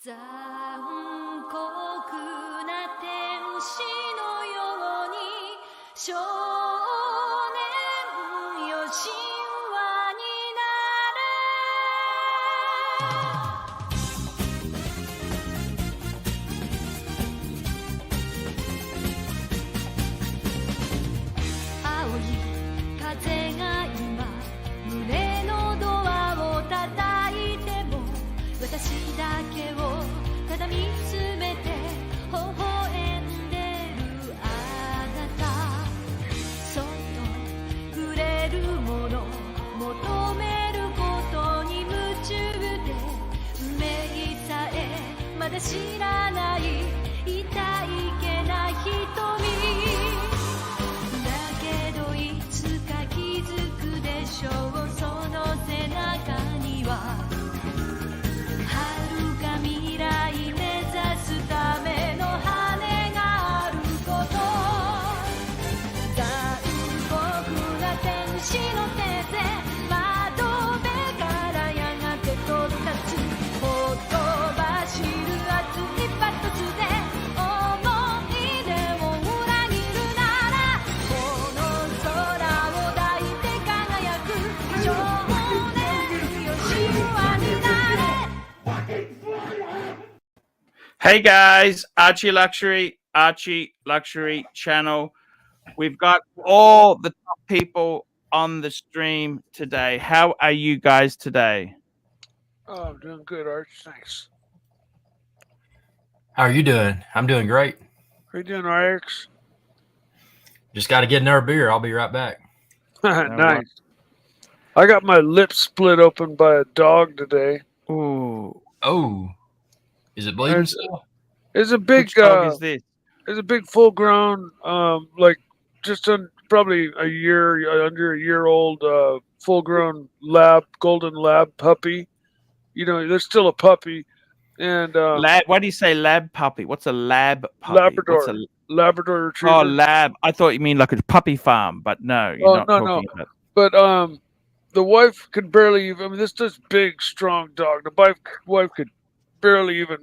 残酷な天使のように少年よ神話になれ青い風が今胸のドアを叩いても私だけをただ見つめて微笑んでるあなたそっと触れるもの求めることに夢中で運命さえまだ知らない痛いけな瞳だけどいつか気づくでしょうその背中には未来目指すための羽があること残酷な天使の手で窓辺からやがて飛び立つほとばしる熱いパトスで思い出を裏切るならこの空を抱いて輝く少年よ神話になれHey guys, ArchieLuxury channel. We've got all the top people on the stream today. How are you guys today? Oh, I'm doing good, Arch. Thanks. How are you doing? I'm doing great. How you doing, Arch? Just got to get another beer. I'll be right back. Nice. I got my lips split open by a dog today. Ooh. Oh. Is it bleeding still? It's a big Which dog is this? It's a big full-grown, like just probably under a year old, full-grown golden lab puppy. You know, there's still a puppy, and Lab. Why do you say lab puppy? What's a lab puppy? Labrador. Labrador retriever. Oh, lab. I thought you mean like a puppy farm, but no, you're not talking about. But the wife could barely even. I mean, this big, strong dog. The wife could barely even,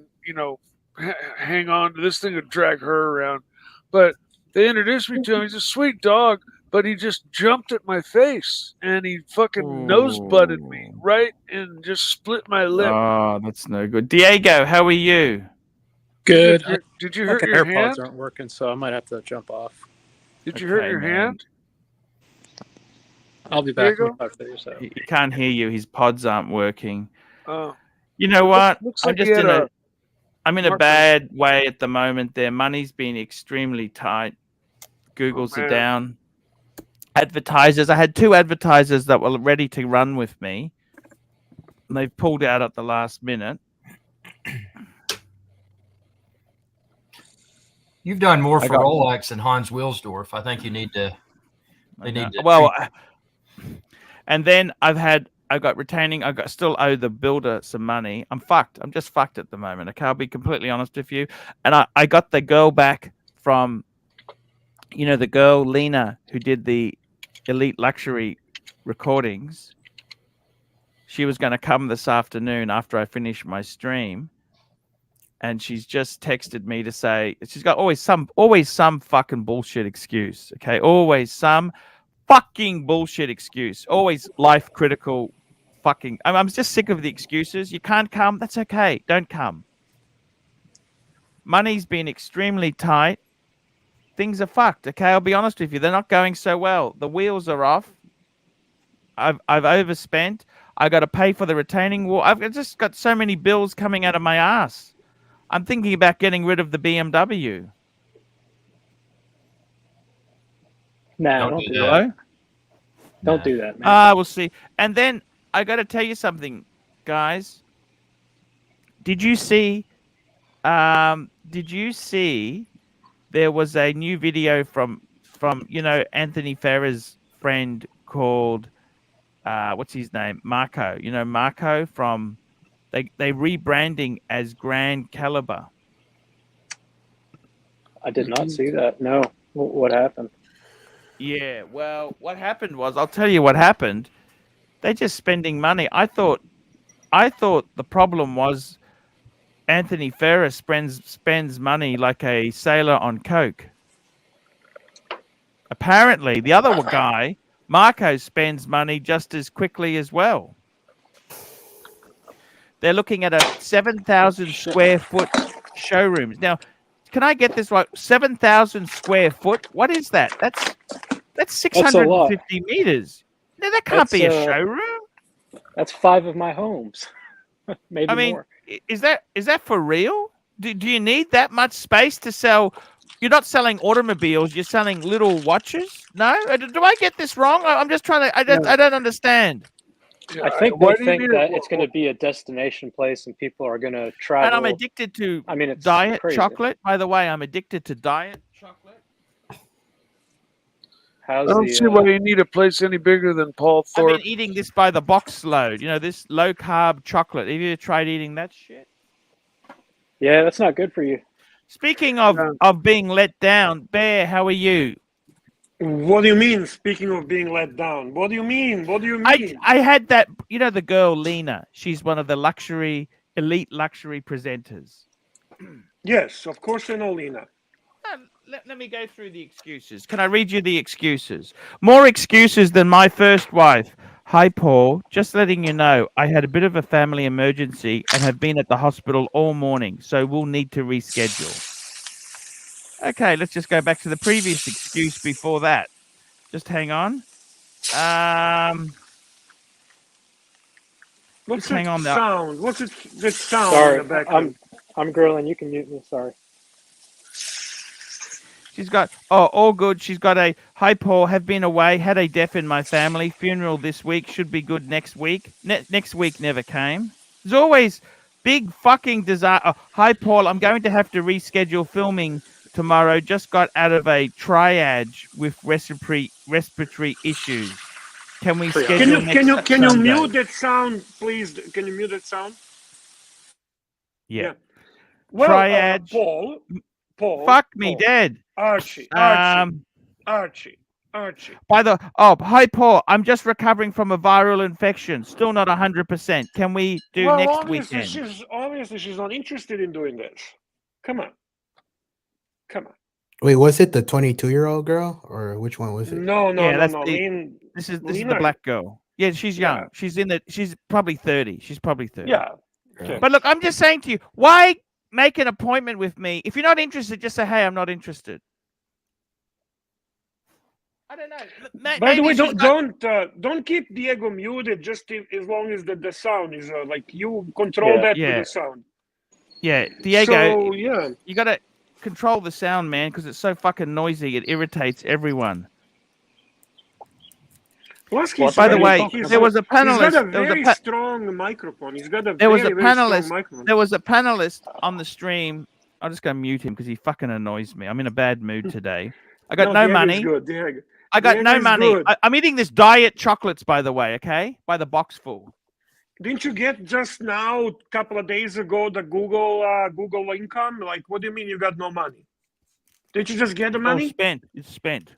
hang on to this thing and drag her around. But they introduced me to him. He's a sweet dog, but he just jumped at my face and he fucking nose butted me right and just split my lip. Oh, that's no good. Diego, how are you? Good. Did you hurt my your AirPods hand? aren't working, so I might have to jump off. Did you hurt your hand? I'll be back. Diego? He can't hear you. His pods aren't working. Oh. You know what? Looks I'm like just he had I'm in a bad way at the moment. Their money's been extremely tight. Google's are down. Advertisers. I had 2 advertisers that were ready to run with me. And they've pulled out at the last minute. You've done more for Rolex than Hans Wilsdorf. I think you need to. Well, and then I got retaining. Still owe the builder some money. I'm fucked. I'm just fucked at the moment. Okay, I'll be completely honest with you. And I got the girl back from, the girl Lena who did the Elite Luxury recordings. She was going to come this afternoon after I finish my stream, and she's just texted me to say she's got always some fucking bullshit excuse. Okay, always some fucking bullshit excuse. Always life critical. I'm just sick of the excuses. You can't come. That's okay. Don't come. Money's been extremely tight. Things are fucked. Okay, I'll be honest with you. They're not going so well. The wheels are off. I've overspent. I got to pay for the retaining wall. I've just got so many bills coming out of my ass. I'm thinking about getting rid of the BMW. No, don't do that. Don't do that, man. We'll see. And then I got to tell you something, guys. Did you see there was a new video from Anthony Ferrer's friend called what's his name? Marco. Marco from they rebranding as Grand Caliber. I did not see that. No. What happened? Yeah, well, what happened was, I'll tell you what happened. They're just spending money. I thought the problem was Anthony Ferris spends money like a sailor on coke. Apparently, the other guy, Marco, spends money just as quickly as well. They're looking at a 7,000 square foot showroom. Now, can I get this right? 7,000 square foot? What is that? That's 650 meters. No, that can't be a showroom. That's 5 of my homes. Maybe more. Is that for real? Do you need that much space to sell? You're not selling automobiles. You're selling little watches. No, do I get this wrong? I'm just trying to. I don't understand. I think they think that it's going to be a destination place and people are going to travel. And I'm addicted to it's diet crazy. chocolate. By the way, I'm addicted to diet chocolate. I don't see why you need a place any bigger than Paul Thorpe. I've been eating this by the box load. You know, this low carb chocolate. Have you tried eating that shit? Yeah, that's not good for you. Speaking of being let down, Bear, how are you? What do you mean, speaking of being let down? What do you mean? What do you mean? I had that, you know, the girl, Lena. She's one of the elite luxury presenters. Yes, of course I know Lena. Let me go through the excuses. Can I read you the excuses? More excuses than my first wife. Hi, Paul. Just letting you know, I had a bit of a family emergency and have been at the hospital all morning, so we'll need to reschedule. Okay, let's just go back to the previous excuse before that. Just hang on. What's hang on there. sound? What's it? This sound Sorry, in the background? I'm grilling. You can mute me. Sorry. She's got, all good. She's got a, hi, Paul, have been away, had a death in my family, funeral this week, should be good next week. Next week never came. There's always big fucking disaster. Oh, hi, Paul, I'm going to have to reschedule filming tomorrow. Just got out of a triage with respiratory issues. Can we schedule Can you mute that sound, please? Can you mute that sound? Yeah. Well, triage. Paul. Fuck me dead. Archie. Hi, Paul. I'm just recovering from a viral infection. Still not 100%. Can we do next weekend? Obviously, she's not interested in doing this. Come on. Wait, was it the 22-year-old girl, or which one was it? No. This is the black girl. Yeah, she's young. Yeah. She's probably 30. Yeah. Okay. But look, I'm just saying to you, why make an appointment with me? If you're not interested, just say, hey, I'm not interested. I don't know. By the way, don't keep Diego muted. Just as long as the sound is like you control that with the sound. Yeah, Diego. So, you got to control the sound, man, because it's so fucking noisy. It irritates everyone. By the way, there was a panelist. He's got a very strong microphone. He's got a there was very, a very strong panelist. microphone. There was a panelist on the stream. I'm just going to mute him because he fucking annoys me. I'm in a bad mood today. I got no money. I got no money. I'm eating this diet chocolates, by the way, okay? By the box full. Didn't you get just now, a couple of days ago, the Google income? Like, what do you mean you got no money? Did you just get the money? It's spent.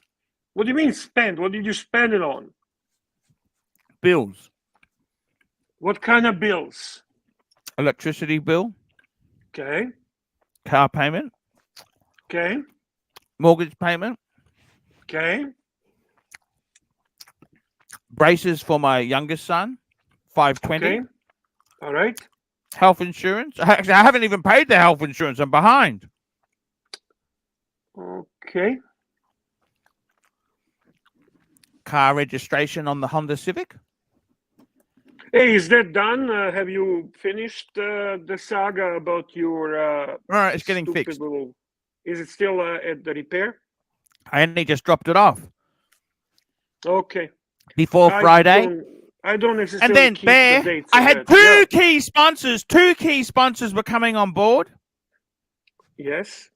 What do you mean spent? What did you spend it on? Bills. What kind of bills? Electricity bill. Okay. Car payment. Okay. Mortgage payment. Okay. Braces for my youngest son. $520. Okay. All right. Health insurance. Actually, I haven't even paid the health insurance. I'm behind. Okay. Car registration on the Honda Civic. Hey, is that done? Have you finished the saga about your? Right, it's getting fixed. Is it still at the repair? I only just dropped it off. Okay. Before Friday. I don't necessarily. And then keep Bear, the dates I had that. two key sponsors. Two key sponsors were coming on board. Yes.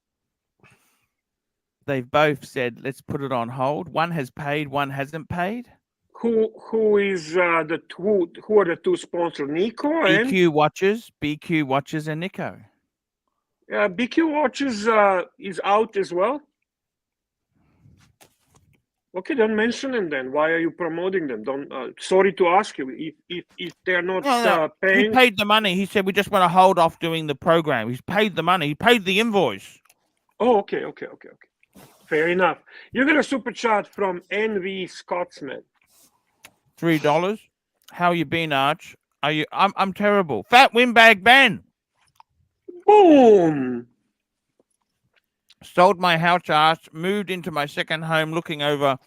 They've both said, let's put it on hold. One has paid, one hasn't paid. Who is who are the two sponsors? Nico and BQ Watches and Nico. BQ Watches is out as well. Okay, don't mention them then. Why are you promoting them? Don't. Sorry to ask you. If they're not No. He paying, paid the money. He said we just want to hold off doing the program. He's paid the money. He paid the invoice. oh, okay. Fair enough. You get a super chat from NV Scotsman. $3. How you been, Arch? Are you? I'm terrible. Fat windbag Ben. Boom. Sold my house, Arch. Moved into my second home, looking over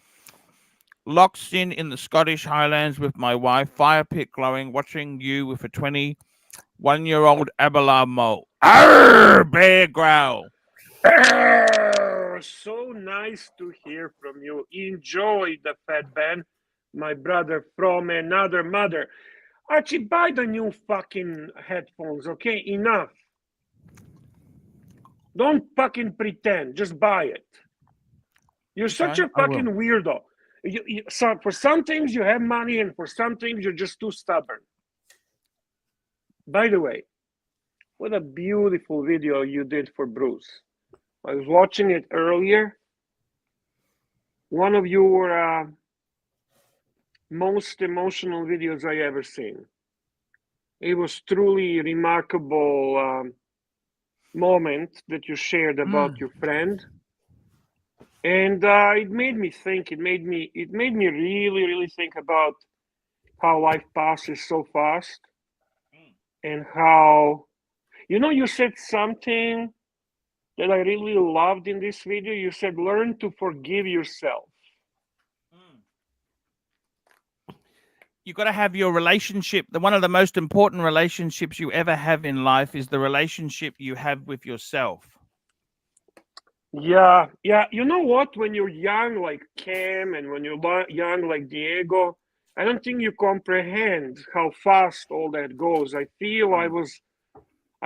Loch in the Scottish Highlands with my wife. Fire pit glowing. Watching you with a 21-year-old Abelard mole. Arr! Bear growl. So nice to hear from you. Enjoy the Fat Ben, my brother from another mother. Archie, buy the new fucking headphones, okay? Enough. Don't fucking pretend. Just buy it. You're such a fucking weirdo. So for some things you have money, and for some things you're just too stubborn. By the way, what a beautiful video you did for Bruce. I was watching it earlier. One of your most emotional videos I ever seen. It was truly remarkable moment that you shared about your friend, and it made me think. It made me really think about how life passes so fast, and how, you said something that I really loved in this video. You said, learn to forgive yourself. You got to have your relationship. One of the most important relationships you ever have in life is the relationship you have with yourself. Yeah. You know what? When you're young like Cam, and when you're young like Diego, I don't think you comprehend how fast all that goes. I feel I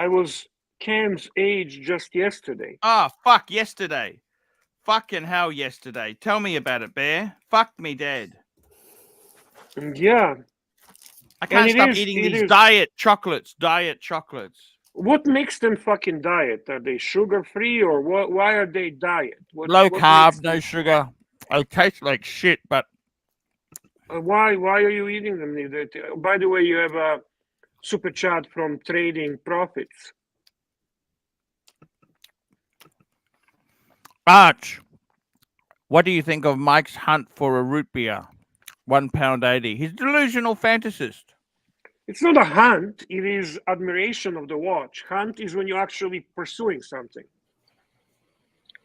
was Cam's age just yesterday. Fuck yesterday. Fucking hell yesterday. Tell me about it, Bear. Fuck me dead. Yeah. I can't stop eating these diet chocolates. What makes them fucking diet? Are they sugar-free, or what? Why are they diet? Low carb, no sugar. They taste like shit, but... Why are you eating them? By the way, you have a super chat from Trading Profits. Arch, what do you think of Mike's hunt for a root beer? £1.80. He's a delusional fantasist. It's not a hunt. It is admiration of the watch. Hunt is when you're actually pursuing something.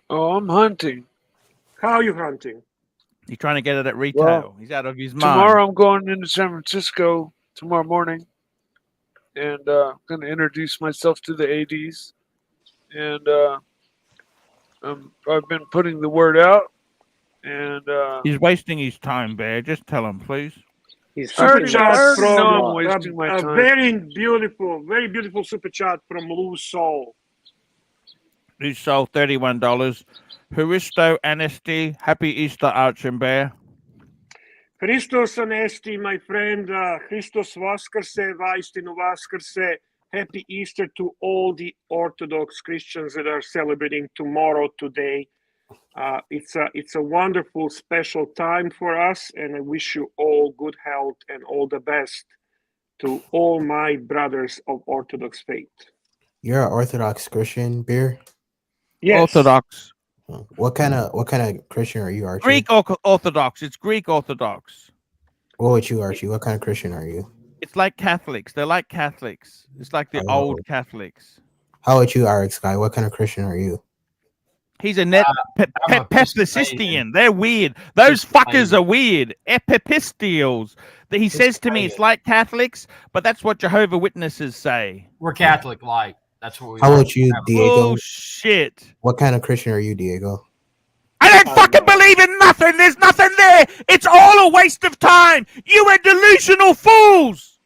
Oh, I'm hunting. How are you hunting? He's trying to get it at retail. Well, he's out of his mind. Tomorrow I'm going into San Francisco tomorrow morning, and going to introduce myself to the ADs. And I've been putting the word out. And he's wasting his time, Bear. Just tell him, please. He's super chat from I'm wasting my time. very beautiful super chat from Loose Soul. Loose Soul, $31. Haristo Anesti, happy Easter, Arch and Bear. Christos Anesti, my friend. Christos Vaskarse, Vaistinu Vaskarse. Happy Easter to all the Orthodox Christians that are celebrating tomorrow, today. It's a wonderful, special time for us, and I wish you all good health and all the best to all my brothers of Orthodox faith. You're an Orthodox Christian, Beer? Yes. Orthodox. What kind of Christian are you, Archie? Greek Orthodox. It's Greek Orthodox. What about you, Archie? What kind of Christian are you? It's like Catholics. They're like Catholics. It's like the old Catholics. How about you, RX Guy? What kind of Christian are you? He's a net Episcopalian. They're weird. Those fuckers are weird. Epipistials. He says to me, it's like Catholics, but that's what Jehovah's Witnesses say. We're Catholic like. That's what we How about you, Diego? Oh, shit. What kind of Christian are you, Diego? I don't fucking believe in nothing. There's nothing there. It's all a waste of time. You are delusional fools.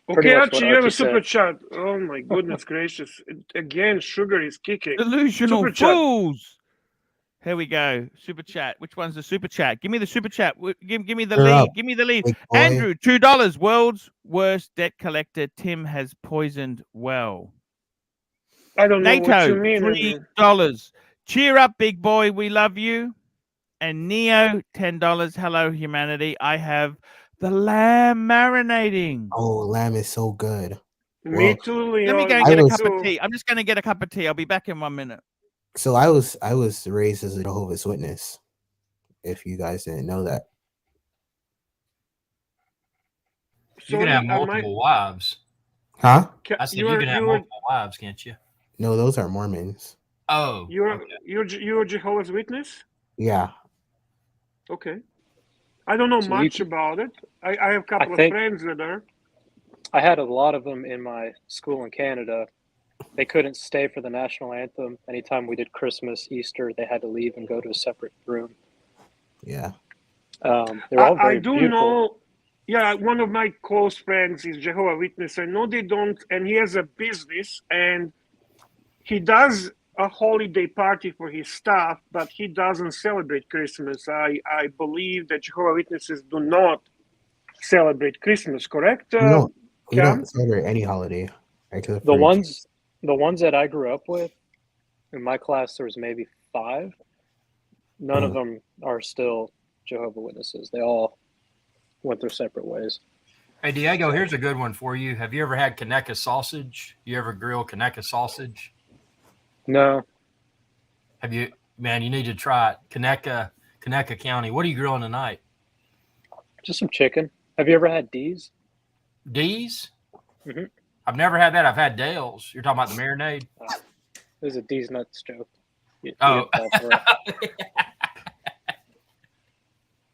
Okay, Archie, you have a super chat. Oh my goodness gracious! Again, sugar is kicking. Delusional fools. Here we go. Super chat. Which one's the super chat? Give me the super chat. Give me the lead. Give me the lead. Andrew, $2. World's worst debt collector. Tim has poisoned well. I don't know NATO, what you mean. $3. Cheer up, big boy. We love you. And Neo, $10. Hello, humanity. I have the lamb marinating. Oh, lamb is so good. Me Well, too, Let me Leon. go and I get a was- cup of tea. I'm just going to get a cup of tea. I'll be back in 1 minute. So I was raised as a Jehovah's Witness. If you guys didn't know that. You can have Sorry, multiple wives. Huh? I said you can have multiple wives, can't you? No, those are Mormons. Oh, you're Jehovah's Witness? Yeah. Okay. I don't know So much about it. I have a couple of think- friends that are. I had a lot of them in my school in Canada. They couldn't stay for the national anthem. Anytime we did Christmas, Easter, they had to leave and go to a separate room. Yeah. They're all very I do beautiful. know. Yeah, one of my close friends is Jehovah's Witness. I know they don't, and he has a business, and he does a holiday party for his staff, but he doesn't celebrate Christmas. I believe that Jehovah's Witnesses do not celebrate Christmas, correct? We Cam? don't celebrate any holiday. Except The for ones that I grew up with, in my class there was maybe 5. None of them are still Jehovah's Witnesses. They all went their separate ways. hey Diego, here's a good one for you. Have you ever had Kaneka sausage? You ever grill Kaneka sausage? No. Have you? Man, you need to try it. Kaneka County. What are you grilling tonight? Just some chicken. Have you ever had D's? D's? Mhm. I've never had that. I've had Dale's. You're talking about the marinade? It was a D's nuts joke. You Oh. didn't fall for it.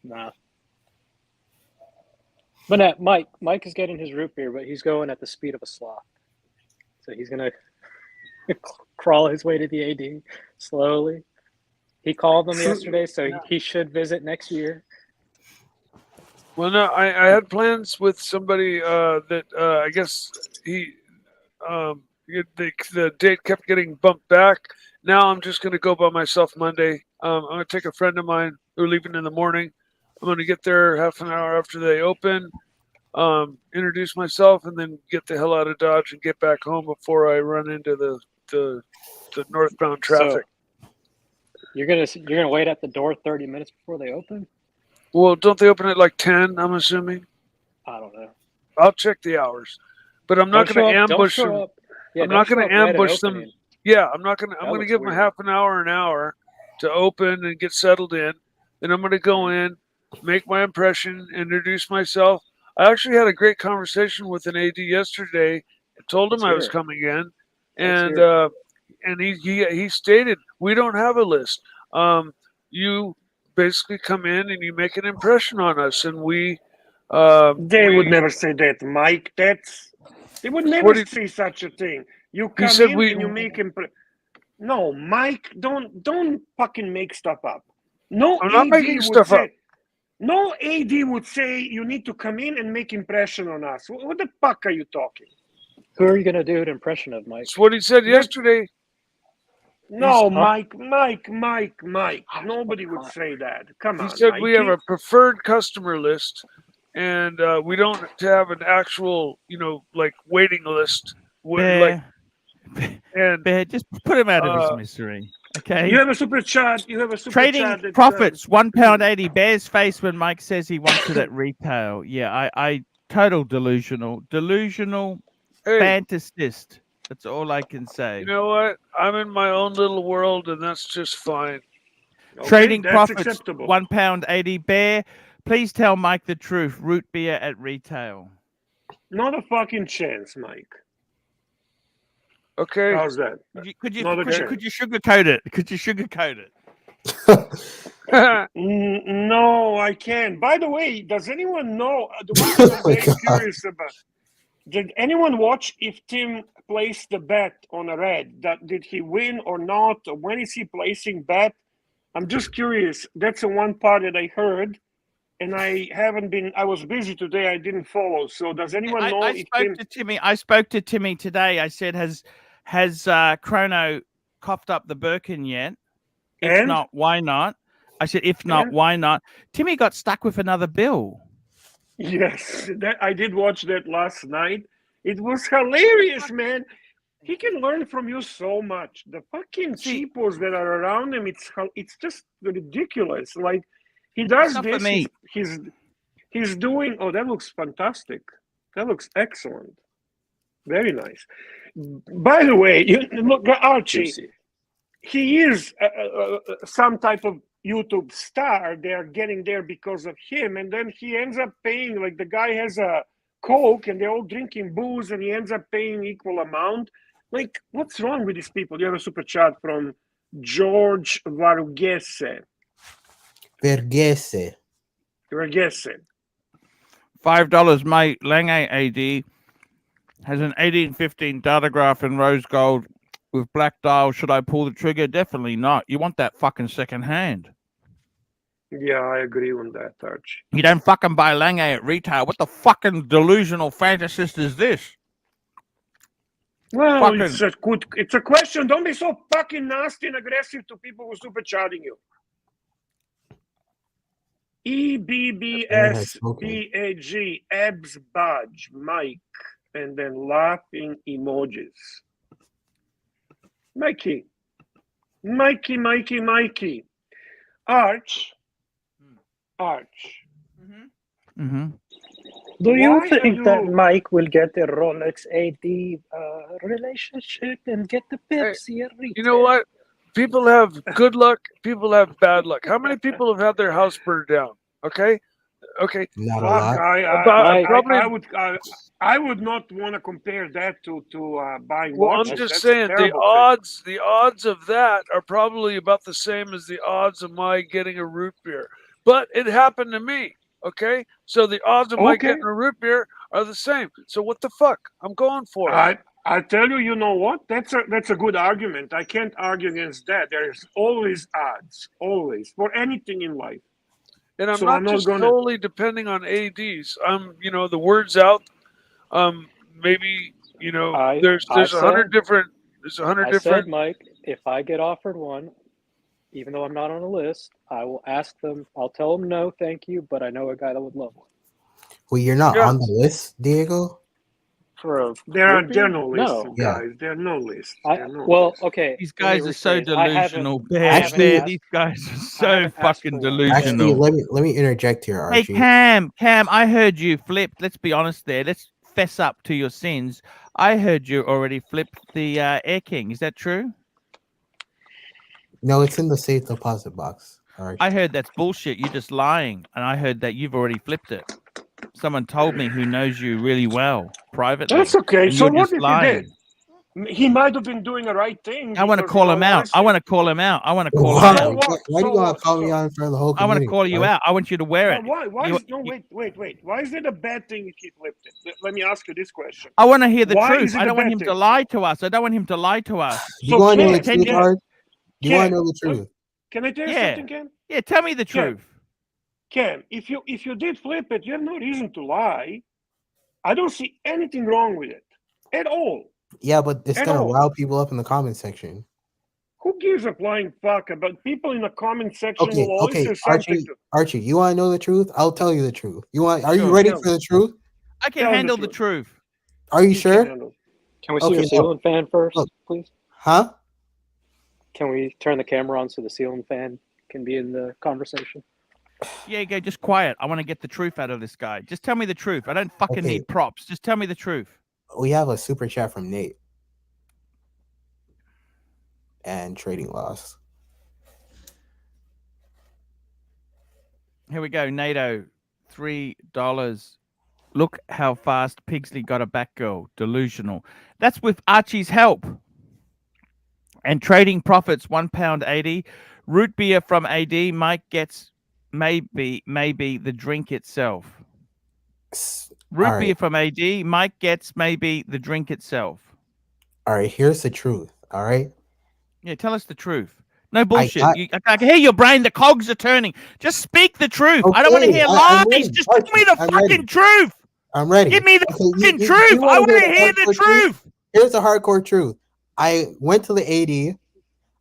Nah. But Mike is getting his root beer, but he's going at the speed of a sloth. So he's gonna crawl his way to the AD slowly. He called them yesterday, so he should visit next year. Well, no, I had plans with somebody that I guess the date kept getting bumped back. Now I'm just going to go by myself Monday. I'm going to take a friend of mine who's leaving in the morning. I'm going to get there half an hour after they open, introduce myself, and then get the hell out of Dodge and get back home before I run into the northbound traffic. So you're gonna wait at the door 30 minutes before they open? Well, don't they open at like 10, I'm assuming? I don't know. I'll check the hours. But I'm not going to ambush them. Yeah, I'm not going to ambush them. Yeah, I'm going to looks give them weird. half an hour to open and get settled in. Then I'm going to go in, make my impression, introduce myself. I actually had a great conversation with an AD yesterday. I told him I was coming in, and he stated, we don't have a list. You basically come in and you make an impression on us, and we would never say that, Mike. They would never say such a thing. You come in and you make No, Mike, don't fucking make stuff up. No, I'm not making stuff up. No AD would say you need to come in and make impression on us. What the fuck are you talking? Who are you gonna do an impression of, Mike? That's what he said yesterday. No, Mike. Nobody would say that. Come on. He said Mikey. we have a preferred customer list, and we don't have an actual, like waiting list. Bear, just put him out of his misery. Okay. You have a super chat. Trading profits, £1.80. Bear's face when Mike says he wants it at retail. Yeah, I total delusional fantasist. That's all I can say. You know what? I'm in my own little world, and that's just fine. Trading that's profits, acceptable. £1.80. Bear, please tell Mike the truth. Root beer at retail. Not a fucking chance, Mike. Okay. How's that? Could you Not a chance. could you sugarcoat it? Could you sugarcoat it? No, I can't. By the way, does anyone know? The one I'm very curious about. Did anyone watch if Tim placed the bet on a red? Did he win or not? When is he placing bet? I'm just curious. That's the one part that I heard, and I was busy today. I didn't follow. So does anyone know? I spoke to Timmy today. I said, has Chrono coughed up the Birkin yet? If not, why not? I said, if not, why not? Timmy got stuck with another bill. Yes, I did watch that last night. It was hilarious, man. He can learn from you so much. The fucking See- cheapos that are around him, it's just ridiculous. Like he does not for this. me. He's doing. Oh, that looks fantastic. That looks excellent. Very nice. By the way, you look, Archie. Juicy. He is some type of YouTube star. They are getting there because of him, and then he ends up paying. Like the guy has a Coke, and they're all drinking booze, and he ends up paying equal amount. Like, what's wrong with these people? You have a super chat from George Varghese. Vergese. Varghese. $5, mate. Lange AD has an 1815 Datograph in rose gold with black dial. Should I pull the trigger? Definitely not. You want that fucking second hand. Yeah, I agree on that, Archie. You don't fucking buy Lange at retail. What the fucking delusional fantasist is this? Well, Fucking- it's a question. Don't be so fucking nasty and aggressive to people who super chatting you. EBBSBAG, Ebs Budge, Mike, and then laughing emojis. Mikey. Arch. Mm-hmm. Do you Why are think that you- Mike will get a Rolex AD relationship and get the Pepsi at retail? You know what? People have good luck. People have bad luck. How many people have had their house burned down? Okay. Not a Fuck, lot. I would not want to compare that to buying Well, I'm watches. just That's a saying the terrible thing. the odds of that are probably about the same as the odds of my getting a root beer. But it happened to me. Okay, so the odds of my Okay. getting a root beer are the same. So what the fuck? I'm going for it. I tell you, you know what? That's a good argument. I can't argue against that. There's always odds, always, for anything in life. And I'm So not I'm not just gonna- solely depending on ADs. The word's out. Maybe there's I 100 said- different. There's 100 I different. said, Mike, if I get offered one, even though I'm not on a list, I will ask them. I'll tell them no, thank you, but I know a guy that would love one. Well, you're not Yeah. on the list, Diego. For a There are root beer? no lists, No. Yeah. guys. There are no lists. I, There are no well, lists. okay. These let me guys are so rephrase. I haven't- delusional. I haven't Actually- Bear, asked- these guys are I so haven't asked fucking for one. delusional. Actually, let me interject here, Hey, Archie. Cam, I heard you flipped. Let's be honest there. Let's fess up to your sins. I heard you already flipped the Air King. Is that true? No, it's in the safe deposit box. Archie. I heard that's bullshit. You're just lying. And I heard that you've already flipped it. Someone told me who knows you really well privately. That's okay. And So you're what just if lying. he did? He might have been doing the right thing. I want to because, call in him all out. I honesty- want to call him out. I want to call Why? him So out. what? Why do So you want what? to call me So- out in front of the whole I want community? to call you Archie? out. I want you to wear it. Why You- is no wait. Why is it a bad thing if he flipped it? Let me ask you this question. I want to hear the Why truth. is it I a don't want bad him to thing? lie to us. I don't want him to lie to us. You So want to know the Ken, truth, Ken, Art? You want Ken, to know the truth? Can I tell you Yeah. something, Ken? Yeah, tell me the Ken. truth. Ken, if you did flip it, you have no reason to lie. I don't see anything wrong with it at all. Yeah, but it's At gonna all. rile people up in the comment section. Who gives a flying fuck about people in the comment section? Okay, will always okay, say something Archie. to- Archie, you want to know the truth? I'll tell you the truth. Are you Sure. ready Tell for the truth? I can Tell the handle the truth. truth. Are you You can sure? handle. Can we see Okay, your look. ceiling fan first, Look. please? Huh? Can we turn the camera on so the ceiling fan can be in the conversation? Yeah, go just quiet. I want to get the truth out of this guy. Just tell me the truth. I don't fucking Okay. need props. Just tell me the truth. We have a super chat from Nate. And trading loss. Here we go. NATO, $3. Look how fast Pigsley got a back girl. Delusional. That's with Archie's help. And trading profits, £1.80. Root beer from AD. Mike gets maybe the drink itself. Root All beer right. from AD. Mike gets maybe the drink itself. All right, here's the truth. All right. Yeah, tell us the truth. No bullshit. I- I can hear your brain. The cogs are turning. Just speak the truth. I don't want to Okay, hear I'm lies. ready. Just give me the I'm fucking ready. truth. I'm ready. Give me the Okay, fucking you truth. I wanna want to hear the hardcore truth. Here's the hardcore truth. I went to the AD.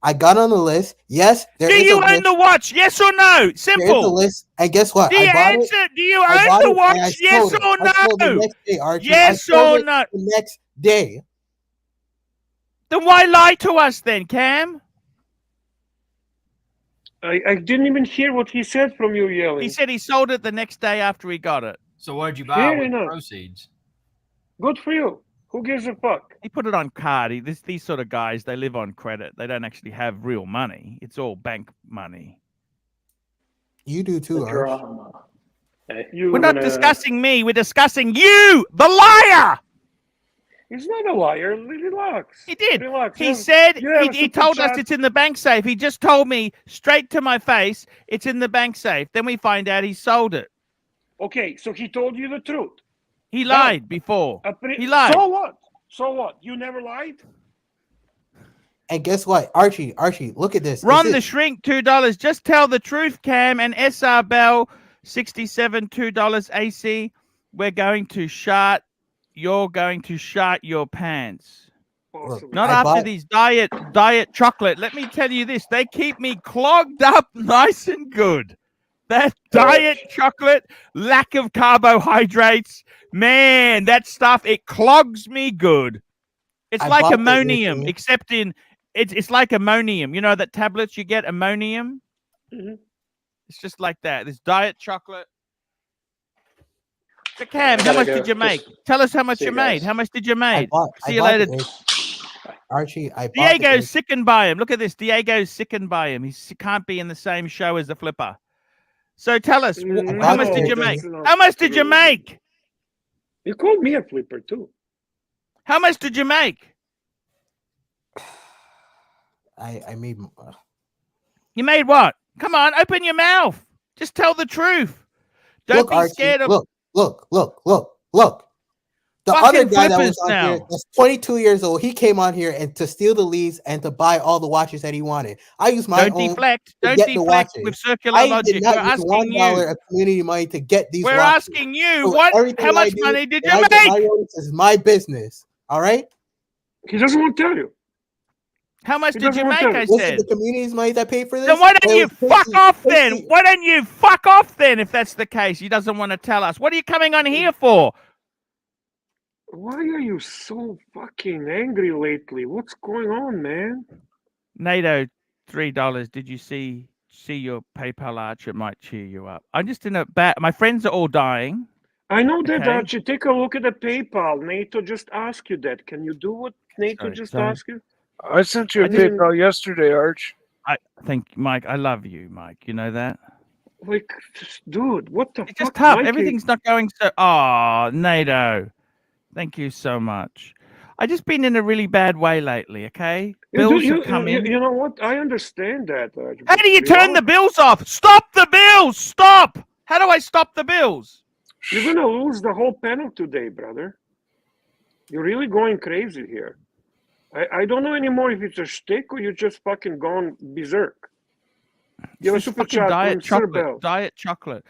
I got on the list. Yes, there Do is you a own list. the watch? Yes or no? There is a Simple. list. And guess what? Do you I bought it. answer? Do you I own bought the it, and I watch? Yes sold it. or I sold the no? next day, Archie. Yes I sold or it no? the next day. Then why lie to us then, Cam? I didn't even hear what he said from you yelling. He said he sold it the next day after he got it. So what did you buy Fair with the enough. proceeds? Good for you. Who gives a fuck? He put it on card. These sort of guys, they live on credit. They don't actually have real money. It's all bank money. You do too, The Arch. drama. Hey, We're not discussing me. We're discussing you, the liar. He's not a liar. Relax. He did. Relax. He said you have a he super told us chat. it's in the bank safe. He just told me straight to my face it's in the bank safe. Then we find out he sold it. Okay, so he told you the truth. He lied before. He lied. So what? So what? You never lied? And guess what, Archie, look at this. Ron the Shrink, $2. Just tell the truth, Cam. And SR Bell, 67, $2 AC. We're going to shart. You're going to shart your pants. Possibly. Not I after bought- these diet chocolate. Let me tell you this. They keep me clogged up nice and good. That diet chocolate, lack of carbohydrates, man, that stuff, it clogs me good. It's I like bought the ammonium, thing. except it's like ammonium. You know that tablets you get, ammonium? Mhm. It's just like that. This diet chocolate. So Cam, how much did you make? Tell us how much See you you made. guys. How much did you I make? bought, See I you bought later. the Archie, I bought Diego's sickened by him. Look at this. Diego's sickened by him. He can't be in the same show as the flipper. So tell us, how much did you make? How much did you make? You called me a flipper too. How much did you make? I made. You made what? Come on, open your mouth. Just tell the truth. Don't Look, be Archie, scared of. look. The Fucking other guy that was flippers on now. here, that's 22 years old, he came on here and to steal the leads and to buy all the watches that he wanted. I used my Don't own deflect. to Don't get the deflect watches. with circular I logic. did We're not use asking $1 you. of community money to get these We're watches. asking you. So What? everything How I much do, money did when you I get my make? notice, is my business. All right. He doesn't want to tell you. How much He did you doesn't want make? to. I Was said. it the community's money that paid for this? Then why don't Or you it was fuck Casey- off then? Casey- Why don't you fuck off then if that's the case? He doesn't want to tell us. What are you coming on here for? Why are you so fucking angry lately? What's going on, man? NATO, $3. Did you see your PayPal Arch? It might cheer you up. I'm just in a bad. My friends are all dying. I know that, Okay. Archie. Take a look at the PayPal. NATO just asked you that. Can you do what NATO Sorry, just sorry. asked you? I sent you a I didn't- PayPal yesterday, Arch. I think, Mike. I love you, Mike. You know that. Like, dude, what the It's fuck? just tough. Mikey? Everything's not going so. Oh, NATO. Thank you so much. I just been in a really bad way lately. Okay, bills have come in. You know what? I understand that, Archie. How do you turn the bills off? Stop the bills! Stop! How do I stop the bills? You're gonna lose the whole panel today, brother. You're really going crazy here. I don't know anymore if it's a shtick or you're just fucking gone berserk. You have a It's super fucking chat diet from Sir chocolate. Bell. Diet chocolate.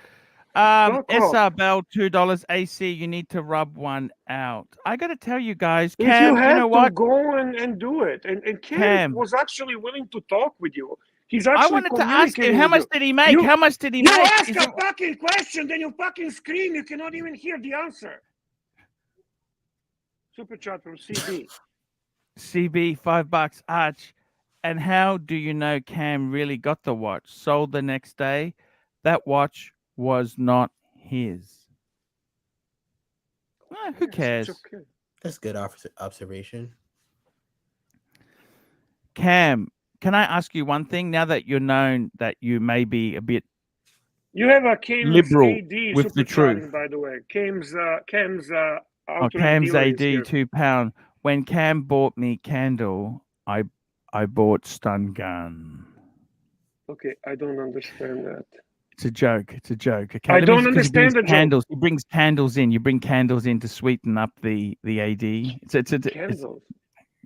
Fuck off. SR Bell, $2 AC. You need to rub one out. I got to tell you guys, If Cam. you have know to what? go and do it, and Cam Cam. was actually willing to talk with you. He's I actually wanted to ask him communicating how with much you. did he make? You- How much did he You make? ask Is a it- fucking question, then you fucking scream. You cannot even hear the answer. Super chat from CB. CB, $5, Arch. And how do you know Cam really got the watch? Sold the next day. That watch was not his. Who Yes, cares? it's okay. That's good observation. Cam, can I ask you one thing? Now that you're known that you may be a bit You have a Cam's Liberal AD with the super chatting, truth. by the way. Cam's Oh, alternate Cam's dealer is AD, here. £2. When Cam bought me candle, I bought stun gun. Okay, I don't understand that. It's a joke. It's a joke. Okay. I That don't means 'cause he brings understand the joke. candles. He brings candles in. You bring candles in to sweeten up the AD. It's Candles.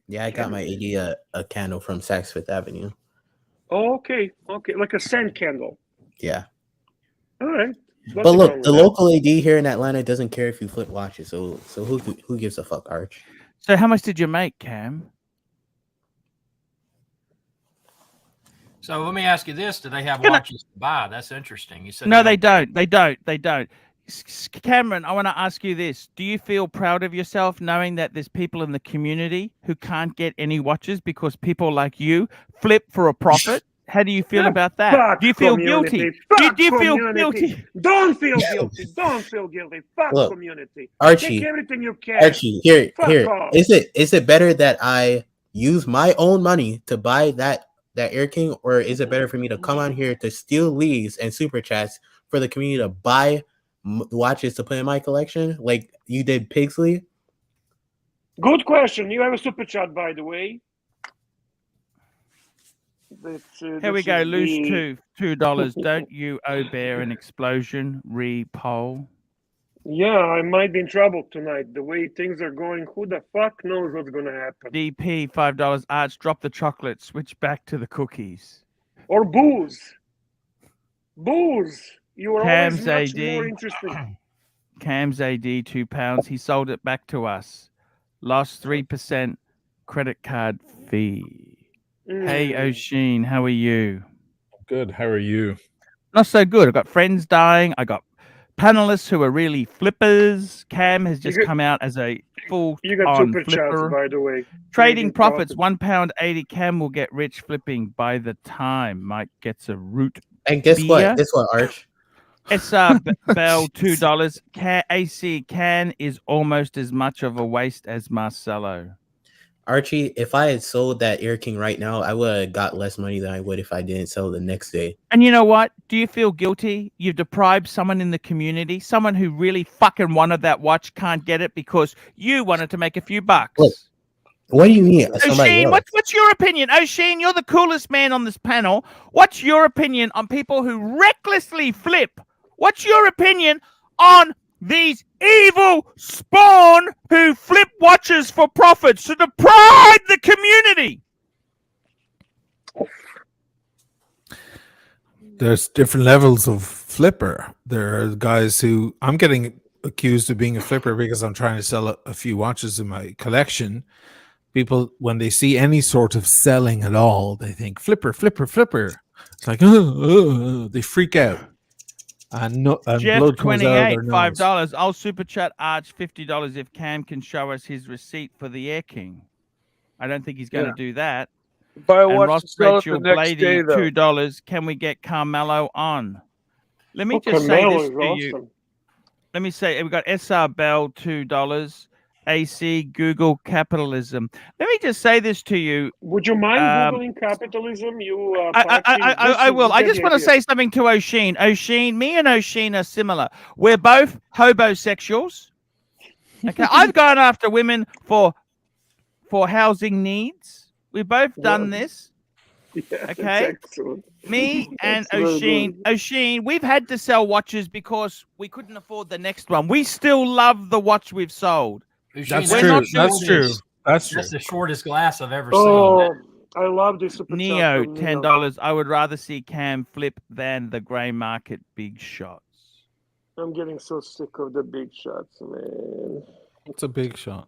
Yeah, I got my AD a candle from Saks Fifth Avenue. Oh, okay, like a sand candle. Yeah. All right. But Nothing wrong look, with the that. local AD here in Atlanta doesn't care if you flip watches. So who gives a fuck, Arch? So how much did you make, Cam? So let me ask you this: do they have watches to buy? That's interesting. You said No, they don't. They don't. They don't. Cameron, I want to ask you this. Do you feel proud of yourself knowing that there's people in the community who can't get any watches because people like you flip for a profit? How do you feel about that? Fuck Do you feel community. guilty? Fuck Do you feel community. guilty? Don't feel guilty. Don't feel guilty. Fuck Look, community. Archie, Take everything you can. Archie, here. Fuck Is off. it better that I use my own money to buy that Air King, or is it better for me to come on here to steal leads and super chats for the community to buy watches to put in my collection, like you did Pigsley? Good question. You have a super chat, by the way. Here we go. Lose $2. Don't you owe Bear an explosion? Re-poll. Yeah, I might be in trouble tonight. The way things are going, who the fuck knows what's going to happen? DP $5. Arch, drop the chocolate. Switch back to the cookies. Or booze. Booze. You are Cam's always much AD. more interesting. Cam's AD £2. He sold it back to us. Lost 3% credit card fee. Hey, O'Sheen, how are you? Good. How are you? Not so good. I've got friends dying. I got panelists who are really flippers. Cam has just come out as a full You got on super flipper. chats, by the way. Trading profits, £1.80. Cam will get rich flipping by the time Mike gets a root. And guess beer. what? Guess what, Arch? SR Bell $2. AC Can is almost as much of a waste as Marcelo. Archie, if I had sold that Air King right now, I would have got less money than I would if I didn't sell the next day. And you know what? Do you feel guilty? You've deprived someone in the community, someone who really fucking wanted that watch can't get it because you wanted to make a few bucks. Look, what do you mean? O'Sheen, what's your opinion? O'Sheen, you're the coolest man on this panel. What's your opinion on people who recklessly flip? What's your opinion on these evil spawn who flip watches for profits to deprive the community? There's different levels of flipper. There are guys who I'm getting accused of being a flipper because I'm trying to sell a few watches in my collection. People, when they see any sort of selling at all, they think flipper, flipper, flipper. It's like, they freak out. And Jeff blood comes out 28 of their nose. $5. I'll super chat Arch $50 if Cam can show us his receipt for the Air King. I don't think he's going to do that. Buy a And watch Ross and sell it the Rachel next day, Blady though. $2. Can we get Carmelo on? Let me Oh, just say Carmelo this is to you. awesome. Let me say we got SR Bell $2. AC Google capitalism. Let me just say this to you. Would you mind Googling capitalism? You, I will. I just want to say something to O'Sheen. O'Sheen, me and O'Sheen are similar. We're both hobosexuals. Okay, I've gone after women for housing needs. We've both done this. Yeah, okay. Me and O'Sheen, we've had to sell watches because we couldn't afford the next one. We still love the watch we've sold. That's true. That's true. That's true. That's the shortest glass I've ever Oh, seen. I love this super Neo, chat from $10. I would rather see Cam flip than the grey market big shots. I'm getting so sick of the big shots, man. It's a big shot.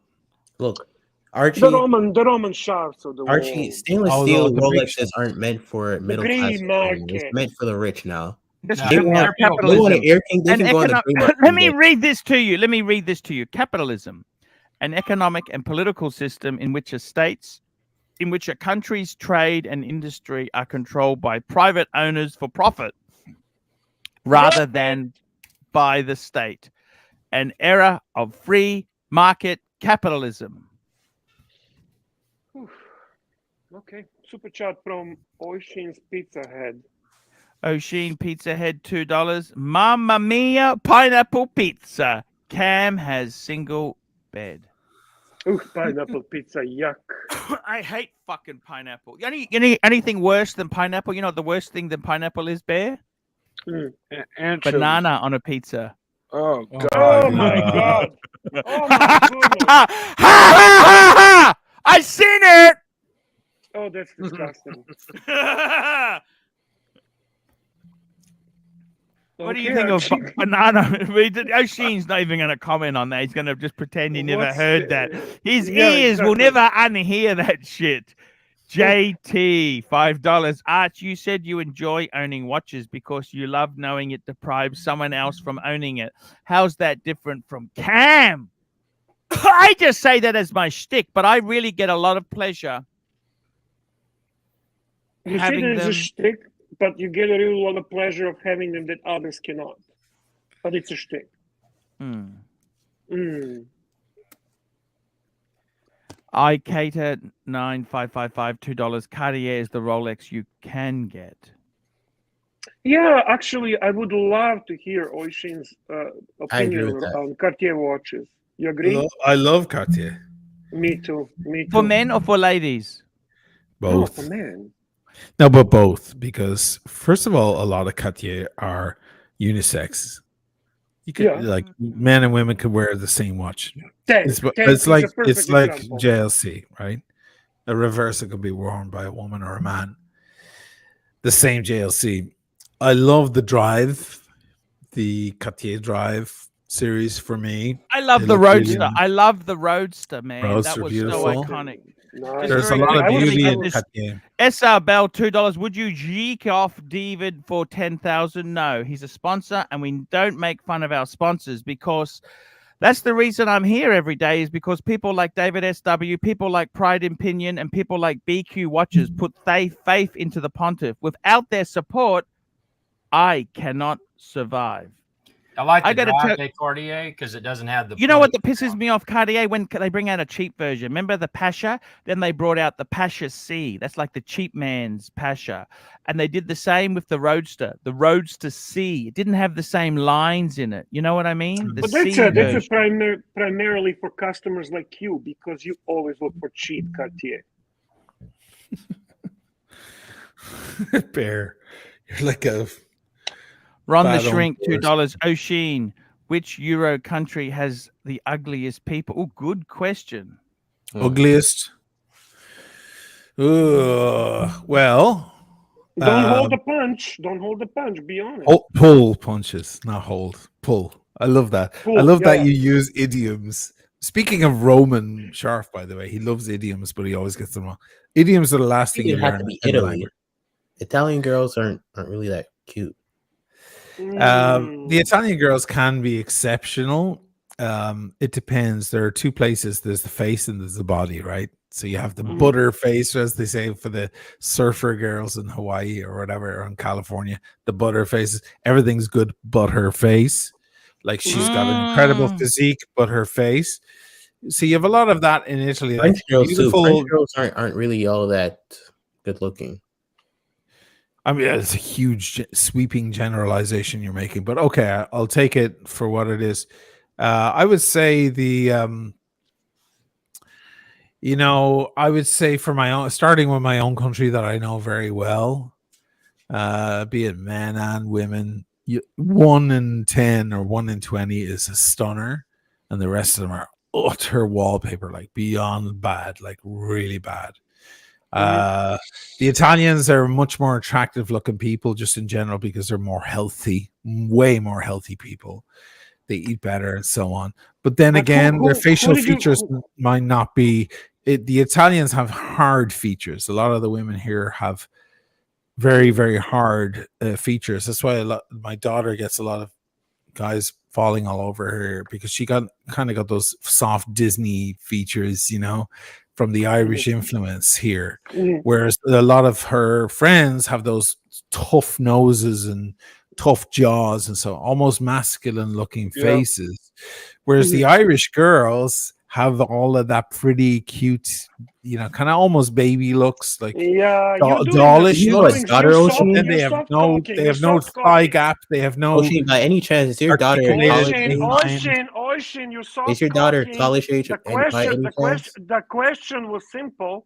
Look, Archie. The Roman sharps of the Archie, world. stainless steel Rolexes aren't meant for middle class. It's meant for the rich now. They want an Air King. They can go on the free market. Let me read this to you. Let me read this to you. Capitalism, an economic and political system in which a country's trade and industry are controlled by private owners for profit rather than by the state. An era of free market capitalism. Okay, super chat from Ocean's Pizza Head. O'Sheen Pizza Head $2. Mamma mia, pineapple pizza. Cam has single bed. Ooh, pineapple pizza, yuck. I hate fucking pineapple. Anything worse than pineapple? You know what the worst thing than pineapple is, Bear? Banana on a pizza. Oh, God. Oh, my God. Oh, my goodness. Ha, ha, ha! I seen it! Oh, that's disgusting. What do you think of banana? O'Sheen's not even going to comment on that. He's going to just pretend he never heard that. His ears will never unhear that shit. JT, $5. Arch, you said you enjoy owning watches because you love knowing it deprives someone else from owning it. How's that different from Cam? I just say that as my shtick, but I really get a lot of pleasure You say having that it's a them. shtick, but you get a real lot of pleasure of having them that others cannot. But it's a shtick. I cater 9555 $2. Cartier is the Rolex you can get. Yeah, actually, I would love to hear Oishin's I agree opinion with that. on Cartier watches. You agree? I love Cartier. Me too. Me too. For men or for ladies? No, Both. for men. No, but both, because first of all, a lot of Cartier are unisex. You could like men and women could wear the same watch. It's like example. JLC, right? A reverse could be worn by a woman or a man. The same JLC. I love the Drive, the Cartier Drive series for me. I love They the look really Roadster. nice. I love the Roadster, man. Roadster, that was beautiful. so iconic. Nice. There's a very lot of quick, beauty in this- Cartier. SR Bell, $2. Would you jeek off David for 10,000? No, he's a sponsor, and we don't make fun of our sponsors because that's the reason I'm here every day. Is because people like David SW, people like Pride in Pinion, and people like BQ Watches put faith into the Pontiff. Without their support, I cannot survive. I like I the gotta Drive de Cartier because it doesn't have the. You know what that plate. pisses me off, Cartier, when they bring out a cheap version. Remember the Pasha? Then they brought out the Pasha C. That's like the cheap man's Pasha. And they did the same with the Roadster C. It didn't have the same lines in it. You know what I mean? The But C that's version. primarily for customers like you because you always look for cheap Cartier. Bear, you're like a Ron the bad Shrink, on $2. Oshin, which Euro country has the ugliest people? Oh, good question. ugliest. Well, Don't hold the punch. Don't hold the punch. Be honest. pull punches, not hold. Pull. I love that. Pull, I love that yeah. you use idioms. Speaking of Roman Sharf, by the way, he loves idioms, but he always gets them wrong. Idioms are the last thing you It had learn to be in the Italy. language. Italian girls aren't really that cute. The Italian girls can be exceptional. It depends. There are two places. There's the face and there's the body, right? So you have the butter face, as they say, for the surfer girls in Hawaii or whatever, or in California. The butter faces. Everything's good but her face. Like she's got an incredible physique, but her face. So you have a lot of that in Italy. French Like girls too. beautiful. French girls aren't really all that good looking. I mean, it's a huge sweeping generalization you're making, but okay, I'll take it for what it is. I would say I would say for my own, starting with my own country that I know very well, be it men and women, 1 in 10 or 1 in 20 is a stunner, and the rest of them are utter wallpaper, like beyond bad, like really bad. The Italians are much more attractive looking people just in general because they're more healthy, way more healthy people. They eat better and so on. But then again, their facial features might not be. The Italians have hard features. A lot of the women here have very, very hard features. That's why my daughter gets a lot of guys falling all over her because she got those soft Disney features, from the Irish influence here, whereas a lot of her friends have those tough noses and tough jaws and so almost masculine looking faces, whereas the Irish girls have all of that pretty cute, kind of almost baby looks, like dollish looks. And they have no thigh gap. They have no. Oshin, by any chance, is your daughter college age? Oishin, you soft Is your daughter talking. college age? The question was simple,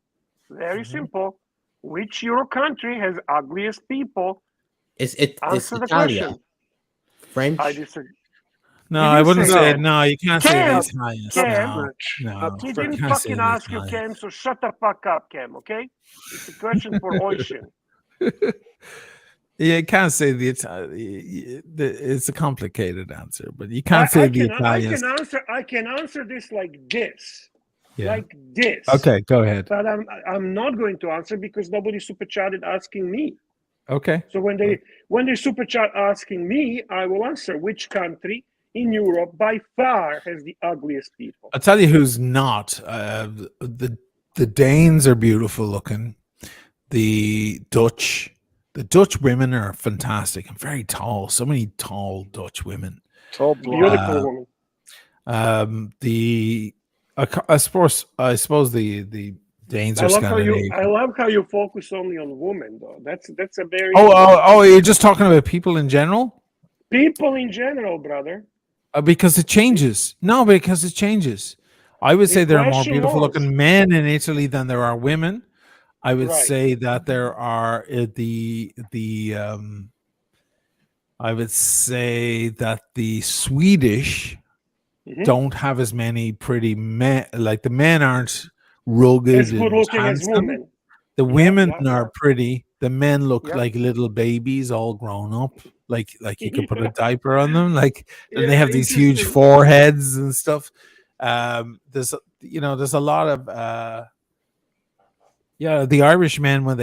very simple. Which Euro country has ugliest people? It's Answer the Italia. question. French. I disagree. No, I wouldn't say it. No, you can't say the Italians. Cam, No, he didn't fucking ask you, Cam, so shut the fuck up, Cam, okay? It's a question for Oishin. Yeah, you can't say the Italian. It's a complicated answer, but you can't say the Italians. I can answer this like this. Yeah. like this. Okay, go ahead. But I'm not going to answer because nobody super chatted asking me. Okay. So when they super chat asking me, I will answer which country in Europe by far has the ugliest people. I'll tell you who's not. The Danes are beautiful looking. The Dutch women are fantastic and very tall. So many tall Dutch women. Tall, Beautiful woman. I suppose the Danes are Scandinavian. I love how you focus only on women, though. That's a very You're just talking about people in general? people in general, brother. Because it changes. No, because it changes. I would say there are more question beautiful was- looking men in Italy than there are women. I would Right. say that there are I would say that the Swedish Mhm. don't have as many pretty men. Like the men aren't rugged As good and looking as handsome. women. The women yeah. are pretty. The men look Yeah. like little babies, all grown up. Like you could put a Yeah. diaper on them. Like and they Yeah, have these huge interesting. foreheads and stuff. There's a lot of the Irish men when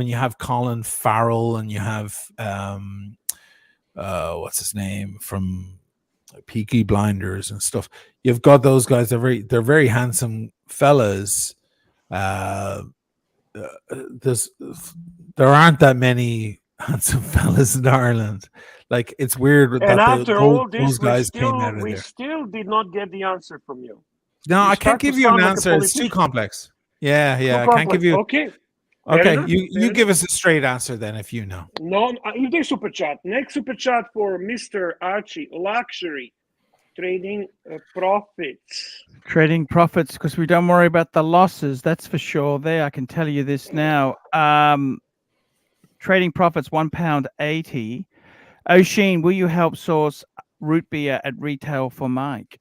you have Colin Farrell and you have what's his name from Peaky Blinders and stuff. You've got those guys. They're very handsome fellas. There aren't that many handsome fellas in Ireland. Like it's weird And that after all this, those guys came out of we there. still did not get the answer from you. No, You I start can't to give you an sound like a answer. It's too politician. complex. Yeah, Too I can't give complex. you. Okay. Fair Okay, enough, you fair give us a straight answer then if you know. No, you do super chat. Next super chat for Mr. ArchieLuxury. Trading profits. Trading profits because we don't worry about the losses. That's for sure. There, I can tell you this now. Trading profits £1.80. O'Sheen, will you help source root beer at retail for Mike?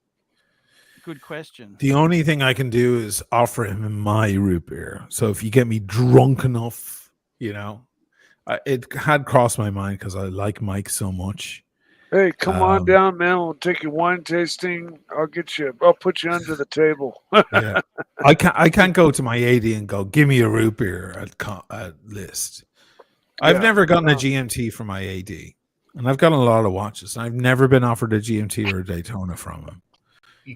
Good question. The only thing I can do is offer him my root beer. So if you get me drunk enough, it had crossed my mind because I like Mike so much. Hey, come on down, man. We'll take you wine tasting. I'll put you under the table. Yeah, I can't go to my AD and go, give me a root beer at list. I've never gotten a GMT from my AD, and I've gotten a lot of watches. I've never been offered a GMT or a Daytona from him.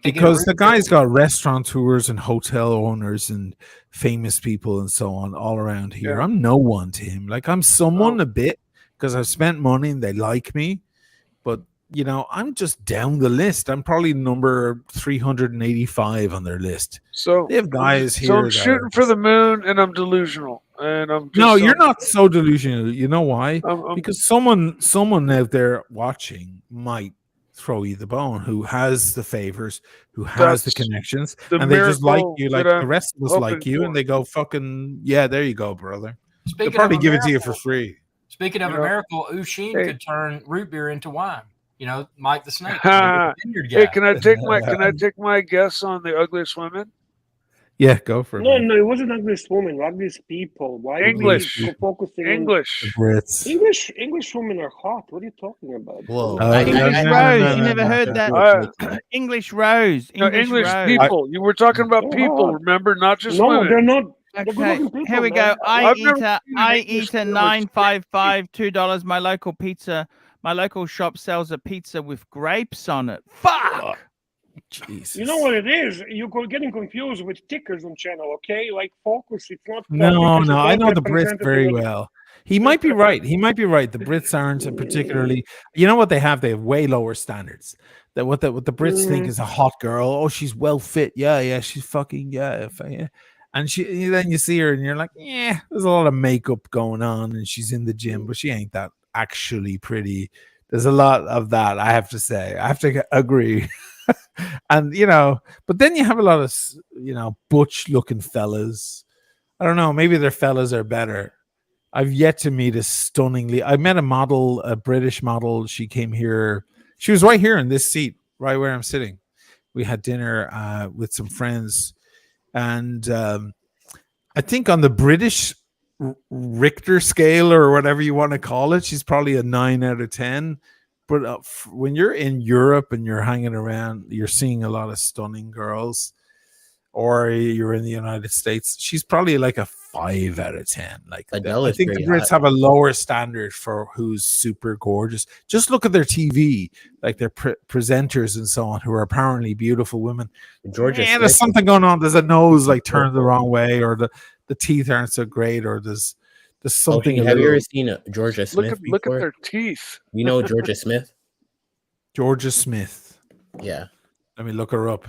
Because the guy's got restaurateurs and hotel owners and famous people and so on all around here. Yeah. I'm no one to him. Like I'm someone a bit because I've spent money and they like me. But, I'm just down the list. I'm probably number 385 on their list. So they have guys here. So I'm shooting for the moon and I'm delusional. And I'm just No, you're not so delusional. You know why? Because someone out there watching might throw you the bone who has the favors, who has the connections, and they just like you like the rest of us like you, and they go fucking there you go, brother. They'll probably give it to you for free. Speaking of a miracle, O'Sheen could turn root beer into wine. Mike the Snake. Hey, can I take my guess on the ugliest women? Yeah, go for it. No, it wasn't ugliest woman, ugliest people. Why English. Focusing English. Brits. English women are hot. What are you talking about? Whoa. English Rose. You never heard that? English Rose. English Rose. people. You were talking about people, remember? Not just women. No, they're not. Okay, here we go. I eater 955 $2. My local shop sells a pizza with grapes on it. Fuck. Jesus. You know what it is? You're getting confused with tickers on channel, okay? Like focus. It's not. No. I know the Brits very well. He might be right. The Brits aren't particularly. You know what they have? They have way lower standards. That what the Brits think is a hot girl. Oh, she's well fit. Yeah. She's fucking yeah. And then you see her and you're like, yeah, there's a lot of makeup going on and she's in the gym, but she ain't that actually pretty. There's a lot of that, I have to say. I have to agree. And, but then you have a lot of, butch looking fellas. I don't know. Maybe their fellas are better. I've yet to meet I met a model, a British model. She came here. She was right here in this seat, right where I'm sitting. We had dinner with some friends. And I think on the British Richter scale or whatever you want to call it, she's probably a 9 out of 10. But when you're in Europe and you're hanging around, you're seeing a lot of stunning girls. or you're in the United States, she's probably like a 5 out of 10. Like Adele I is think the pretty Brits hot. have a lower standard for who's super gorgeous. Just look at their TV, like their presenters and so on, who are apparently beautiful women. Georgia Yeah, there's Smith. something going on. There's a nose like turned the wrong way, or the teeth aren't so great, or there's something. Have you ever seen Georgia Look Smith at look at before? their teeth. You know Georgia Smith? Georgia Smith? Yeah. Let me look her up.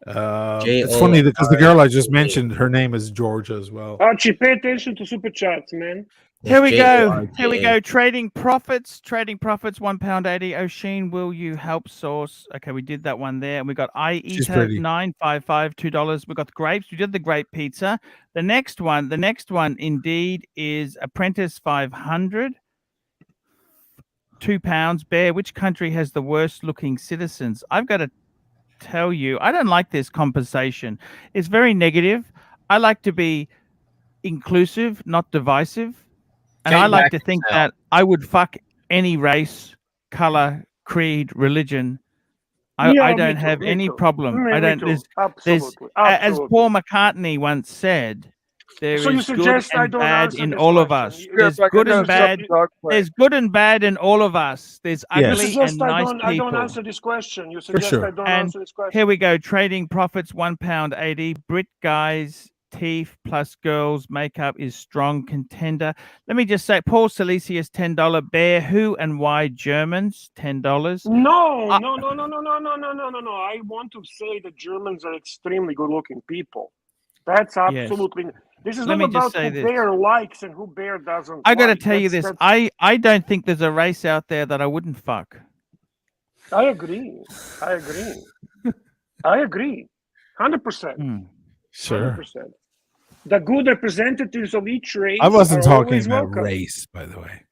It's J-O-R-G-A. funny because the girl I just mentioned, her name is Georgia as well. Archie, pay attention to super chats, man. Here we go. J-O-R-G-A. Here we go. Trading profits. Trading profits. £1.80. O'Sheen, will you help source? Okay, we did that one there. And we got She's Eater pretty. 955 $2. We got the grapes. We did the grape pizza. The next one indeed is Apprentice 500. £2. Bear, which country has the worst looking citizens? I've got to tell you, I don't like this conversation. It's very negative. I like to be inclusive, not divisive. And I like to think that I would fuck any race, color, creed, religion. I don't have any problem. I don't. There's Absolutely. as Paul McCartney once said, there So you is good suggest I and don't bad answer in this all of question? us. You- There's Like good I and know bad. some dog play. There's good and bad in all of us. There's You ugly suggest and nice I people. don't answer this question. You suggest sure. I don't And answer this question. Here we go. Trading profits £1.80. Brit guys, teeth plus girls makeup is strong contender. Let me just say, Paul Silesius $10. Bear, who and why Germans $10. No. I want to say that Germans are extremely good-looking people. That's absolutely. This is Let me not just about say who this. Bear likes and who Bear doesn't. I got to like. tell you this. I don't think there's a race out there that I wouldn't fuck. I agree. 100%. Sure. 100%. The good representatives of each race. I wasn't are talking always about welcome. race, by the way.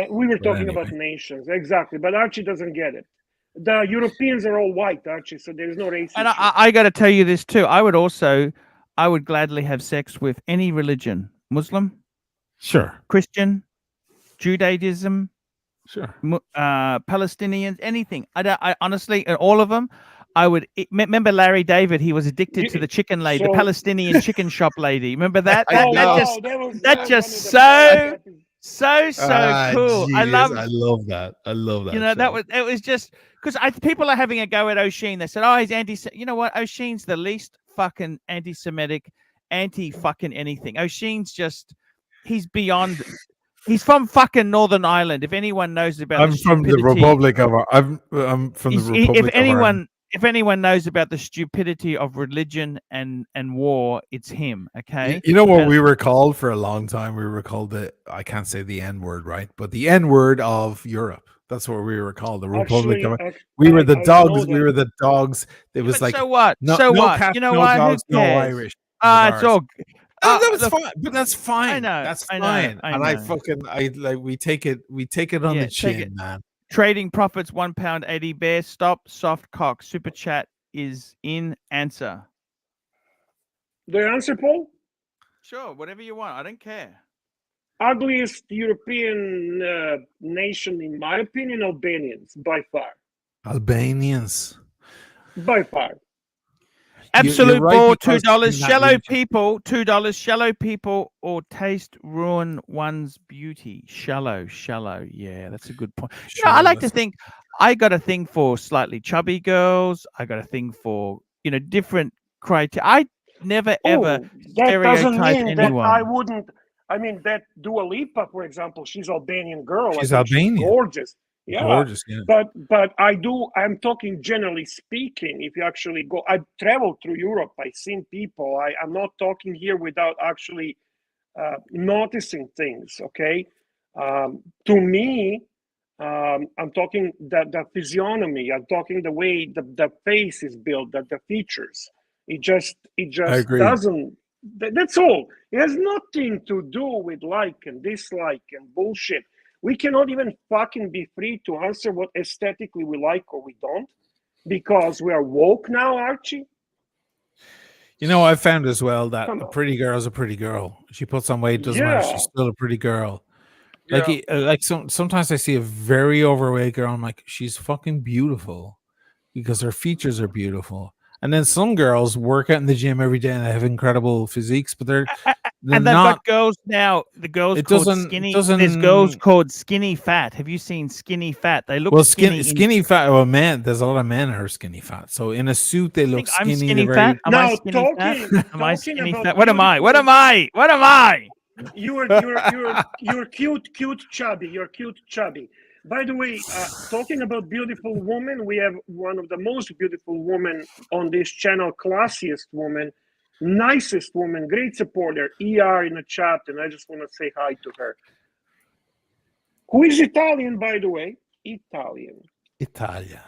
We were But talking about anyway. nations, exactly. But Archie doesn't get it. The Europeans are all white, Archie, so there's no race. And issue. I got to tell you this too. I would gladly have sex with any religion. Muslim, Sure. Christian, Judaism, Sure. Palestinians, anything. I honestly, and all of them, I would. Remember Larry David? He was addicted to the chicken lady, the so- Palestinian chicken shop lady. Remember that? Oh, That wow, just that was that one just of the so best. cool. I love. I love that. I love that. You know, show. it was just because people are having a go at O'Sheen. They said, "Oh, he's anti." You know what? O'Sheen's the least fucking anti-Semitic, anti-fucking anything. O'Sheen's just he's beyond. He's from fucking Northern Ireland. If anyone knows about, I'm from the Republic of. I'm from the Republic of Ireland. If anyone knows about the stupidity of religion and war, it's him. Okay. You know what we were called for a long time? We were called I can't say the N word, right? But the N word of Europe. That's what we were called. The Republic of. We were the dogs. We were the dogs. It was But like so what? No, so no what? cats, You know no what? dogs, Who no cares? Irish. It's all. That was look, fine, but that's fine. know, That's I know, fine. I And know. we take it on Yeah, the take chin, it. man. Trading profits £1.80. Bear, stop. Soft cock. Super chat is in. Answer. The answer, Paul? Sure, whatever you want. I don't care. Ugliest European nation, in my opinion, Albanians, by far. Albanians. By far. Absolute you're right, bore, because $2. in that Shallow region- people, $2. Shallow people or taste ruin one's beauty. Shallow. Yeah, that's a good point. You know, I like to think I got a thing for slightly chubby girls. I got a thing for, different criteria. I never ever That doesn't stereotype mean anyone. that I wouldn't. I mean, that Dua Lipa, for example, she's Albanian girl. She's I think Albanian. She's gorgeous. Yeah. Gorgeous, yeah. But I'm talking generally speaking. If you actually go, I've traveled through Europe. I've seen people. I'm not talking here without actually noticing things. Okay. To me, I'm talking the physiognomy. I'm talking the way the face is built, the features. It just agree. doesn't. That's all. It has nothing to do with like and dislike and bullshit. We cannot even fucking be free to answer what aesthetically we like or we don't because we are woke now, Archie. You know, I found as well that Come a on. pretty girl is a pretty girl. She puts on weight, doesn't matter. Yeah. She's still a pretty girl. Yeah. Sometimes I see a very overweight girl. I'm like, she's fucking beautiful because her features are beautiful. And then some girls work out in the gym every day and they have incredible physiques, but they're And they've not. got girls now. The girls It called doesn't- skinny. doesn't- There's girls called skinny fat. Have you seen skinny fat? They look Well, skinny. skinny fat. Well, man, there's a lot of men who are skinny fat. So in a suit, they look think I'm skinny. skinny they're fat. Am I Now, skinny talking- fat? Am I talking skinny about fat? What am I? What beautiful- am I? What am I? You're cute chubby. You're cute chubby. By the way, talking about beautiful women, we have one of the most beautiful women on this channel, classiest woman, nicest woman, great supporter, ER in the chat, and I just want to say hi to her. Who is Italian, by the way? Italian. Italia.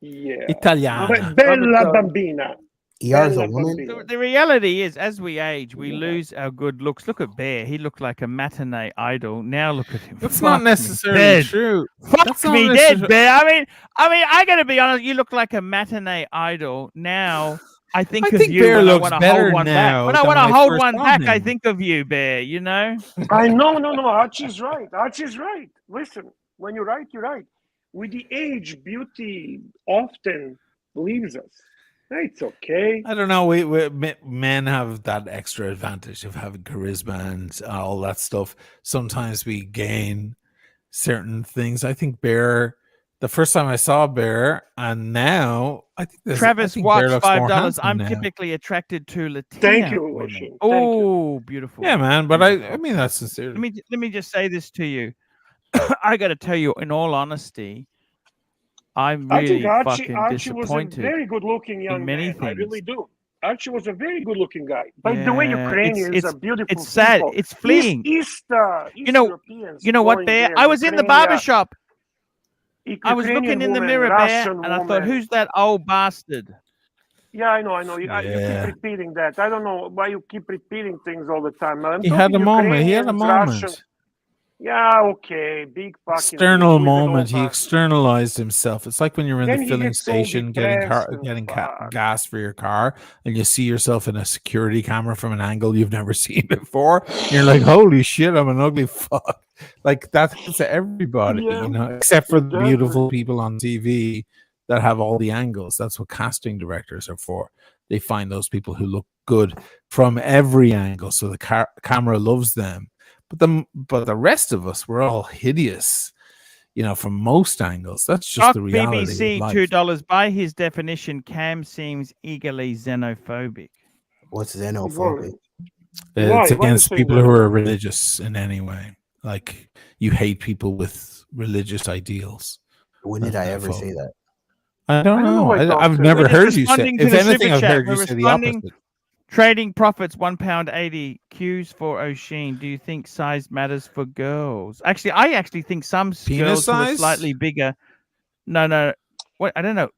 Yeah. Italiana. Bella bambina. ER is a Bella woman. bambina. The reality is, as we age, we Yeah. lose our good looks. Look at Bear. He looked like a matinee idol. Now look at him. That's Fuck not me necessarily dead. true. Fuck That's not me dead, necessar- Bear. I gotta be honest. You look like a matinee idol. Now I think of think you Bear when I looks want to better hold one back. now When I than want to when I hold first one saw back, I him. think of you, Bear. You know. I know, no. Archie's right. Archie's right. Listen, when you're right, you're right. With the age, beauty often leaves us. It's okay. I don't know. Men have that extra advantage of having charisma and all that stuff. Sometimes we gain certain things. I think Bear. The first time I saw Bear, and now I think Travis Bear Watts, looks more $5. handsome I'm now. typically attracted to Latina Thank you, women. Ocean. Thank Oh, beautiful. Yeah, man. But I mean that's sincere. Let me just say this to you. I got to tell you, in all honesty, I'm I think really Archie fucking was a disappointed. very good-looking young many man. I things. really do. Archie was a very good-looking guy. By the way, Yeah, Ukrainians are beautiful. It's sad. people. It's fleeting. East You know- Europeans You know what, going Bear? there, I was in the Ukrainian- barber shop. I was Ukrainian looking in the woman, mirror, Bear, Russian and I thought, woman. who's that old bastard? Yeah, I know. You Yeah. keep repeating that. I don't know why you keep repeating things all the time. I'm He had a talking moment. He had a Ukrainians, moment. Russian- Yeah, okay. Big fucking External big with it all moment. He time. externalized himself. It's like when you're in Then the he filling gets so station getting depressed and gas for your car, and you see yourself in a security camera from an angle you've never seen before. And you're like, "Holy shit, I'm an ugly fuck!" Like that happens to everybody, Yeah, you know, except for the exactly. beautiful people on TV that have all the angles. That's what casting directors are for. They find those people who look good from every angle, so the camera loves them. But the rest of us, we're all hideous, you know, from most angles. That's just Shock the reality. BBC, of life. $2. By his definition, Cam seems eagerly xenophobic. What's xenophobic? Why? It's Why you against saying people that? who are religious in any way. Like you hate people with religious ideals. When did That's I ever xenophobic. say that? I don't know know. what I've thoughts never We're heard just you say. responding to If the anything, super I've chat. heard you We're say the responding- opposite. Trading profits, £1.80. Q's for O'Sheen. Do you think size matters for girls? Actually, I think some Penis girls who are size? slightly bigger. No. What I don't know.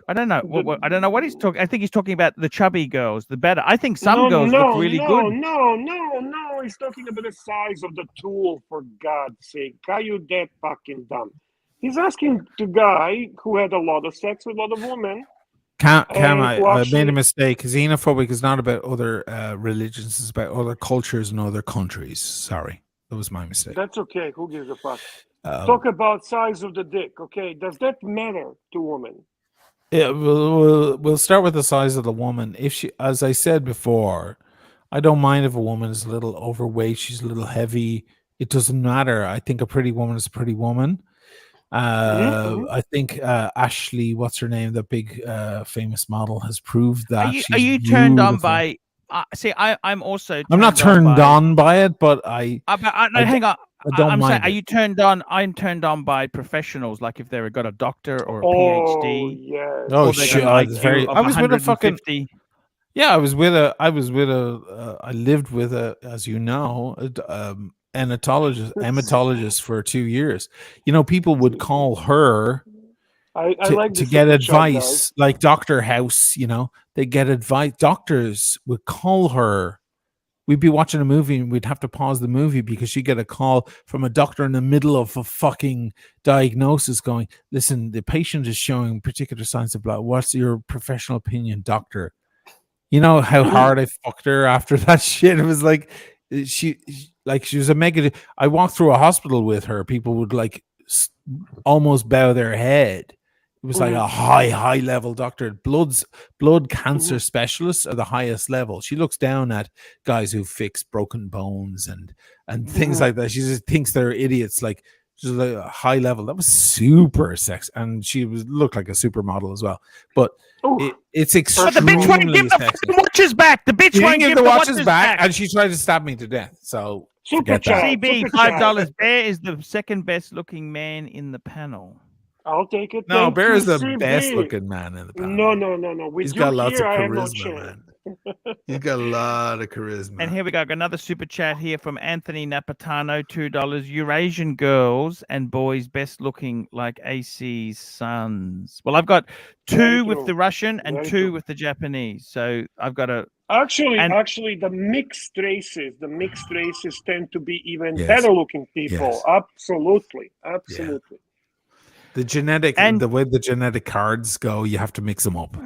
I don't know. I don't know what he's talking. I think he's talking about the chubby girls. The better. I think some girls look really good. No. He's talking about the size of the tool, for God's sake. Are you that fucking dumb? He's asking the guy who had a lot of sex with a lot of women. Cam, And I who made actually- a mistake. Xenophobic is not about other religions. It's about other cultures and other countries. Sorry, that was my mistake. That's okay. Who gives a fuck? Um, Talk about size of the dick. Okay, does that matter to women? Yeah, we'll start with the size of the woman. If she, as I said before, I don't mind if a woman is a little overweight, she's a little heavy. It doesn't matter. I think a pretty woman is a pretty woman. I think Ashley, what's her name, the big famous model, has proved that. Are you turned on beautiful. by? See, I'm also. I'm not turned on by it, but I hang on. I don't I'm saying, mind are it. you turned on? I'm turned on by professionals, like if they've got a doctor or a Oh, PhD. yes. Oh or they shit! got an It's IQ very. of I was with a fucking. 150. Yeah, I lived with a, as you know, hematologist for 2 years. You know, people would call her I to, like to this get little chat, advice, guys. like Dr. House, you know, they get advice. Doctors would call her. We'd be watching a movie and we'd have to pause the movie because she'd get a call from a doctor in the middle of a fucking diagnosis going, listen, the patient is showing particular signs of blood. What's your professional opinion, doctor? You know how hard I fucked her after that shit? It was like, she was a mega. I walked through a hospital with her. People would like almost bow their head It was like a high level doctor. Blood cancer specialists are the highest level. She looks down at guys who fix broken bones and things like that. She just thinks they're idiots. Like just like a high level. That was super sexy, and she looked like a supermodel as well. But it's extremely But the bitch won't give the sexy. fucking watches back. The bitch won't give the watches back. And she tried to stab me to death. So Super chat. CB, $5. Bear is the second best looking man in the panel. I'll take it. No, Thank Bear you, is the CB. best looking man in the panel. No. With He's you got lots here, of I have no charisma, chance. man. He's got a lot of charisma. And here we go. Got another super chat here from Anthony Napatano, $2. Eurasian girls and boys best looking like AC's sons. Well, I've got two with the Russian and two with the Japanese. So I've got a. Actually, the mixed races tend to be even better looking people. Yes. Absolutely. The genetic and the way the genetic cards go, you have to mix them up.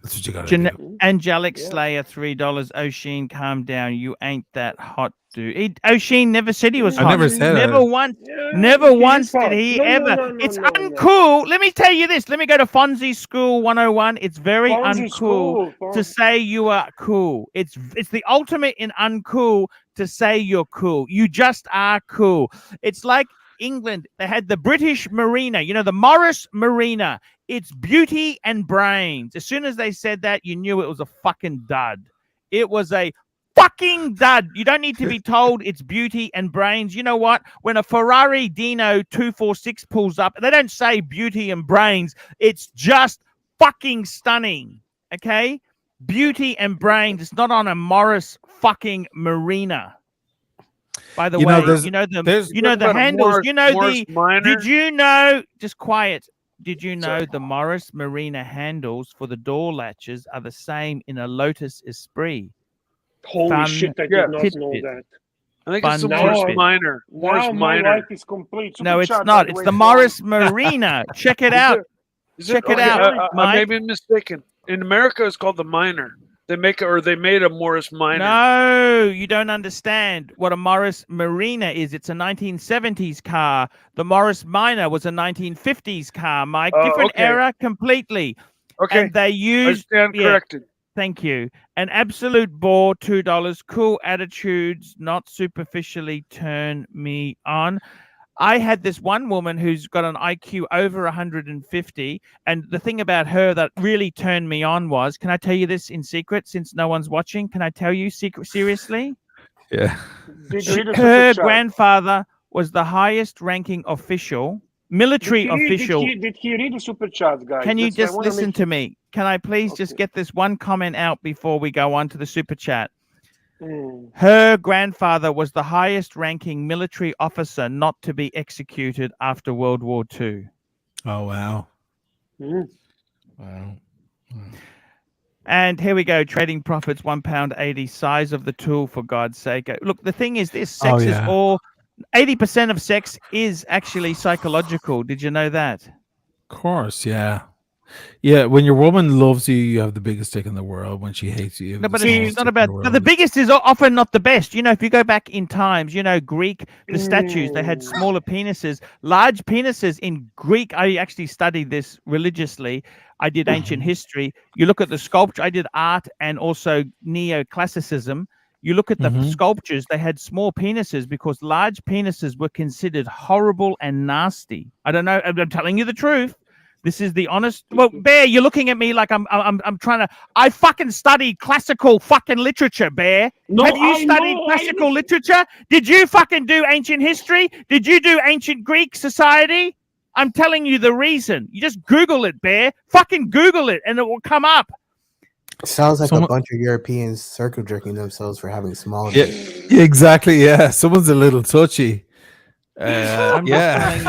That's what you got to do. Angelic Slayer, $3. O'Sheen, calm down. You ain't that hot, dude. O'Sheen never said he was hot. I never said never once. Never once did he ever. It's uncool. Let me tell you this. Let me go to Fonzie School 101. It's very uncool to say you are cool. It's the ultimate in uncool to say you're cool. You just are cool. It's like England. They had the British Marina. You know, the Morris Marina. It's beauty and brains. As soon as they said that, you knew it was a fucking dud. It was a fucking dud. You don't need to be told it's beauty and brains. You know what? When a Ferrari Dino 246 pulls up, they don't say beauty and brains. It's just fucking stunning. Okay? Beauty and brains. It's not on a Morris fucking Marina. By the way, you know the handles. Did you know? Just quiet. Did you know the Morris Marina handles for the door latches are the same in a Lotus Esprit? Holy shit! I did not know that. I think it's the Morris Minor. Morris Minor. My life is complete. No, it's not. It's the Morris Marina. Check it out. Check it out. I may be mistaken. In America, it's called the Minor. They made a Morris Minor. No, you don't understand what a Morris Marina is. It's a 1970s car. The Morris Minor was a 1950s car, Mike. Different era completely. Okay. And they used. I stand corrected. Thank you. An absolute bore, $2. Cool attitudes, not superficially turn me on. I had this one woman who's got an IQ over 150, and the thing about her that really turned me on was, can I tell you this in secret since no one's watching? Can I tell you seriously? Yeah. Her grandfather was the highest ranking official, military official. Did he read the super chat, guys? Can you just listen to me? Can I please just get this one comment out before we go on to the super chat? Her grandfather was the highest ranking military officer not to be executed after World War II. Oh, wow. Wow. And here we go. Trading profits, £1.80. Size of the tool, for God's sake. Look, the thing is, this sex is all 80% of sex is actually psychological. Did you know that? Of course, yeah. Yeah, when your woman loves you, you have the biggest dick in the world. When she hates you, no, but it's not about the biggest is often not the best. You know, if you go back in times, you know, Greek, the statues, they had smaller penises, large penises in Greek. I actually studied this religiously. I did ancient history. You look at the sculpture. I did art and also neoclassicism. You look at the sculptures, they had small penises because large penises were considered horrible and nasty. I don't know. I'm telling you the truth. This is the honest. Well, Bear, you're looking at me like I'm trying to. I fucking studied classical fucking literature, Bear. No, have you studied classical literature? Did you fucking do ancient history? Did you do ancient Greek society? I'm telling you the reason. You just Google it, Bear. Fucking Google it, and it will come up. Sounds like a bunch of Europeans circle jerking themselves for having small. Yeah, exactly. Yeah, someone's a little touchy. I'm just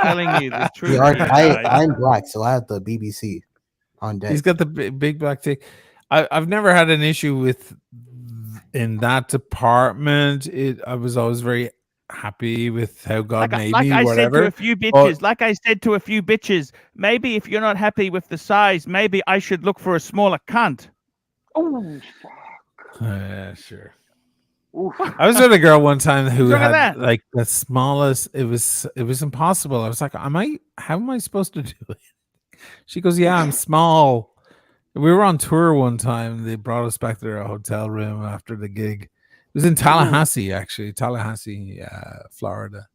telling you the truth. I'm black, so I have the BBC on deck. He's got the big black tick. I've never had an issue with in that department. I was always very happy with how God made me. I whatever. said to a few bitches, like I said to a few bitches, maybe if you're not happy with the size, maybe I should look for a smaller cunt. Oh, fuck. Yeah, sure. I was with a girl one time who had like the smallest. It was impossible. I was like, how am I supposed to do it? She goes, yeah, I'm small. We were on tour one time. They brought us back to their hotel room after the gig. It was in Tallahassee, actually, Tallahassee, Florida.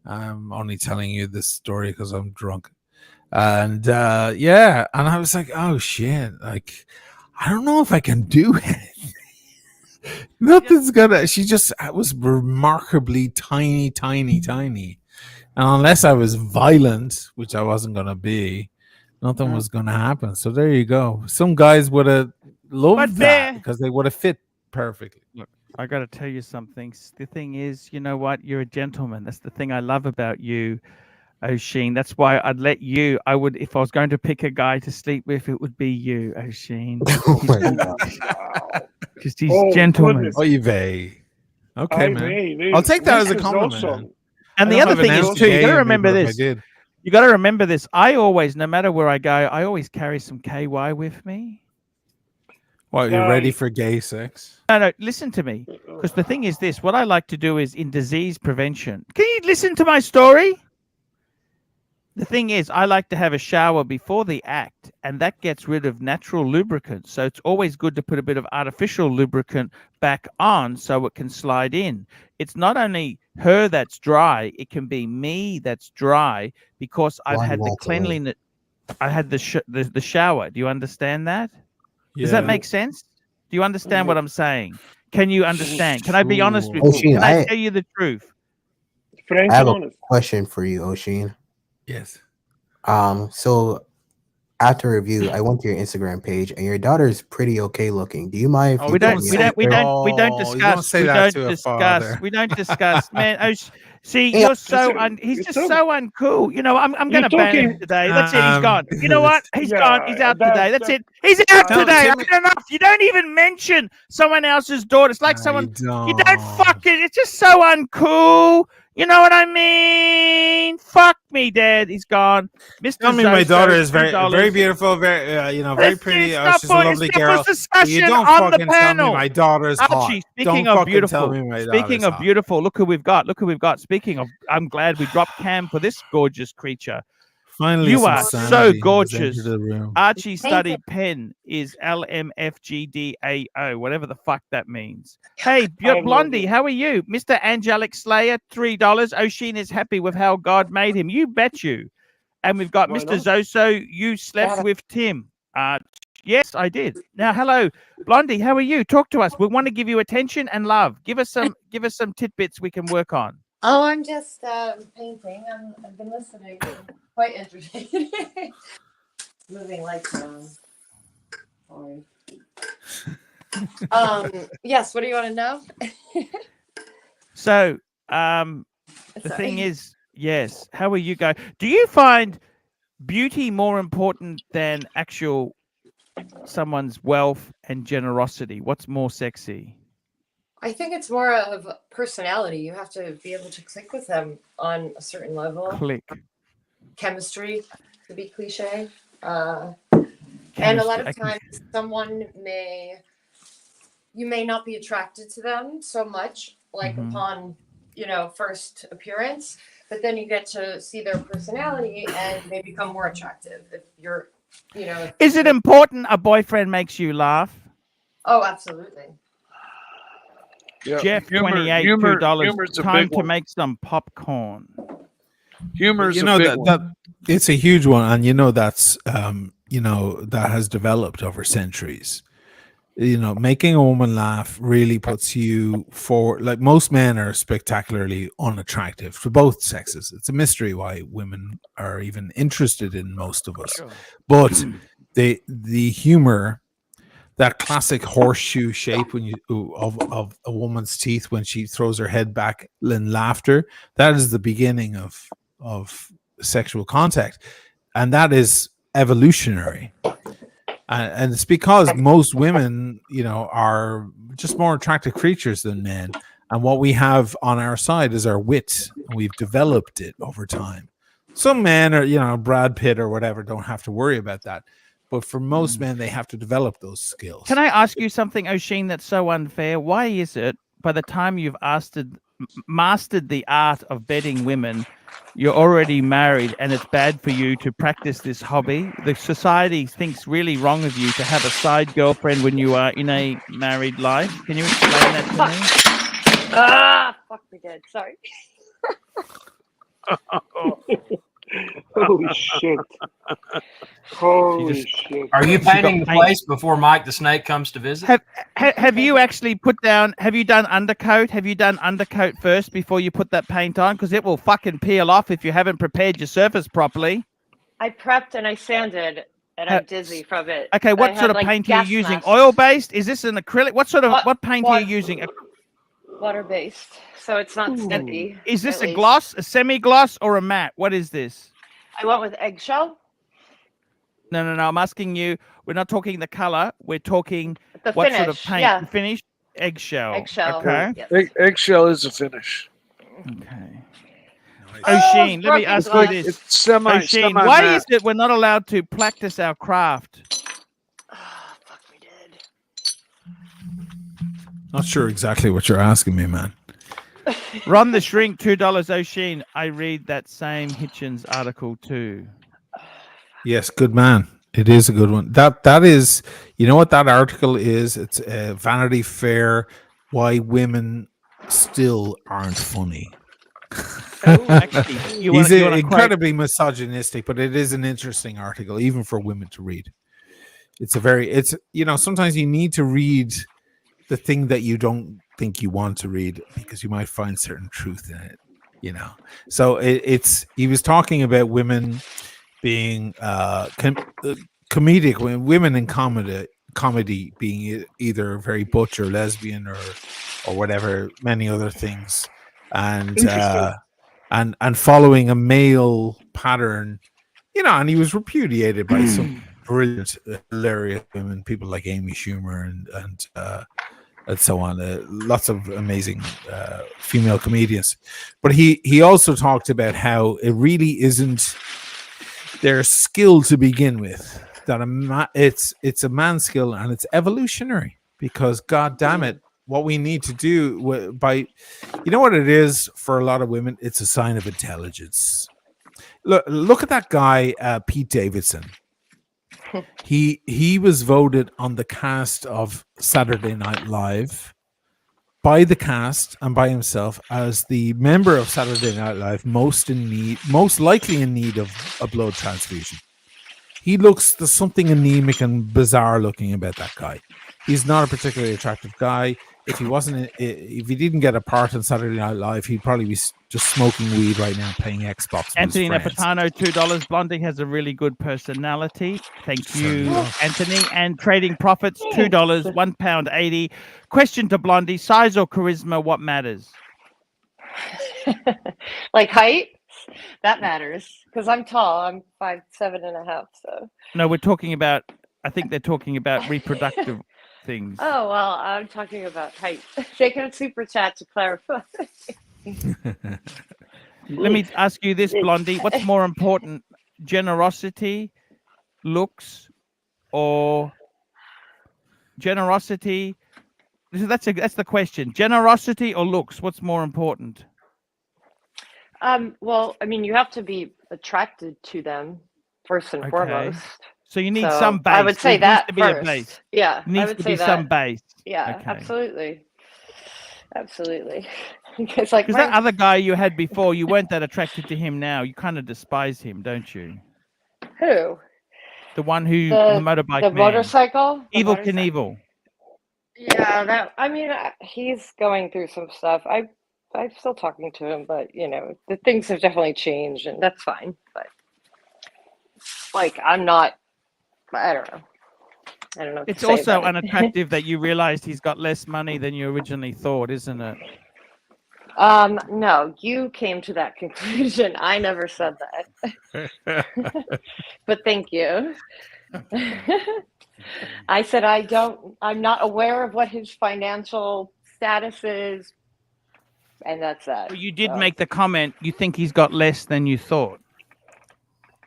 I'm only telling you this story because I'm drunk. And yeah, and I was like, oh shit, like I don't know if I can do it. Nothing's gonna. She just was remarkably tiny. And unless I was violent, which I wasn't gonna be, nothing was gonna happen. So there you go. Some guys would have loved that because they would have fit perfectly. Look, I got to tell you something. The thing is, you know what? You're a gentleman. That's the thing I love about you, O'Sheen. That's why I'd let you. I would, if I was going to pick a guy to sleep with, it would be you, O'Sheen. Because he's gentleman. Oy vey. Okay, man. I'll take that as a compliment. Man. And the other thing is too, you got to remember this. You got to remember this. I always, no matter where I go, I always carry some KY with me. What, you're ready for gay sex? No, listen to me. Because the thing is this, what I like to do is in disease prevention. Can you listen to my story? The thing is, I like to have a shower before the act, and that gets rid of natural lubricant. So it's always good to put a bit of artificial lubricant back on so it can slide in. It's not only her that's dry, it can be me that's dry because I've had the cleanliness. I had the shower. Do you understand that? Does that make sense? Do you understand what I'm saying? Can you understand? Can I be honest with you? Can I tell you the truth? I have a question for you, O'Sheen. Yes. So after review, I went to your Instagram page, and your daughter is pretty okay looking. Do you mind? If we don't discuss. We don't discuss, man. See, you're so he's just so uncool. You know, I'm gonna ban him today. That's it. He's gone. You know what? He's gone. He's out today. That's it. He's out today. Enough. You don't even mention someone else's daughter. It's like someone you don't fucking. It's just so uncool. You know what I mean? Fuck me, Dad. He's gone. Mr. I mean, my daughter is very beautiful, very very pretty. She's a lovely girl. You don't fucking tell me my daughter's hot. Speaking of beautiful, look who we've got. Speaking of, I'm glad we dropped Cam for this gorgeous creature. Finally, you are so gorgeous. Archie study pen is LMFGDAO, whatever the fuck that means. Hey, Blondie, how are you? Mr. Angelic Slayer, $3. O'Sheen is happy with how God made him. You bet you. And we've got Mr. Zoso, you slept with Tim. Yes, I did. Now, hello, Blondie, how are you? Talk to us. We want to give you attention and love. Give us some tidbits we can work on. Oh, I'm just painting. I've been listening. Quite interesting. Moving lights around. Sorry. Yes. What do you want to know? So, the thing is, yes. How are you going? Do you find beauty more important than actual someone's wealth and generosity? What's more sexy? I think it's more of personality. You have to be able to click with them on a certain level. Chemistry, to be cliche. And a lot of times you may not be attracted to them so much, like upon, first appearance, but then you get to see their personality and they become more attractive. If you're, Is it important a boyfriend makes you laugh? Oh, absolutely. Yeah. Jeff, $28, time to make some popcorn. Humor's a big one. It's a huge one, and that's that has developed over centuries. Making a woman laugh really puts you forward. Like, most men are spectacularly unattractive for both sexes. It's a mystery why women are even interested in most of us. Sure. But the humor, that classic horseshoe shape of a woman's teeth when she throws her head back in laughter, that is the beginning of sexual contact, and that is evolutionary. And it's because most women, are just more attractive creatures than men, and what we have on our side is our wit, and we've developed it over time. Some men are, Brad Pitt or whatever, don't have to worry about that. But for most men, they have to develop those skills. Can I ask you something, O'Sheen, that's so unfair? Why is it by the time you've mastered the art of bedding women, you're already married and it's bad for you to practice this hobby. The society thinks really wrong of you to have a side girlfriend when you are in a married life. Can you explain that to me? Ah, fuck me dead. Sorry. Holy shit. Holy shit. Are you painting the place before Mike the Snake comes to visit? Have you actually put down, have you done undercoat? Have you done undercoat first before you put that paint on? Because it will fucking peel off if you haven't prepared your surface properly. I prepped and I sanded, and I'm dizzy from it. Okay, what sort of paint are you using? Oil-based? Is this an acrylic? What paint are you using? Water-based, so it's not sticky. Is this a gloss, a semi-gloss, or a matte? What is this? I went with eggshell. No. I'm asking you. We're not talking the color. We're talking The what finish, sort of paint. yeah. The finish? Eggshell. Eggshell. Okay. Yes. Eggshell is a finish. Okay. O'Sheen, let me ask you this. It's semi. O'Sheen, why is it we're not allowed to practice our craft? Fuck, we did. Not sure exactly what you're asking me, man. Ron the Shrink, $2. O'Sheen, I read that same Hitchens article too. Yes, good man. It is a good one. That is, you know what that article is? It's Vanity Fair, why women still aren't funny. Actually, He's incredibly misogynistic, but it is an interesting article, even for women to read. Sometimes you need to read the thing that you don't think you want to read because you might find certain truth in it, So he was talking about women being comedic, women in comedy being either very butch or lesbian or whatever, many other things, and following a male pattern, and he was repudiated by some brilliant, hilarious women, people like Amy Schumer and so on. Lots of amazing female comedians. But he also talked about how it really isn't their skill to begin with. That it's a man's skill and it's evolutionary, because God damn it, what we need to do what it is for a lot of women, it's a sign of intelligence. Look at that guy, Pete Davidson. He was voted on the cast of Saturday Night Live by the cast and by himself as the member of Saturday Night Live most likely in need of a blood transfusion. There's something anemic and bizarre looking about that guy. He's not a particularly attractive guy. If he didn't get a part in Saturday Night Live, he'd probably be just smoking weed right now, playing Xbox. Anthony Napatano, $2. Blondie has a really good personality. Thank you, Anthony. And Trading Profits, $2, £1.80. Question to Blondie: size or charisma? What matters? Like height? That matters, because I'm tall. I'm 5'7.5". So. No, we're talking about. I think they're talking about reproductive things. Oh well, I'm talking about height. They can super chat to clarify. Let me ask you this, Blondie. What's more important, generosity, looks, or generosity? That's the question. Generosity or looks? What's more important? Well, I mean, you have to be attracted to them first and foremost. So you need some base. I would say that needs to first. Be a base. Yeah, needs to be some base. Yeah, okay. absolutely. Because that other guy you had before, you weren't that attracted to him. Now you kind of despise him, don't you? Who? The one who the motorbike the man. Motorcycle. Evil Knievel. Yeah, he's going through some stuff. I'm still talking to him, but the things have definitely changed, and that's fine. But I'm not. I don't know. It's also unattractive that you realized he's got less money than you originally thought, isn't it? No, you came to that conclusion. I never said that. But thank you. I said I'm not aware of what his financial status is, and that's that. Well, you did make the comment, you think he's got less than you thought.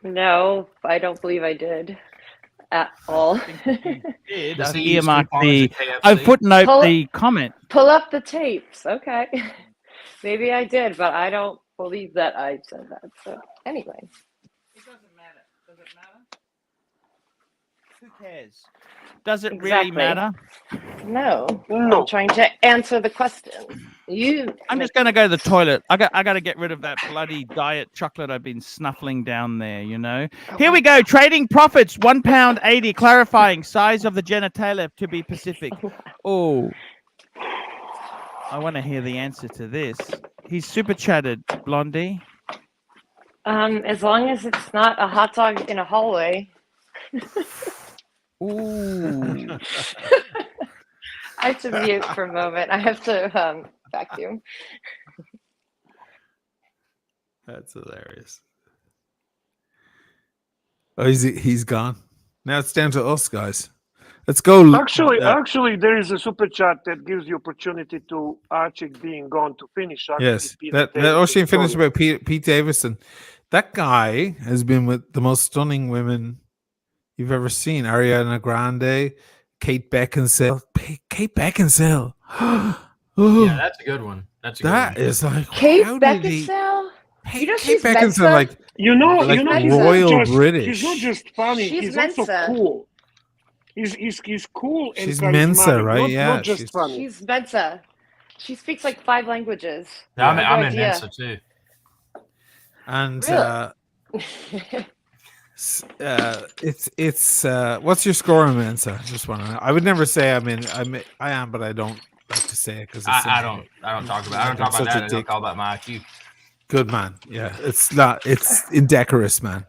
No, I don't believe I did at all. I footnote the comment. Pull up the tapes. Okay. Maybe I did, but I don't believe that I said that. So anyway. It doesn't matter. Does it matter? Who cares? Does it really Exactly. matter? No. No. I'm trying to answer the question. I'm just going to go to the toilet. I got to get rid of that bloody diet chocolate I've been snuffling down there, you know. Here we go. Trading profits, £1.80. Clarifying size of the genitalia to be Pacific. Oh, I want to hear the answer to this. He's super chatted, Blondie. As long as it's not a hot dog in a hallway. Ooh. I have to mute for a moment. I have to vacuum. That's hilarious. Oh, he's gone. Now it's down to us, guys. Let's go. Actually, there is a super chat that gives you opportunity to Archie being gone to finish. Yes, that Ocean finished about Pete Davidson. That guy has been with the most stunning women you've ever seen. Ariana Grande, Kate Beckinsale. Kate Beckinsale. Yeah, that's a good one. That is like Kate Beckinsale. Kate Beckinsale, like royal British. He's not just funny. He's also cool. He's cool and she's charismatic. Mensa, right? Not just funny. She's Mensa. She speaks like 5 languages. Yeah, I'm in Mensa too. And really? it's what's your score on Mensa? Just want to know. I would never say I am, but I don't like to say it because I don't talk about that. I don't talk about my IQ. Good man. Yeah, it's indecorous, man.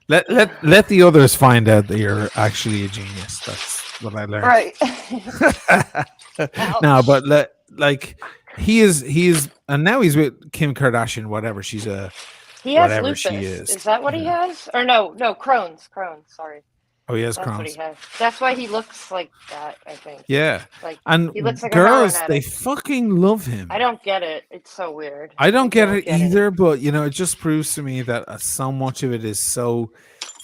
Let the others find out that you're actually a genius. That's what I learned. Right. No, but he is, and now he's with Kim Kardashian. Whatever she has she lupus. is. Is that what he has? Or no, Crohn's. Sorry. Oh, he has That's Crohn's. what he has. That's why he looks like that, I think. Yeah. Like, and he looks like girls, a they fucking love him. I don't get it. It's so weird. I don't get it either, but it just proves to me that so much of it is so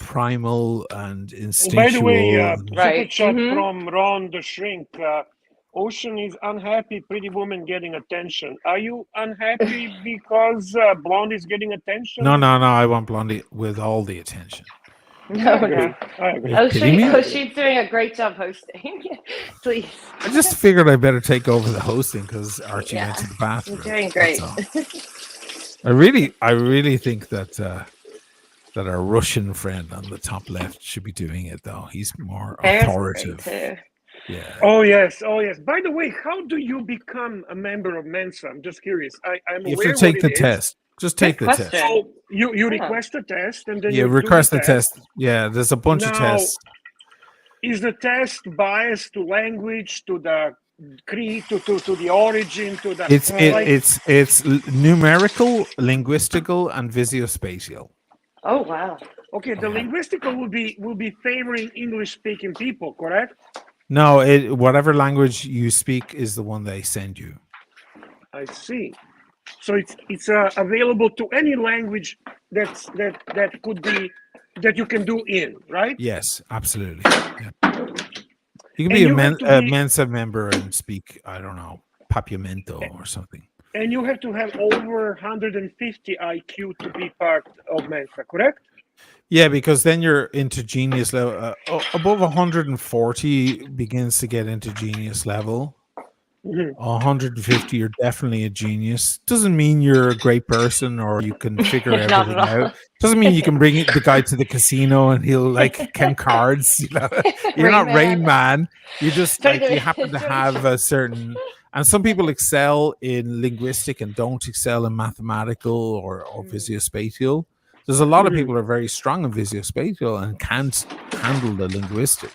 primal and instinctual. By the way, right. super chat from Ron the Shrink. Ocean is unhappy. Pretty woman getting attention. Are you unhappy because Blonde is getting attention? No. I want Blondie with all the attention. No. I agree. She's doing a great job hosting. Please. I just figured I better take over the hosting because Archie went to the bathroom. You're doing great. I really think that our Russian friend on the top left should be doing it, though. He's more authoritative. Yeah. Oh yes. By the way, how do you become a member of Mensa? I'm just curious. I'm you aware have to take the is. test. Just take the test. So you request a test and then you request do the test. Yeah, there's a bunch of tests. Is the test biased to language, to the creed, to the origin, to the? It's numerical, linguistical, and visuospatial. Oh wow. Okay, the linguistical will be favoring English-speaking people, correct? No, whatever language you speak is the one they send you. I see. So it's available to any language that could be that you can do in, right? Yes, absolutely. Yeah. You can be a Mensa member and speak, I don't know, Papiamento or something. And you have to have over 150 IQ to be part of Mensa, correct? Yeah, because then you're into genius level. Above 140 begins to get into genius level. 150, you're definitely a genius. Doesn't mean you're a great person or you can figure everything out. Doesn't mean you can bring the guy to the casino and he'll count cards. You're not Rain Man. You just you happen to have a certain. And some people excel in linguistic and don't excel in mathematical or visuospatial. There's a lot of people who are very strong in visuospatial and can't handle the linguistic.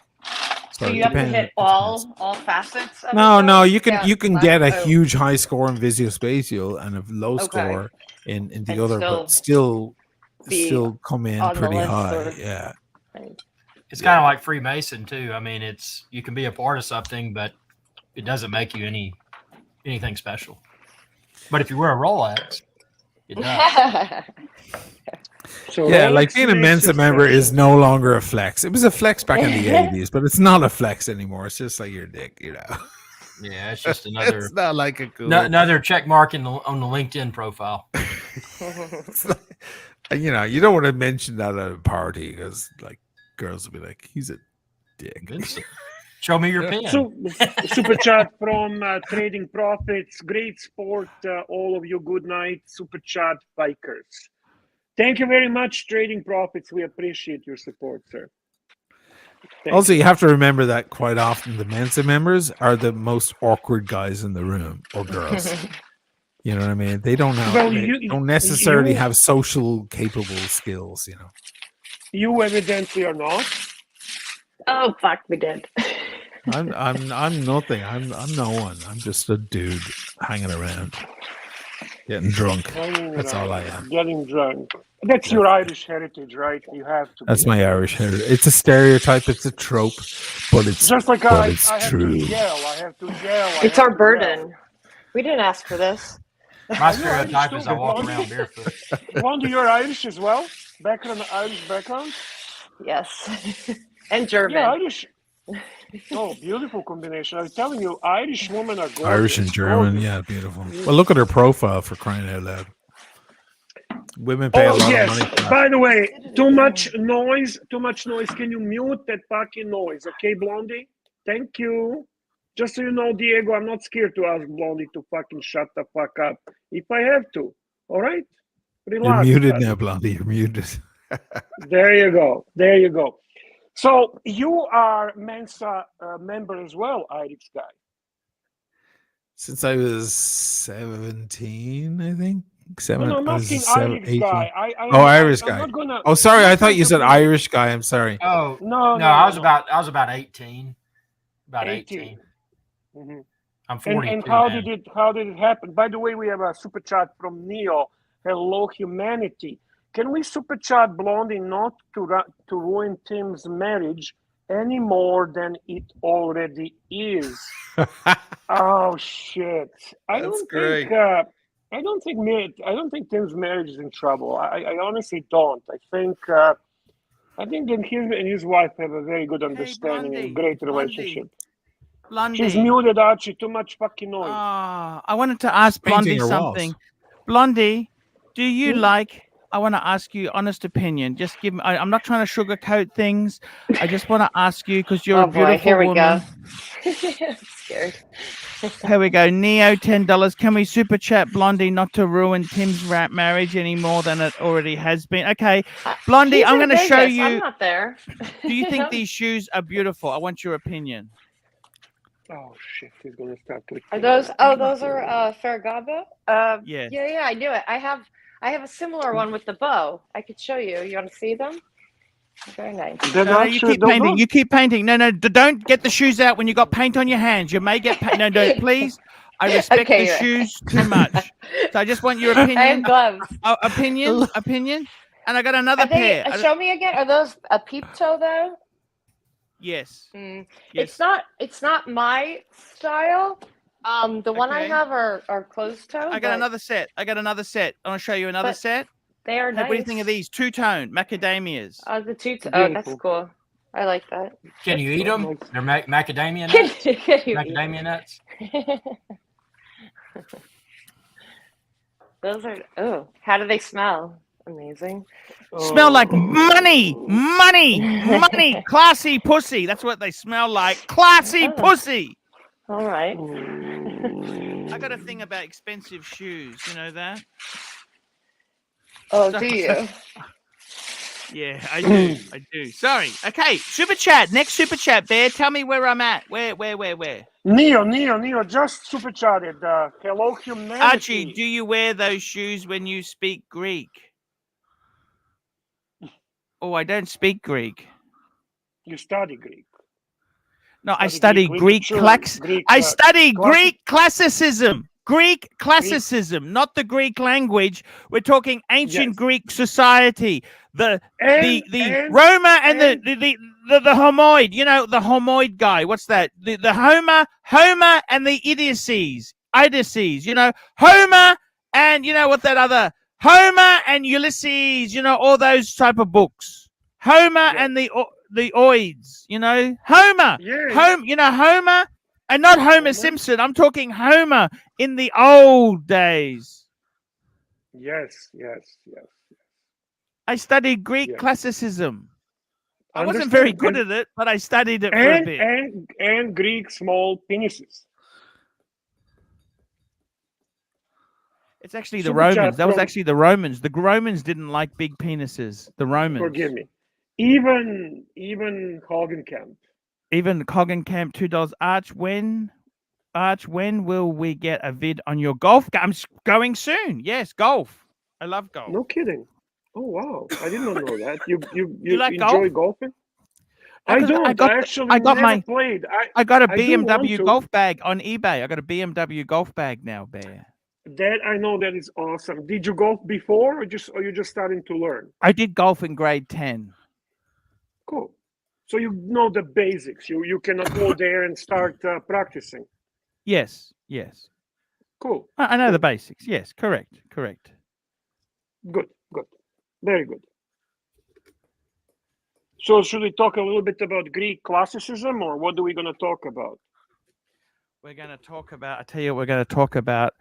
So you have to hit all facets. No, you can get a huge high score in visuospatial and a low score in the other, but still come in pretty high. Yeah. It's kind of like Freemason too. I mean, you can be a part of something, but it doesn't make you anything special. But if you wear a Rolex, it does. So being a Mensa member is no longer a flex. It was a flex back in the 80s, but it's not a flex anymore. It's just like your dick, Yeah, it's just another. It's not like a cool. Another check mark on the LinkedIn profile. It's like, and, you know, you don't want to mention that at a party because, like, girls will be like, "He's a dick." Show me your pen. So, super chat from Trading Profits. Great sport, all of you. Good night, super chat bikers. Thank you very much, Trading Profits. We appreciate your support, sir. Also, you have to remember that quite often the Mensa members are the most awkward guys in the room, or girls. You know what I mean? They don't have, Well, they don't necessarily have social capable skills. You know. You evidently are not. Oh fuck, we did. I'm nothing. I'm no one. I'm just a dude hanging around, getting drunk. That's all I am. Getting drunk. That's your Irish heritage, right? You have to. That's my Irish heritage. It's a stereotype. It's a trope, but it's just like it's I have true. to yell. I have to yell. It's our burden. We didn't ask for this. My stereotype is I walk around barefoot. Blondie, you're Irish as well? Irish background? Yes. And German. Yeah, Irish. Oh, beautiful combination. I'm telling you, Irish women are gorgeous. Irish and German, yeah, beautiful. Well, look at her profile, for crying out loud. Women pay a lot of money for that. By the way, too much noise. Can you mute that fucking noise, okay, Blondie? Thank you. Just so you know, Diego, I'm not scared to ask Blondie to fucking shut the fuck up if I have to. All right? Relax. You're muted now, Blondie. You're muted. There you go. So you are Mensa member as well, Irish guy. Since I was 17, I think. No, I'm asking Irish 18. guy. Irish guy. Oh, sorry. I thought you said Irish guy. I'm sorry. Oh no. I was about 18. About 18. Mm-hmm. I'm 42. And how did it happen? By the way, we have a super chat from Neo. Hello, humanity. Can we super chat Blondie not to ruin Tim's marriage any more than it already is? Oh shit! I don't think Tim's marriage is in trouble. I honestly don't. I think that he and his wife have a very good understanding and great relationship. Blondie. She's muted, Archie. Too much fucking noise. I wanted to ask Blondie something. Blondie, do you like? I want to ask you honest opinion. Just give me. I'm not trying to sugarcoat things. I just want to ask you because you're a beautiful woman. I'm scared. Here we go. Neo, $10. Can we super chat Blondie not to ruin Tim's marriage any more than it already has been? Okay, Blondie, I'm going to show you. I'm not there. Do you think these shoes are beautiful? I want your opinion. Oh shit! He's going to start clicking. Are those? Oh, those are Ferragamo. Yeah. Yeah, I knew it. I have a similar one with the bow. I could show you. You want to see them? Very nice. No, you keep painting. You keep painting. No, don't get the shoes out when you got paint on your hands. You may get paint. No, please. I respect the shoes too much. So I just want your opinion. I have gloves. Opinion. And I got another pair. Show me again. Are those a peep toe though? Yes. Yes. It's not my style. The one I have are closed toe. I got another set. I want to show you another set. They are nice. What do you think of these two-tone macadamias? The two-tone. Oh, that's cool. I like that. Can you eat them? They're macadamia nuts. Macadamia nuts. Those are. Oh, how do they smell? Amazing. Smell like money, classy pussy. That's what they smell like. Classy pussy. All right. I got a thing about expensive shoes. You know that? Oh, do you? Yeah, I do. Sorry. Okay, super chat. Next super chat, Bear. Tell me where I'm at. Where? Neo, just super chatted. Hello, humanity. Archie, do you wear those shoes when you speak Greek? Oh, I don't speak Greek. You study Greek. No, I study Greek classicism. Greek classicism, not the Greek language. We're talking ancient Greek society. The Roma and the homoid. You know, the homoid guy. What's that? The Homer and the Idiocies. You know, Homer and you know what that other Homer and Ulysses. You know, all those type of books. Homer and the Oids. You know, Homer. You know, Homer. And not Homer Simpson. I'm talking Homer in the old days. Yes. I studied Greek Yes. classicism. I wasn't very good at it, but I studied it for a bit. And Greek small penises. It's actually the Super Romans. chat That was from- actually the Romans. The Romans didn't like big penises. The Romans. Forgive me. Even Hogenkamp. Even Coggencamp, $2. Arch, when will we get a vid on your golf game? I'm going soon. Yes, golf. I love golf. No kidding. Oh wow! I did not know that. You like enjoy golf? golfing? No, I 'cause don't. I got actually I got never my- played. I got a I do want BMW to. golf bag on eBay. I got a BMW golf bag now, Bear. That I know that is awesome. Did you golf before, or you just starting to learn? I did golf in grade 10. Cool. So you know the basics. You cannot go there and start practicing. Yes. Cool. I know the basics. Yes, correct. Good. Very good. So should we talk a little bit about Greek classicism, or what are we going to talk about? We're going to talk about, I tell you what we're going to talk about.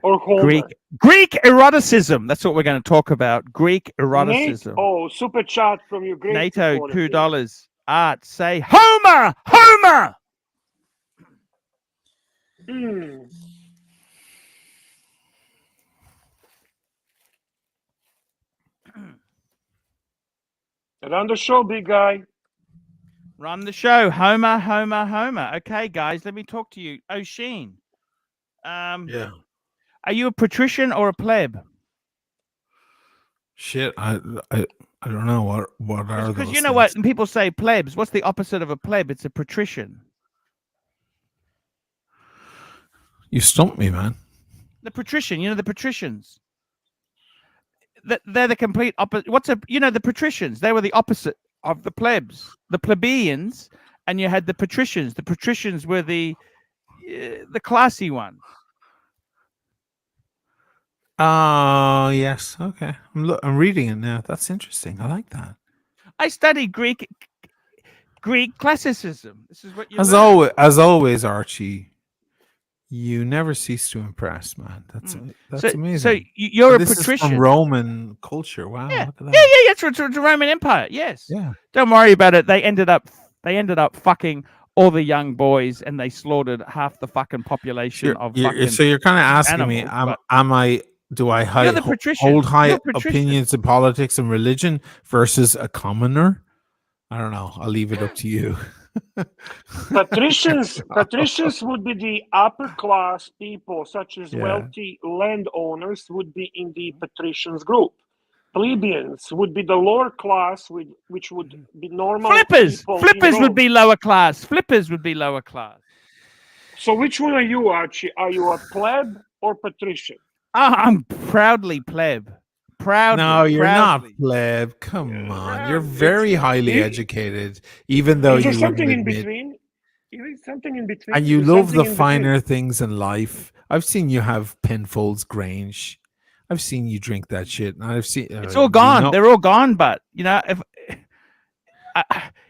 Or Homer. Greek eroticism. That's what we're going to talk about. Greek eroticism. Super chat from your great NATO, supporter. $2. Art, say Homer! Homer! Run the show, big guy. Run the show. Homer. Okay, guys, let me talk to you. O'Sheen. Yeah. Are you a patrician or a pleb? Shit, I don't know what are those. Because you know what? When people say plebs, what's the opposite of a pleb? It's a patrician. You stumped me, man. The patrician, the patricians. They're the complete opposite. The patricians? They were the opposite of the plebs, the plebeians, and you had the patricians. The patricians were the classy ones. Oh, yes. Okay. I'm reading it now. That's interesting. I like that. I studied Greek classicism. This is what you As always, Archie, you never cease to impress, man. That's amazing. So you're this a patrician. is from Roman culture. Wow. Yeah. Look at that. Yeah. It's the Roman Empire. Yes. Yeah. Don't worry about it. They ended up fucking all the young boys, and they slaughtered half the fucking population of fucking. So you're kind of asking me, do I hold high opinions in politics and religion versus a commoner? I don't know. I'll leave it up to you. Patricians would be the upper class people, such as wealthy landowners would be in the patricians group. Plebeians would be the lower class, which would be normal. Flippers would be lower class. So which one are you, Archie? Are you a pleb or patrician? I'm proudly pleb. No, you're not pleb. Come on, you're very highly educated, even though you something wouldn't in admit. between. Something in between. And you love the finer things in life. I've seen you have Penfolds Grange. I've seen you drink that shit. And I've seen it's all gone. They're all gone. But if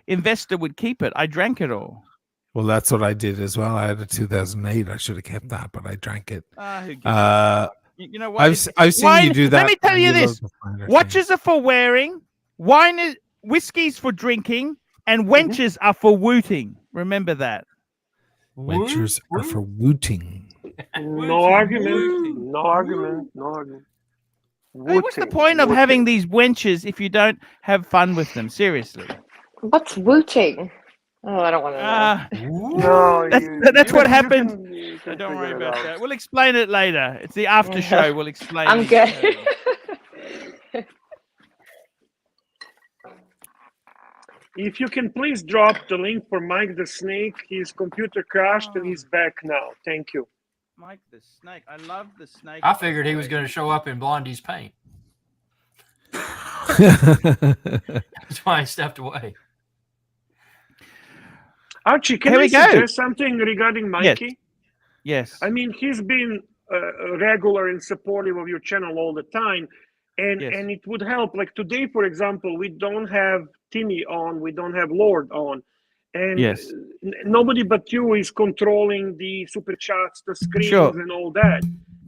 investor would keep it, I drank it all. Well, that's what I did as well. I had a 2008. I should have kept that, but I drank it. You know what? I've seen you do that. Let me tell you this: watches are for wearing, whiskey's for drinking, and wenches are for wooting. Remember that. Wenches are for wooting. No argument. Hey, what's the point of having these wenches if you don't have fun with them? Seriously. What's wooting? Oh, I don't want to No, know. that's what happens. Don't worry about that. We'll explain it later. It's the after show. We'll explain. I'm good. If you can please drop the link for Mike the Snake. His computer crashed and he's back now. Thank you. Mike the Snake. I love the snake. I figured he was going to show up in Blondie's paint. That's why I stepped away. Archie, can I suggest something regarding Mikey? Yes. I mean, he's been regular and supportive of your channel all the time, and it would help. Like today, for example, we don't have Timmy on, we don't have Lord on, and nobody but you is controlling the super chats, the screens, and all that.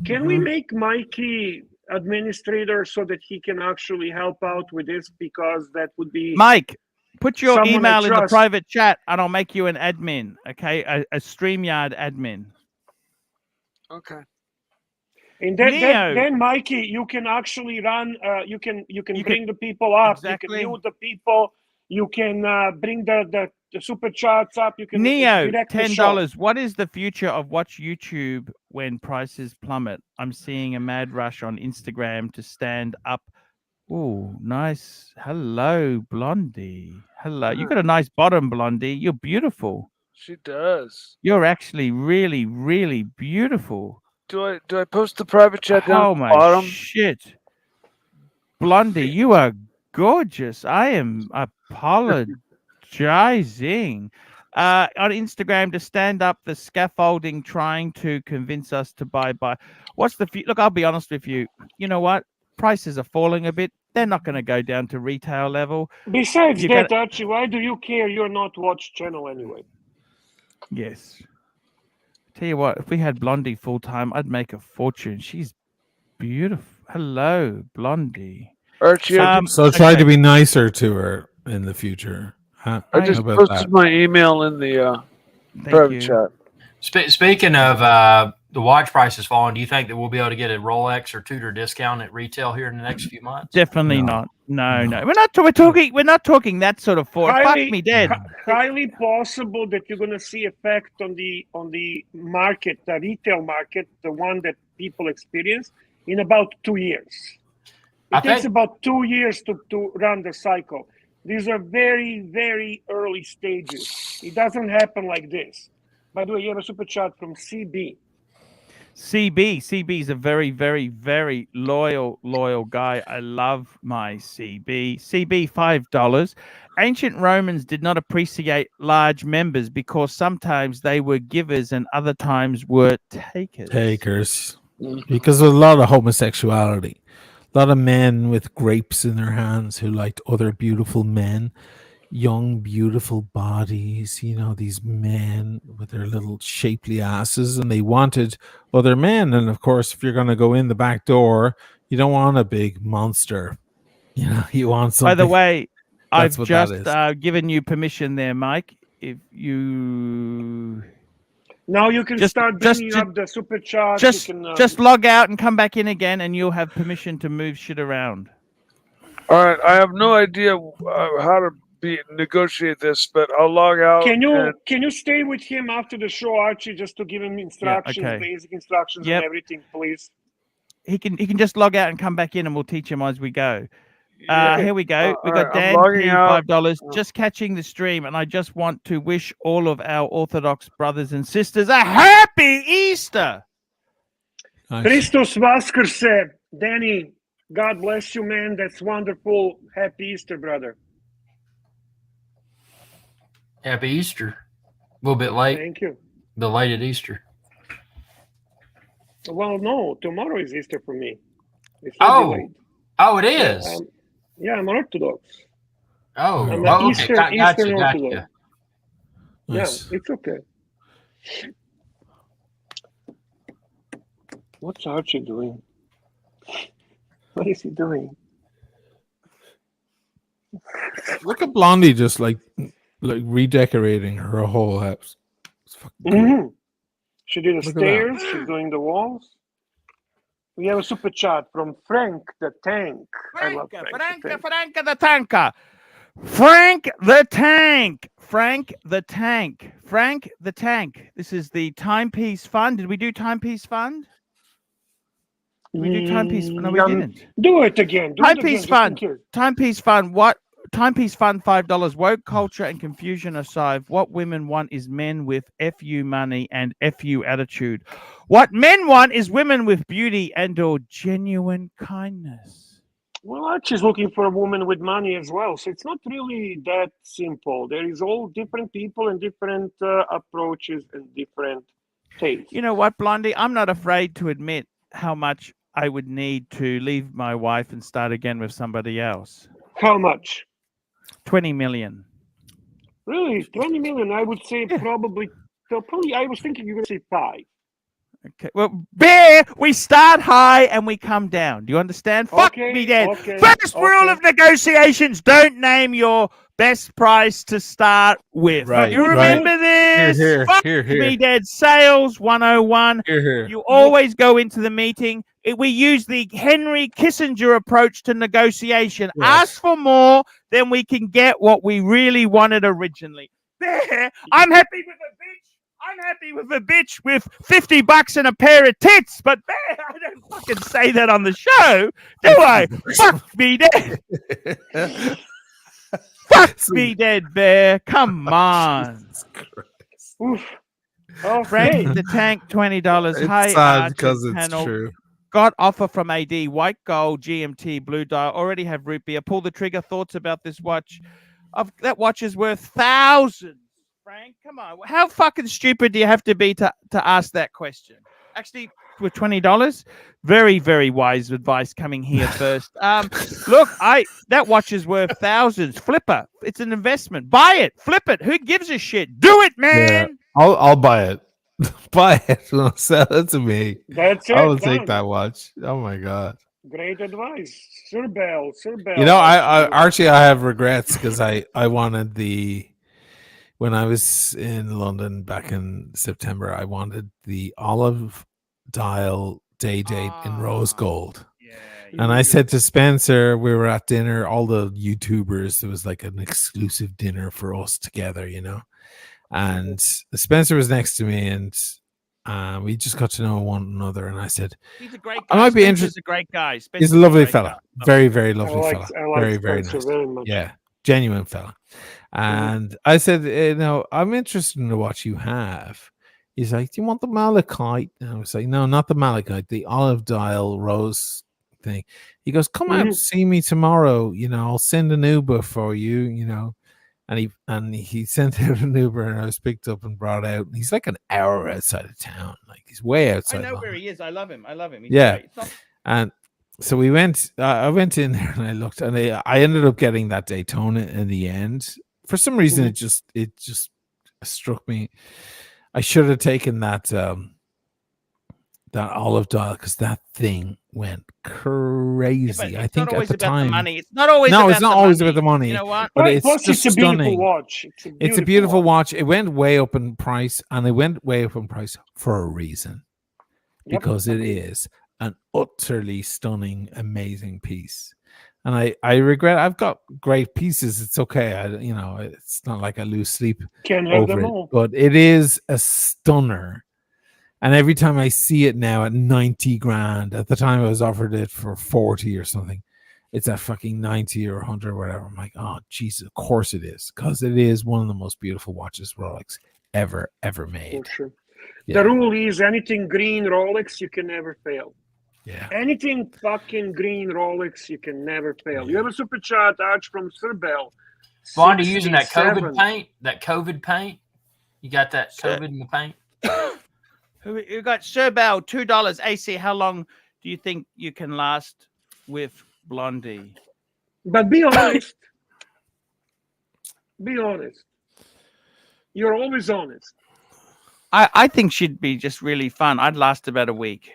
Can we make Mikey administrator so that he can actually help out with this, because that would be Mike, put your someone I email in the trust. private chat and I'll make you an admin, okay? A StreamYard admin. Okay. And Neo. then Mikey, you can actually run. You can You bring the people up. Exactly. You can mute the people. You can bring the super chats up. You can Neo, direct the show. $10. What is the future of watch YouTube when prices plummet? I'm seeing a mad rush on Instagram to stand up. Oh, nice. Hello, Blondie. Hello. You got a nice bottom, Blondie. You're beautiful. She does. You're actually really, really beautiful. Do I post the private chat down Oh at the my bottom? shit. Blondie, you are gorgeous. I am apologizing. On Instagram to stand up the scaffolding trying to convince us to buy. What's the look, I'll be honest with you. You know what? Prices are falling a bit. They're not going to go down to retail level. Besides that, Archie, why do you care? You're not watch channel anyway. Yes. Tell you what, if we had Blondie full time, I'd make a fortune. She's beautiful. Hello, Blondie. Archie, so try to be nicer to her in the future. Huh? I just How about posted that? my email in the private chat. Speaking of the watch prices falling, do you think that we'll be able to get a Rolex or Tudor discount at retail here in the next few months? Definitely not. No. We're not talking that sort of for. Fuck me dead. Highly possible that you're going to see effect on the market, the retail market, the one that people experience, in about 2 years. It takes about 2 years to run the cycle. These are very, very early stages. It doesn't happen like this. By the way, you have a super chat from CB. CB is a very, very, very loyal guy. I love my CB. CB, $5. Ancient Romans did not appreciate large members because sometimes they were givers and other times were takers. Because of a lot of homosexuality. A lot of men with grapes in their hands who liked other beautiful men. Young, beautiful bodies, you know, these men with their little shapely asses, and they wanted other men. And of course, if you're going to go in the back door, you don't want a big monster. You know, you want something. By the way, I've what just that is. given you permission there, Mike. If you now you can start bringing up the super chat. Just log out and come back in again, and you'll have permission to move shit around. All right, I have no idea how to negotiate this, but I'll log out. Can you stay with him after the show, Archie, just to give him instructions, basic instructions and everything, please? He can just log out and come back in, and we'll teach him as we go. Here we go. We've got Dan P, $5, just catching the stream, and I just want to wish all of our Orthodox brothers and sisters a happy Easter. Nice. Christos Vaskrse, Danny. God bless you, man. That's wonderful. Happy Easter, brother. Happy Easter. A little bit late. Thank you. Belated Easter. Well, no, tomorrow is Easter for me. It's Oh, it is? Yeah, I'm Orthodox. Oh, I'm okay. Eastern Orthodox. Nice. Yeah, it's okay. What's Archie doing? What is he doing? Look at Blondie just like redecorating her whole house. It's fucking cool. She did the stairs. She's doing the walls. We have a super chat from Frank the Tank. I love Frank the Tank. Frank the Tanker. Frank the Tank. Frank the Tank. Frank the Tank. This is the Timepiece Fund. Did we do Timepiece Fund? Did we do Timepiece? No, we didn't. Do it again. Timepiece Fund. Timepiece Fund. What? Timepiece Fund, $5. Woke culture and confusion aside, what women want is men with FU money and FU attitude. What men want is women with beauty and or genuine kindness. Well, Archie's looking for a woman with money as well, so it's not really that simple. There is all different people and different approaches and different tastes. You know what, Blondie? I'm not afraid to admit how much I would need to leave my wife and start again with somebody else. How much? 20 million. Really? 20 million? I would say probably, I was thinking you were going to say 5. Okay. Well, Bear, we start high and we come down. Do you understand? Fuck me dead. First rule of negotiations: don't name your best price to start with. Right, You remember this? Here, Fuck here, here. me dead. Sales 101. Here. You always go into the meeting. We use the Henry Kissinger approach to negotiation. Yes. Ask for more, then we can get what we really wanted originally. There, I'm happy with a bitch. I'm happy with a bitch with $50 and a pair of tits, but Bear, I don't fucking say that on the show, do I? Fuck me dead. Fuck me dead, Bear. Come on. Oof. Frank Okay. the Tank, $20. It's Hey, sad Archie because it's panel. true. Got offer from AD, white gold, GMT, blue dial. Already have root beer. Pull the trigger. Thoughts about this watch? That watch is worth thousands. Frank, come on. How fucking stupid do you have to be to ask that question? Actually, with $20, very, very wise advice coming here first. Look, that watch is worth thousands. Flipper, it's an investment. Buy it, flip it. Who gives a shit? Do it, man. Yeah, I'll buy it. Buy it. Sell it to me. That's it. I will done. take that watch. Oh my god. Great advice. Sir Bell. You know, Archie, I have regrets because I wanted when I was in London back in September, I wanted the olive dial day date in rose gold. And I said to Spencer, we were at dinner, all the YouTubers, there was like an exclusive dinner for us together, you know. And Spencer was next to me, and we just got to know one another. And I said, he's a great guy. I might be Spencer's interested. a great guy. He's Spencer's a lovely great fella. guy. Very, very lovely I fella. like Very, very Spencer nice. very much. Yeah, genuine fella. And I said, no, I'm interested in what you have. He's like, do you want the malachite? And I was like, no, not the malachite, the olive dial rose thing. He goes, come out, see me tomorrow. You know, I'll send an Uber for you, you know. And he sent out an Uber, and I was picked up and brought out. And he's like an hour outside of town. Like, he's way outside. I know where he is. I love him. He's yeah. great. And so we went, I went in there and I looked, and I ended up getting that Daytona in the end. For some reason, it just struck me. I should have taken that olive dial, because that thing went crazy. Yeah, I think at the time, money. It's not always. No, about it's not the always money. about the money. You know what? But it's Plus, just it's a beautiful stunning. watch. It's a beautiful watch. It went way up in price, and it went way up in price for a reason, because it is an utterly stunning, amazing piece. And I regret, I've got great pieces. It's okay. It's not like I lose sleep Can't have over them it, all. but it is a stunner. And every time I see it now at 90 grand, at the time I was offered it for 40 or something, it's at fucking 90 or 100 or whatever. I'm like, oh, Jesus, of course it is. Because it is one of the most beautiful watches Rolex ever made. For sure. Yeah. The rule is anything green Rolex, you can never fail. Yeah. Anything fucking green Rolex, you can never fail. You have a super chat, Arch, from Sir Bell. Bond, you using that 67. COVID paint? That COVID paint? You got that COVID in the paint? Who got Sir Bell, $2 AC? How long do you think you can last with Blondie? But be honest. Be honest. You're always honest. I think she'd be just really fun. I'd last about a week.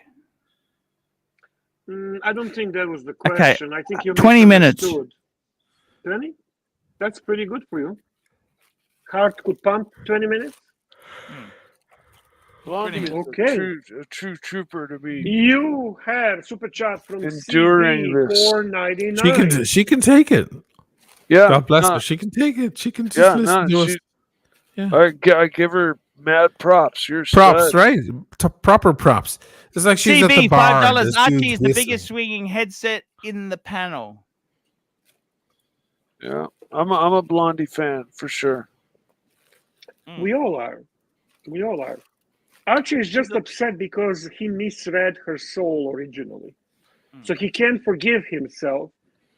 I don't think that was the Okay, question. I think you 20 minutes. misunderstood. 20? That's pretty good for you. Heart could pump 20 minutes? Blondie is Okay. a true trooper to be. You have super chat from Enduring this. $4.99. She can take it. Yeah, God bless no, her. She can take it. She can just Yeah, listen no, to us. she- Yeah. I give her mad props. You're Props, stud. right? Proper props. It's like she's at the CB, bar. and $5. this Archie dude's is the whistling. biggest swinging headset in the panel. Yeah, I'm a Blondie fan for sure. We all are. We all are. Archie is just upset because he misread her soul originally. So he can't forgive himself.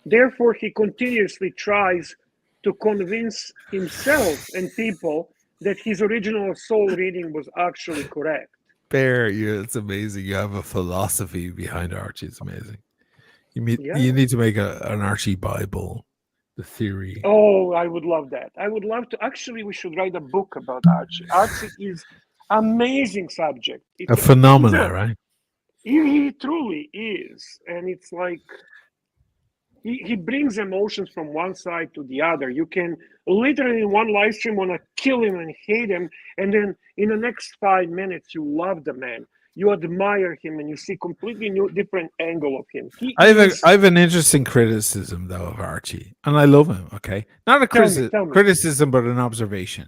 Therefore, he continuously tries to convince himself and people that his original soul reading was actually correct. Bear, it's amazing. You have a philosophy behind Archie. It's amazing. Yeah. You need to make an Archie Bible, the theory. Oh, I would love that. I would love to. Actually, we should write a book about Archie. Archie is amazing subject. A phenomena, right? He truly is, and it's like he brings emotions from one side to the other. You can literally in one live stream want to kill him and hate him, and then in the next 5 minutes you love the man, you admire him, and you see completely new, different angle of him. I have an interesting criticism though of Archie, and I love him. Okay, not a criticism, but an observation.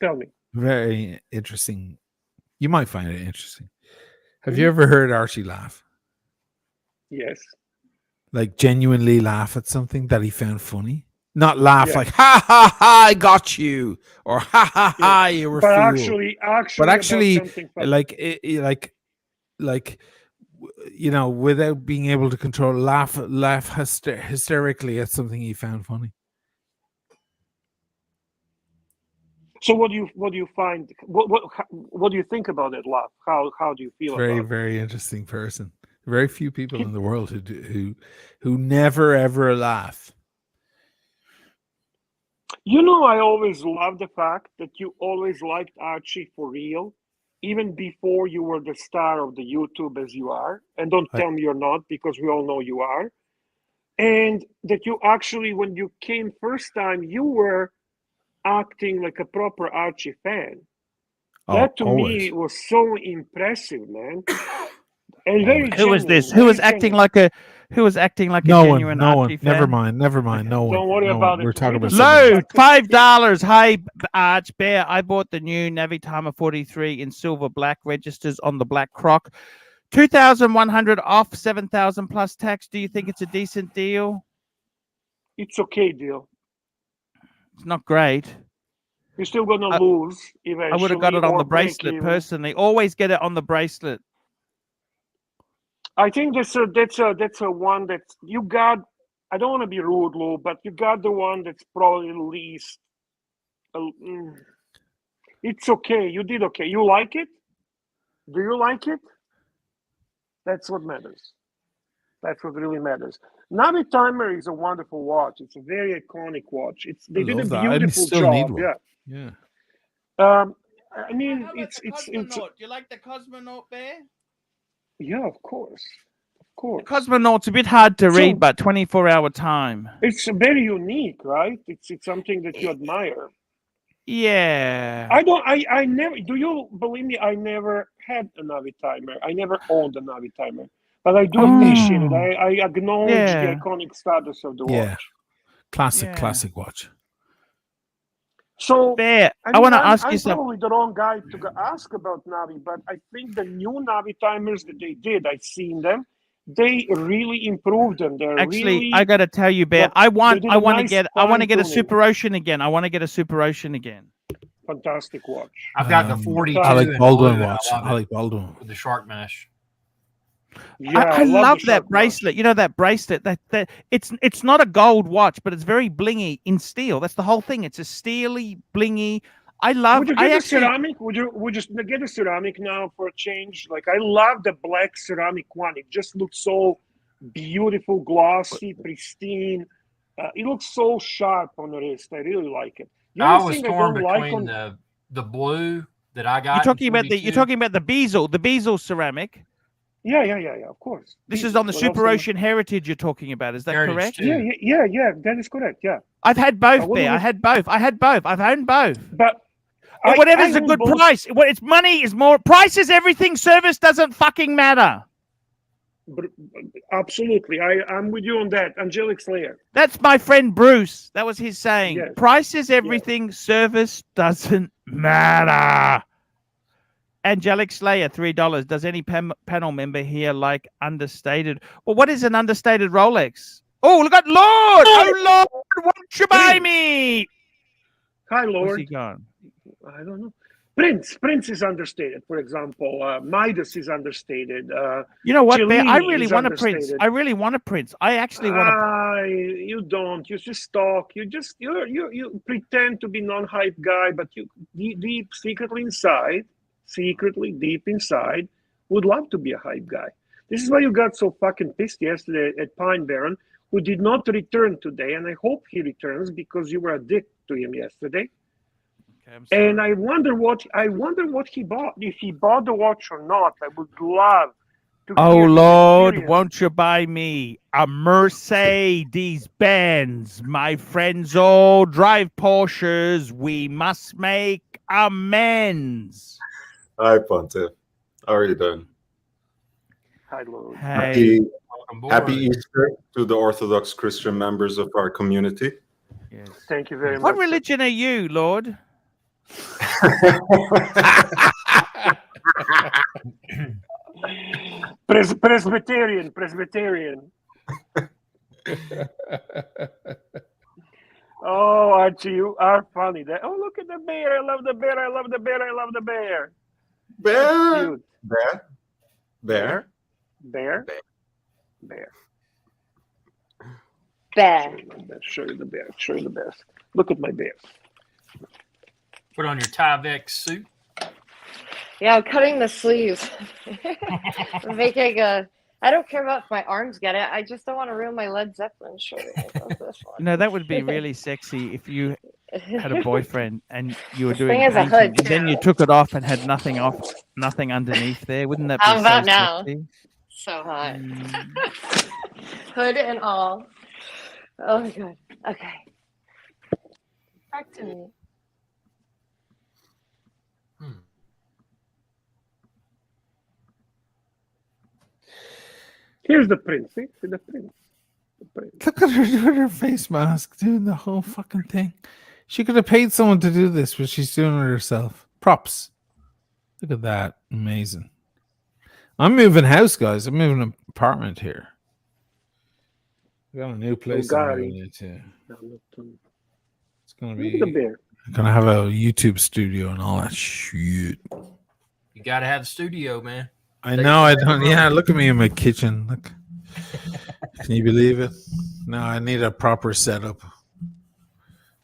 Tell me. Very interesting. You might find it interesting. Have you ever heard Archie laugh? Yes. Like genuinely laugh at something that he found funny? Not laugh like ha ha ha I got you, or ha ha ha you were but fool. But actually like you know, without being able to control, laugh hysterically at something he found funny. So what do you find? What do you think about that laugh? How do you feel about it? Very interesting person. Very few people in the world who never ever laugh. You know, I always love the fact that you always liked Archie for real, even before you were the star of the YouTube as you are. And don't tell me you're not, because we all know you are. And that you actually, when you came first time, you were acting like a proper Archie fan. That to me was so impressive, man. And very who was this? Who was acting like a genuine Archie fan? Never mind. No one. Don't worry about it. We're talking about load $5. Hey, Arch Bear, I bought the new Navitimer 43 in silver black, registers on the black croc. 2,100 off, 7,000 plus tax. Do you think it's a decent deal? It's okay deal. It's not great. You're still gonna lose eventually. I would have got it on the bracelet personally. Always get it on the bracelet. I think that's a one that you got. I don't want to be rude, Lou, but you got the one that's probably least. It's okay. You did okay. You like it? Do you like it? That's what matters. That's what really matters. Navitimer is a wonderful watch. It's a very iconic watch. They did a beautiful job. Yeah. I mean, it's. Do you like the Cosmonaut Bear? Yeah, of course. The Cosmonaut's a bit hard to read, but 24-hour time. It's very unique, right? It's something that you admire. Yeah. I never. Do you believe me? I never had a Navitimer. I never owned a Navitimer, but I do appreciate it. I acknowledge the iconic status of the watch. Classic watch. So, Bear, I want to ask you I'm something. probably the wrong guy to ask about Navi, but I think the new Navitimers that they did, I've seen them. They really improved them. They're actually, really, I got to tell you, Bear, I want to get a Super Ocean again. Fantastic watch. I've got the 42. I like Baldwin watch. I like Baldwin with the shark mesh. Yeah, I love that bracelet. You know that bracelet that it's not a gold watch, but it's very blingy in steel. That's the whole thing. It's a steely, blingy. I love. Would you get a ceramic? Would you just get a ceramic now for a change? Like I love the black ceramic one. It just looks so beautiful, glossy, pristine. It looks so sharp on the wrist. I really like it. I was torn between the blue that I got. You're talking about the bezel ceramic. Yeah, of course. This is on the Super Ocean Heritage you're talking about. Is that correct? Yeah, that is correct. Yeah. I've had both, Bear. I had both. I've owned both. But whatever's a good price. It's money is more. Price is everything. Service doesn't fucking matter. Absolutely. I'm with you on that. Angelic Slayer. That's my friend Bruce. That was his saying. Yes. Price is everything. Yes. Service doesn't matter. Angelic Slayer, $3. Does any panel member here like understated? Well, what is an understated Rolex? Oh, look at Lord! Oh, Lord, won't you buy me? Hi, Lord. Where's he gone? I don't know. Prince is understated, for example. Midas is understated. You know what, Bear? I really want a Prince. I really want a Prince. I actually want a... You don't. You just talk. You pretend to be non-hype guy, but you deep secretly deep inside, would love to be a hype guy. This is why you got so fucking pissed yesterday at Pine Baron, who did not return today, and I hope he returns because you were a dick to him yesterday. And I wonder what he bought. If he bought the watch or not, I would love to Oh hear his Lord, experience. won't you buy me a Mercedes Benz? My friends all drive Porsches. We must make amends. Hi, Ponte. How are you doing? Hi, Lord. Hey. Happy Easter to the Orthodox Christian members of our community. Yes. Thank you very What much. religion are you, Lord? Presbyterian. Oh, Archie, you are funny. Oh, look at the bear. I love the bear. Bear. Bear. Cute. Bear. Show you the bear. Look at my bear. Put on your Tyvek suit. Yeah, I'm cutting the sleeves. I'm making a. I don't care about if my arms get it. I just don't want to ruin my Led Zeppelin shirt. No, that would be really sexy if you had a boyfriend and you were This doing thing has a painting, hood, and then you took it off and had nothing underneath there. Wouldn't that be How about so now? sexy? So hot. Hood and all. Oh my god. Okay. Back to me. Here's the prince. See the prince. Look at her doing her face mask, doing the whole fucking thing. She could have paid someone to do this, but she's doing it herself. Props. Look at that. Amazing. I'm moving house, guys. I'm moving an apartment here. We got a new place I'm moving into. It's gonna be. Look at the bear. I'm gonna have a YouTube studio and all that shit. You gotta have the studio, man. I know. I don't. Yeah, look at me in my kitchen. Look. Can you believe it? No, I need a proper setup.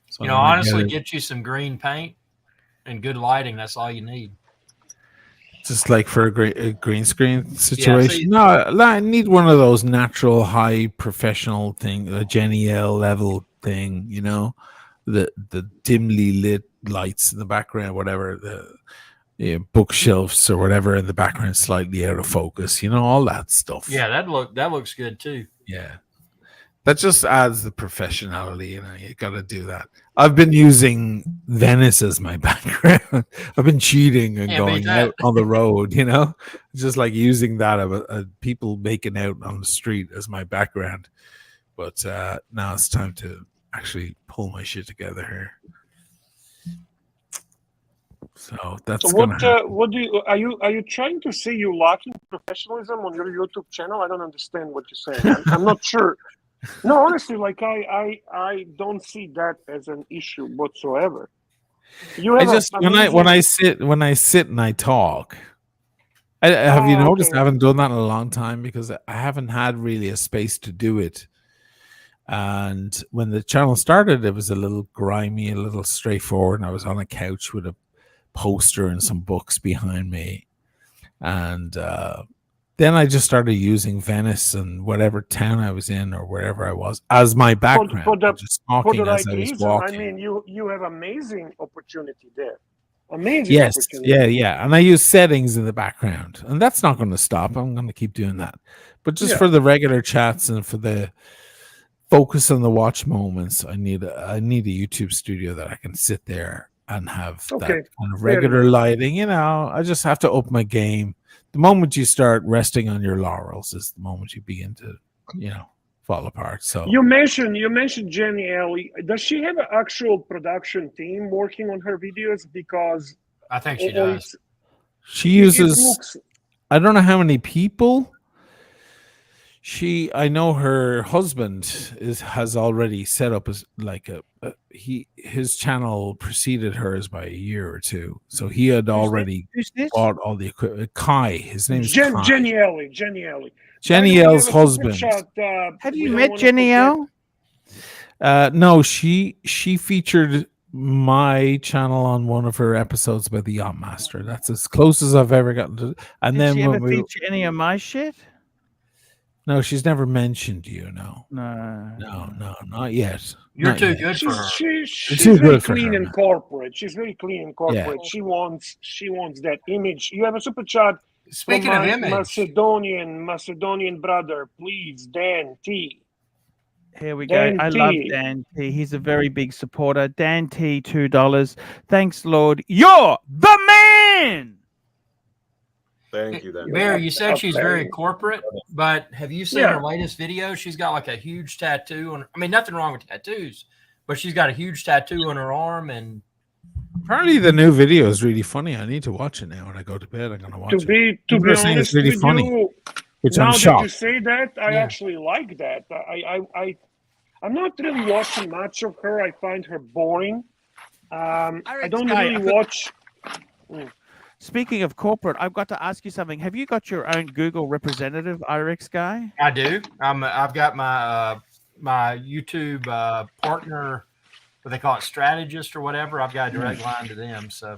So You know, honestly, get you some green paint and good lighting. That's all you need. just like for a green screen Yeah, situation. No, I need one of those natural, high professional thing, a Jenny L level thing. You know, the dimly lit lights in the background, whatever the bookshelves or whatever in the background, slightly out of focus. You know, all that stuff. Yeah, that looks good too. Yeah. That just adds the professionality, you know, you got to do that. I've been using Venice as my background. I've been cheating and going out on the road, you know, just like using that of people making out on the street as my background. But now it's time to actually pull my shit together here. So that's what do you are you trying to say you're lacking professionalism on your YouTube channel? I don't understand what you're saying. I'm not sure. No, honestly, like I don't see that as an issue whatsoever. You have when I sit and I talk. Have you noticed I haven't done that in a long time because I haven't had really a space to do it. And when the channel started, it was a little grimy, a little straightforward, and I was on a couch with a poster and some books behind me. And then I just started using Venice and whatever town I was in or wherever I was as my background. For the as right I was reason. walking. I mean, you have amazing opportunity there. Amazing. Yes, opportunity. yeah. And I use settings in the background, and that's not going to stop. I'm going to keep doing that. But just for the regular chats and for the focus on the watch moments, I need a YouTube studio that I can sit there and have that kind of regular lighting. You know, I just have to up my game. The moment you start resting on your laurels is the moment you begin to, fall apart. So you mentioned Jenny L. Does she have an actual production team working on her videos? Because I think she does. She uses. I don't know how many people. I know her husband has already set up as like his channel preceded hers by a year or two, so he had already bought all the equipment. Kai, his name is Kai. Jenny L's husband. Have you met Jenny L? No, she featured my channel on one of her episodes about the Yacht Master. That's as close as I've ever gotten to. And Did then she ever feature any of my shit? No, she's never mentioned you. No, No, not yet. You're Not too yet. good for her. She's too very good for clean her, and man. corporate. She's very clean and corporate. She wants that image. You have a super chat Speaking from of my image, Macedonian brother, please, Dan T. Here we Dan go. I T. love Dan T. He's a very big supporter. Dan T, $2. Thanks, Lord. You're the man. Thank you, Dan. Bear, you said she's very corporate, but have you seen her latest video? She's got like a huge tattoo on. I mean, nothing wrong with tattoos, but she's got a huge tattoo on her arm, and apparently the new video is really funny. I need to watch it now when I go to bed. I'm gonna watch it. To be honest it's really with funny. you, Which now I'm that shocked. you say that, I actually like that. I'm not really watching much of her. I find her boring. I don't really watch. Speaking of corporate, I've got to ask you something. Have you got your own Google representative, IREX guy? I do. I've got my my YouTube partner, what they call it, strategist or whatever. I've got a direct line to them. So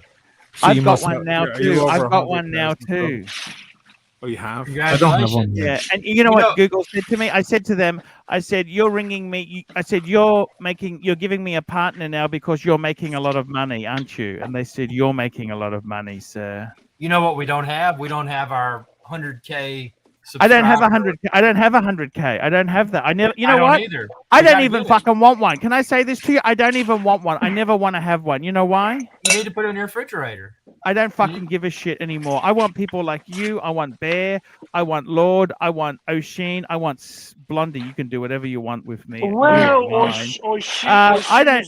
I've got one now too. I've got one now too. Oh, you have? I don't have one yet. Yeah, and you know what Google said to me? I said to them, I said, "You're ringing me." I said, "You're giving me a partner now because you're making a lot of money, aren't you?" And they said, "You're making a lot of money, sir." You know what we don't have? We don't have our 100K. I don't have 100. I don't have 100K. I don't have that. I never. You know I don't what? either. I don't even fucking want one. Can I say this to you? I don't even want one. I never want to have one. You know why? You need to put it in your refrigerator. I don't fucking give a shit anymore. I want people like you. I want Bear. I want Lord. I want O'Sheen. I want Blondie. You can do whatever you want with me. Well, I don't.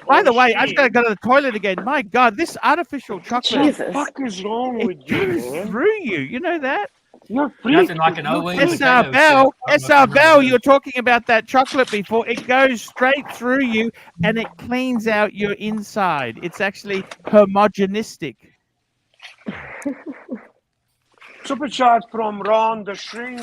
By the way, I just gotta go to the toilet again. My God, this artificial chocolate. What the fuck is wrong with you, man? Through you. You know that? You're nothing like an O-wing. SR Bell, you were talking about that chocolate before. It goes straight through you and it cleans out your inside. It's actually homogenistic. Super chat from Ron the Shrink.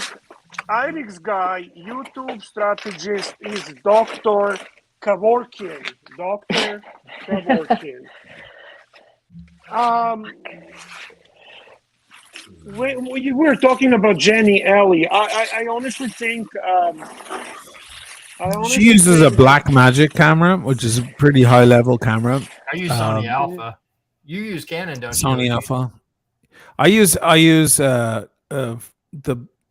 IREX guy, YouTube strategist is Dr. Kevorkian. Dr. Kevorkian. We were talking about Jenny Ellie. I honestly think she uses a Blackmagic camera, which is a pretty high level camera. I use Sony Alpha. You use Canon, don't you? Sony Alpha. I use the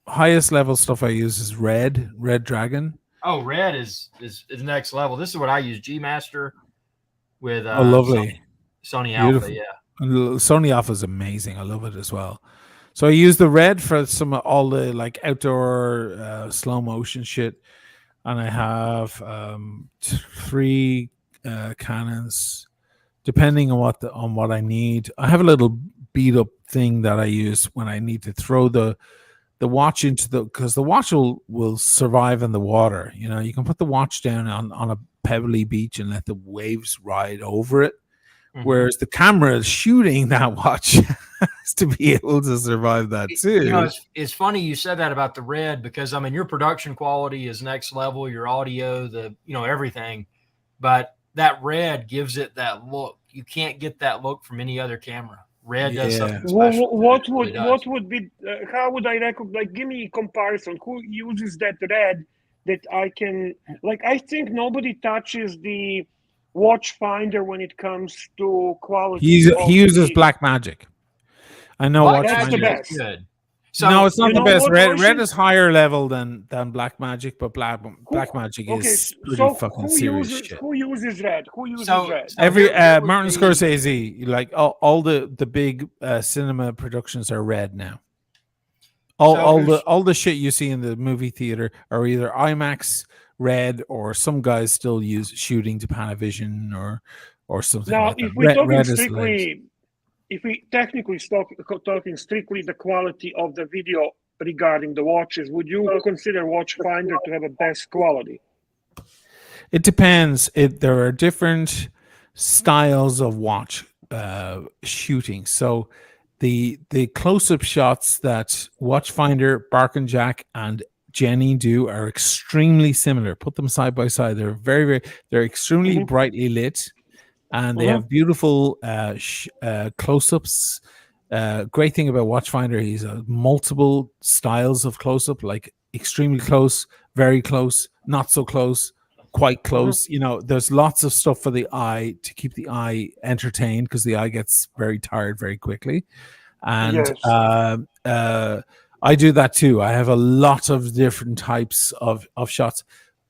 highest level stuff I use is Red Dragon. Oh, Red is next level. This is what I use, G Master with lovely Sony Beautiful. Alpha, yeah. Sony Alpha is amazing. I love it as well. So I use the Red for all the like outdoor slow motion shit, and I have 3 Canons, depending on what I need. I have a little beat up thing that I use when I need to throw the watch into because the watch will survive in the water. You know, you can put the watch down on a pebbly beach and let the waves ride over it. Mm-hmm. Whereas the camera shooting that watch has to be able to survive that too. You know, it's funny you said that about the Red because I mean your production quality is next level, your audio, everything, but that Red gives it that look. You can't get that look from any other camera. Red does something special. What would be? How would I recognize? Like, give me a comparison. Who uses that Red that I can? Like, I think nobody touches the watch finder when it comes to quality. He uses Blackmagic. I know That's the best. Good. So, no, it's not the best. Red is higher level than Blackmagic, but Blackmagic is pretty fucking serious shit. Who uses Red? Who uses Red? Every Martin Scorsese, like all the big cinema productions are Red now. All the shit you see in the movie theater are either IMAX Red or some guys still use shooting to Panavision or something. Now, like if that. we're talking Red strictly. If we technically talking strictly the quality of the video regarding the watches, would you consider watch finder to have a best quality? It depends. There are different styles of watch shooting. So the close-up shots that Watchfinder, Bark&Jack, and Jenny do are extremely similar. Put them side by side. They're they're extremely brightly lit. And they have beautiful close-ups Great thing about Watchfinder, he's multiple styles of close-up, like extremely close, very close, not so close, quite close. You know, there's lots of stuff for the eye to keep the eye entertained, because the eye gets very tired very quickly. And I do that too. I have a lot of different types of shots.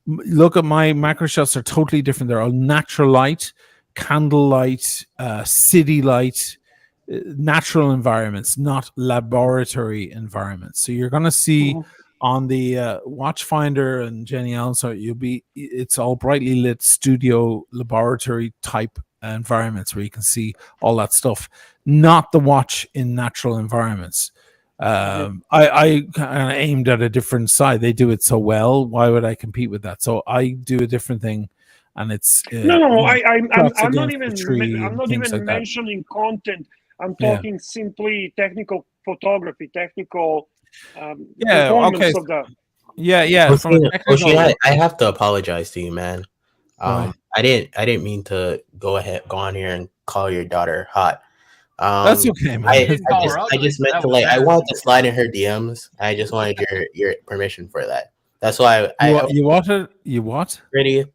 Look at my macro shots, are totally different. They're all natural light, candle light, city light, natural environments, not laboratory environments. So you're going to see on the Watchfinder and Jenny Allen, so it's all brightly lit studio laboratory type environments where you can see all that stuff, not the watch in natural environments. I kind of aimed at a different side. They do it so well. Why would I compete with that? So I do a different thing, and it's I'm not even like mentioning content. I'm talking simply technical photography, technical performance of the. Oshie, I have to apologize to you, man. I didn't mean to go on here and call your daughter hot. That's okay, man. I just meant to I wanted to slide in her DMs. I just wanted your permission for that. That's why you what? Pretty,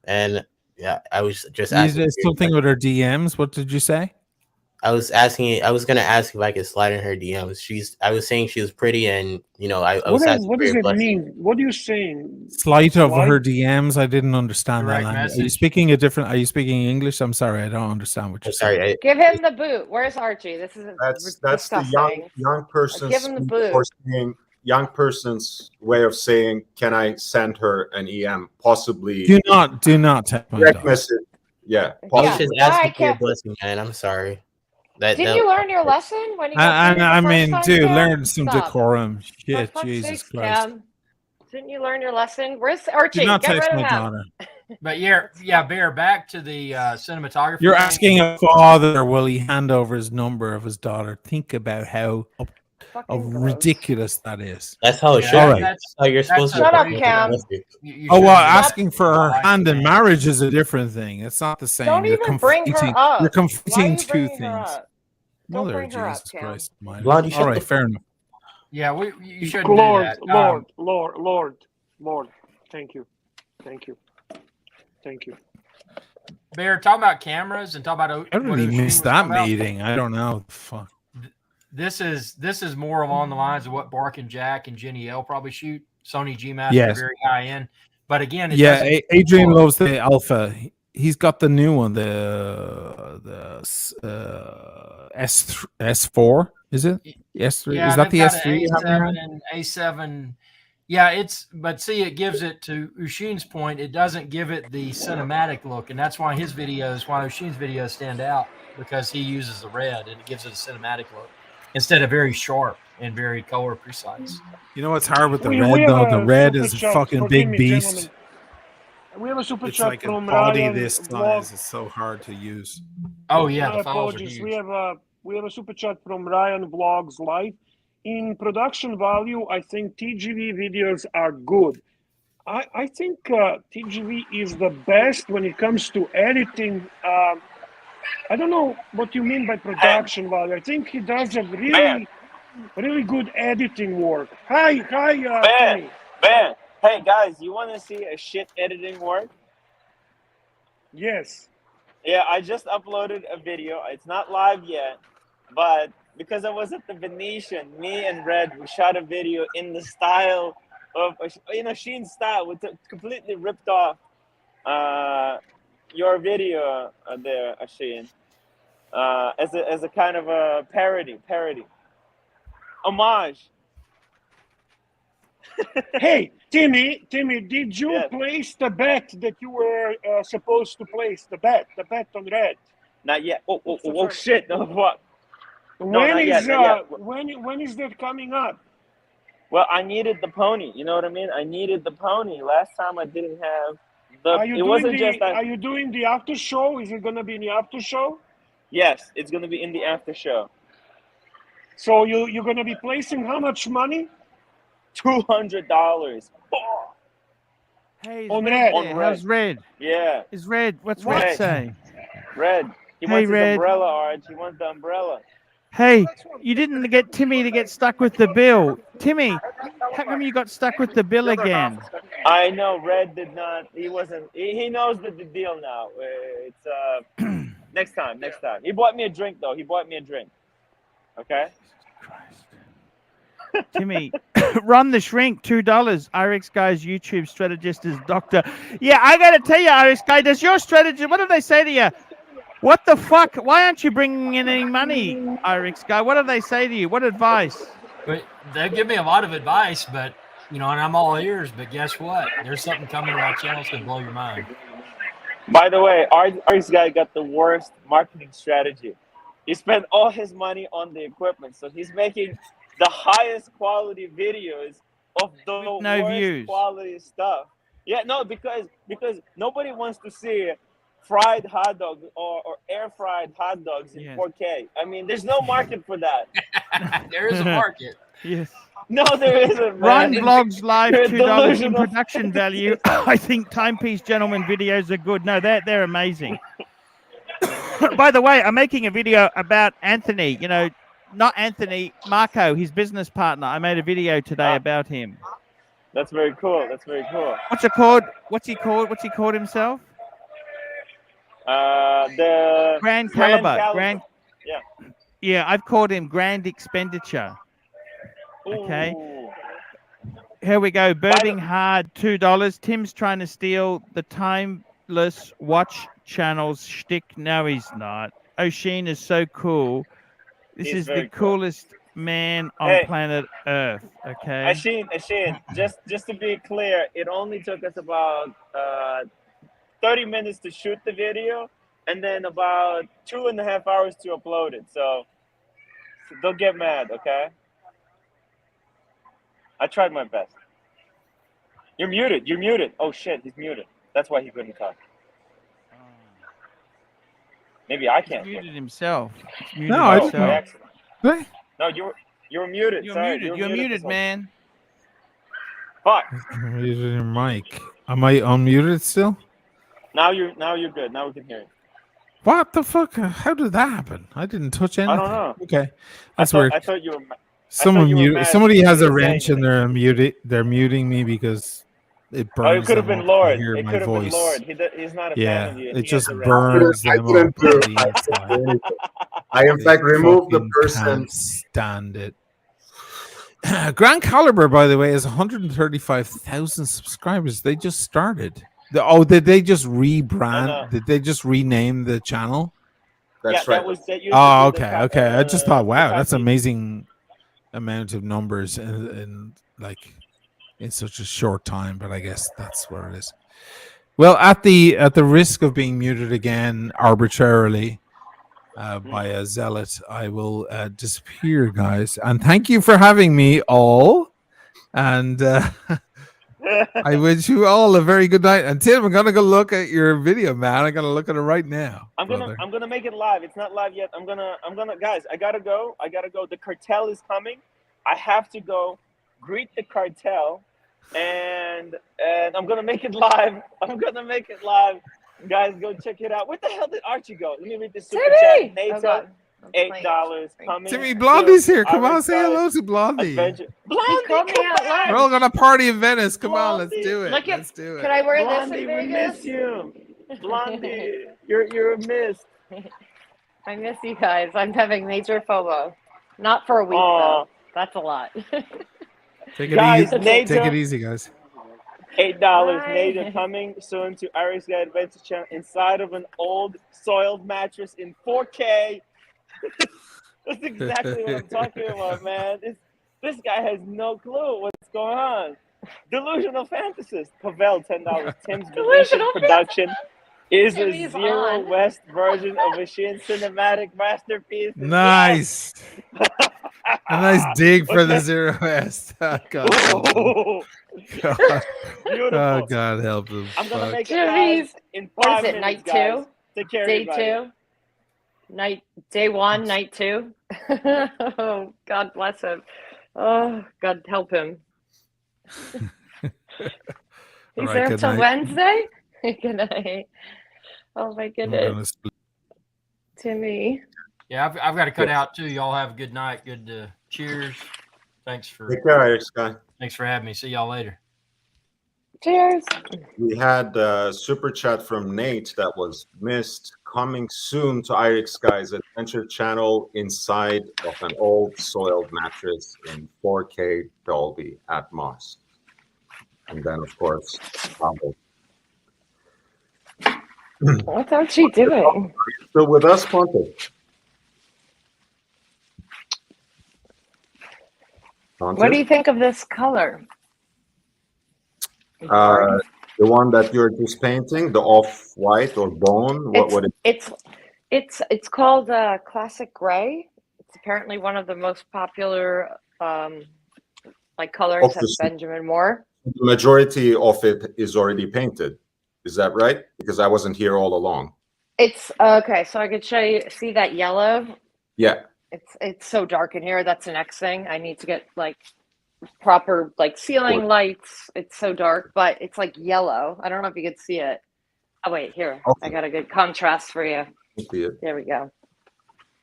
and I was just asking something with her DMs. What did you say? I was gonna ask if I could slide in her DMs. I was saying she was pretty, and I was asking. What does it mean? What are you saying? Slide of her DMs. I didn't understand that language. Message. Are you speaking English? I'm sorry, I don't understand what you're saying. Give him the boot. Where's Archie? This is that's disgusting. the young person's Give him the boot. Young person's way of saying, "Can I send her an EM?" Possibly. Do not text my direct daughter. message. Yeah. You should ask for a blessing, man. I'm sorry. Didn't you learn your lesson when you? I mean, dude, Cam? learn some Stop. decorum. Shit, For fuck's Jesus sakes, Christ. Cam. Didn't you learn your lesson? Where's Archie? Do not Get text rid of my him. daughter. But Bear, back to the cinematography. You're thing. asking a father, will he hand over his number of his daughter? Think about how ridiculous that is. That's how it should be. That's how you're supposed to. Shut up, Cam. Asking for her hand in marriage is a different thing. It's not the same. Don't even bring her up. You're Why are conflating you two bringing her things. up? Don't Mother bring of her Jesus up, Cam. Christ. Blondie, All right, fair enough. Yeah, you shouldn't do that. Lord. Thank you. Bear, talking about cameras and talking about. I really missed that meeting. I don't know. Fuck. This is more along the lines of what Bark and Jack and Jenny L probably shoot. Sony G Master, Yes. very high end. But again, Adrian loves the Alpha. He's got the new one, the S4. Is it S3? Yeah, is that the got S3? an A7 and A7. Yeah, but see, it gives it, to Ushin's point, it doesn't give it the cinematic look, and that's why Ushin's videos stand out, because he uses the red and it gives it a cinematic look instead of very sharp and very color precise. You know what's hard with the red though? The red is a fucking big beast. Gentlemen. We have a super It's chat like a from body Ryan this Vlog. size. It's so hard to use. Oh yeah, My the files are apologies. huge. We have a super chat from Ryan Vlogs Live. In production value, I think TGV videos are good. I think TGV is the best when it comes to editing. I don't know what you mean by production value. I think he does a really good editing work. Hi, Tony. Ben. Hey guys, you want to see a shit editing work? Yes. Yeah, I just uploaded a video. It's not live yet, but because I was at the Venetian, me and Red, we shot a video in the style of, Sheen's style. We completely ripped off your video there, Sheen, as a kind of a parody, homage. Hey, Timmy, did you place the bet that you were supposed to place? The bet on Red? Not yet. Oh shit! No, what? When is that coming up? Well, I needed the pony. You know what I mean? I needed the pony. Last time I didn't have the. Are you doing the after show? Is it going to be in the after show? Yes, it's going to be in the after show. So you're going to be placing how much money? $200. Hey, on Red. Red. How's Red? Yeah. Is Red? What's Red saying? Red. He wants his umbrella, Arch. He wants the umbrella. Hey, you didn't get Timmy to get stuck with the bill. Timmy, how come you got stuck with the bill again? I know Red did not. He wasn't. He knows the deal now. It's next time. He bought me a drink though. Okay. Timmy, run the shrink, $2. RX Guy's YouTube strategist is Doctor. Yeah, I gotta tell you, RX Guy, does your strategy? What did they say to you? What the fuck? Why aren't you bringing in any money, RX Guy? What do they say to you? What advice? But they give me a lot of advice, but and I'm all ears. But guess what? There's something coming to my channel that's gonna blow your mind. By the way, RX Guy got the worst marketing strategy. He spent all his money on the equipment, so he's making the highest quality videos of the worst views. quality stuff. Yeah, no, because nobody wants to see fried hot dogs or air fried hot dogs in 4K. I mean, there's no market for that. There is a market. Yes. No, there isn't. Run Man. Vlogs Live, $2 in Delusional. production value. I think Timepiece Gentleman videos are good. No, they're amazing. By the way, I'm making a video about Anthony. Not Anthony, Marco, his business partner. I made a video today about him. That's very cool. What's it called? What's he called himself? The Grand Caliber. Yeah. Yeah, I've called him Grand Expenditure. Okay. Ooh. Here we go. Birding Hard, $2. Tim's trying to steal the timeless watch channel's shtick. No, he's not. O'Sheen is so cool. This is the coolest man on planet Earth. Okay. Asheen, just to be clear, it only took us about 30 minutes to shoot the video, and then about 2.5 hours to upload it. So don't get mad, okay? I tried my best. You're muted. Oh shit, he's muted. That's why he couldn't talk. Maybe I can't. He's muted himself. No, I didn't. What? No, you were muted. You're muted, man. Fuck. Muted your mic. Am I unmuted still? Now you're good. Now we can hear you. What the fuck? How did that happen? I didn't touch anything. I don't know. Okay, that's weird. I thought you were. Somebody has a wrench and they're muting me because it burns. Oh, it could have been Lord. Hear It my could have been voice. Lord. He's not a fan of you. It just burns them up. I in fact removed the person. Can't stand it. Grand Caliber, by the way, has 135,000 subscribers. They just started. Did they just rebrand? No. Did they just rename the channel? That's right. Okay. I just thought, wow, that's amazing amount of numbers in such a short time. But I guess that's where it is. Well, at the risk of being muted again arbitrarily by a zealot, I will disappear, guys. And thank you for having me all. And I wish you all a very good night. And Tim, I'm gonna go look at your video, man. I'm gonna look at it right now. I'm gonna make it live. It's not live yet. I'm gonna guys, I gotta go. The cartel is coming. I have to go greet the cartel, and I'm gonna make it live. Guys, go check it out. Where the hell did Archie go? Let me read this super chat. Nathan, $8 coming. Timmy, Blondie's here. Come on, say hello to Blondie. Blondie, call me out loud. We're all gonna party in Venice. Come on, let's do it. Let's do it. Can I wear Blondie, this in we Vegas? miss you. Blondie, you're missed. I miss you guys. I'm having major FOMO. Not for a week though. That's a lot. Take it easy, guys. $8. Nada coming soon to Irish Guy Adventure Channel inside of an old soiled mattress in 4K. That's exactly what I'm talking about, man. This guy has no clue what's going on. Delusional fantasist. Pavel, $10. Tim's Venetian production is a Zero West version of a Shin cinematic masterpiece. Nice. A nice dig for the Zero West. Oh, God. God. Beautiful. Oh, God help him. I'm gonna make it live in 5 What is it? minutes, Night guys. two? Take care, Day everybody. two? Day one, night two? Oh, God bless him. Oh, God help him. He's there until Wednesday? Good night. Oh, my goodness. Timmy. Yeah, I've got to cut out too. Y'all have a good night. Good cheers. Thanks for Thanks for having me. See y'all later. Cheers. We had a super chat from Nate that was missed. Coming soon to Irish Guy's Adventure Channel inside of an old soiled mattress in 4K Dolby Atmos. And then, of course, What's Archie doing? Still with us, Ponte? What do you think of this color? The one that you're just painting, the off-white or bone. What It's called classic gray. It's apparently one of the most popular like colors of Benjamin Moore. The majority of it is already painted. Is that right? Because I wasn't here all along. It's okay. So I could show you. See that yellow? Yeah. It's so dark in here. That's the next thing. I need to get like proper like ceiling lights. It's so dark, but it's like yellow. I don't know if you could see it. Oh wait, here. I got a good contrast for you. There we go.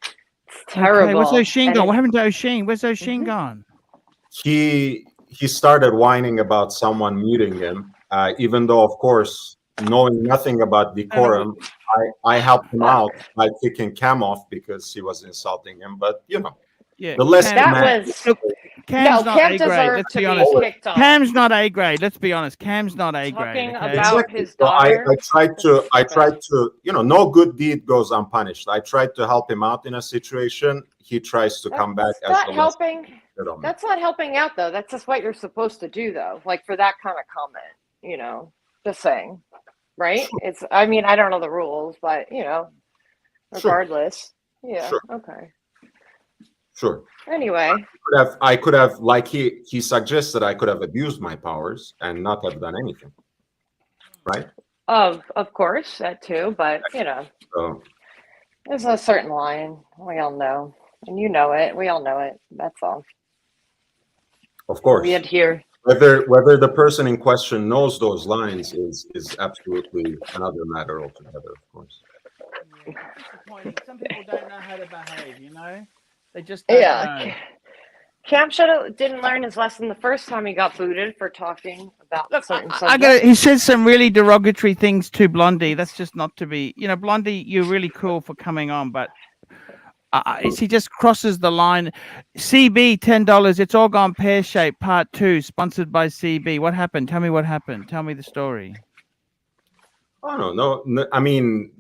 It's terrible. Okay, where's O'Sheen gone? What happened to O'Sheen? Where's O'Sheen gone? He started whining about someone muting him, even though, of course, knowing nothing about decorum, I helped him out by kicking Cam off because he was insulting him. But you know, yeah, the list Cam's not A grade. Let's be honest. Cam's not A grade. Let's be honest. Cam's not A grade. Talking about his daughter. I tried to, you know, no good deed goes unpunished. I tried to help him out in a situation. He tries to come back as not helping. That's not helping out though. That's just what you're supposed to do though. Like for that kind of comment, you know, just saying, right? It's, I mean, I don't know the rules, but you know, regardless. Yeah. Okay. Sure. Anyway, I could have, like he suggested, I could have abused my powers and not have done anything, right? Of course, that too, but you know, there's a certain line we all know, and you know it. We all know it. That's all. Of course. We adhere. Whether the person in question knows those lines is absolutely another matter altogether, of course. Some people don't know how to behave, you know. They just don't know. Cam didn't learn his lesson the first time he got booted for talking about certain subjects. He said some really derogatory things to Blondie. That's just not to be. You know, Blondie, you're really cool for coming on, but he just crosses the line. CB, $10. It's all gone pear-shaped. Part 2, sponsored by CB. What happened? Tell me what happened. Tell me the story. Oh no. I mean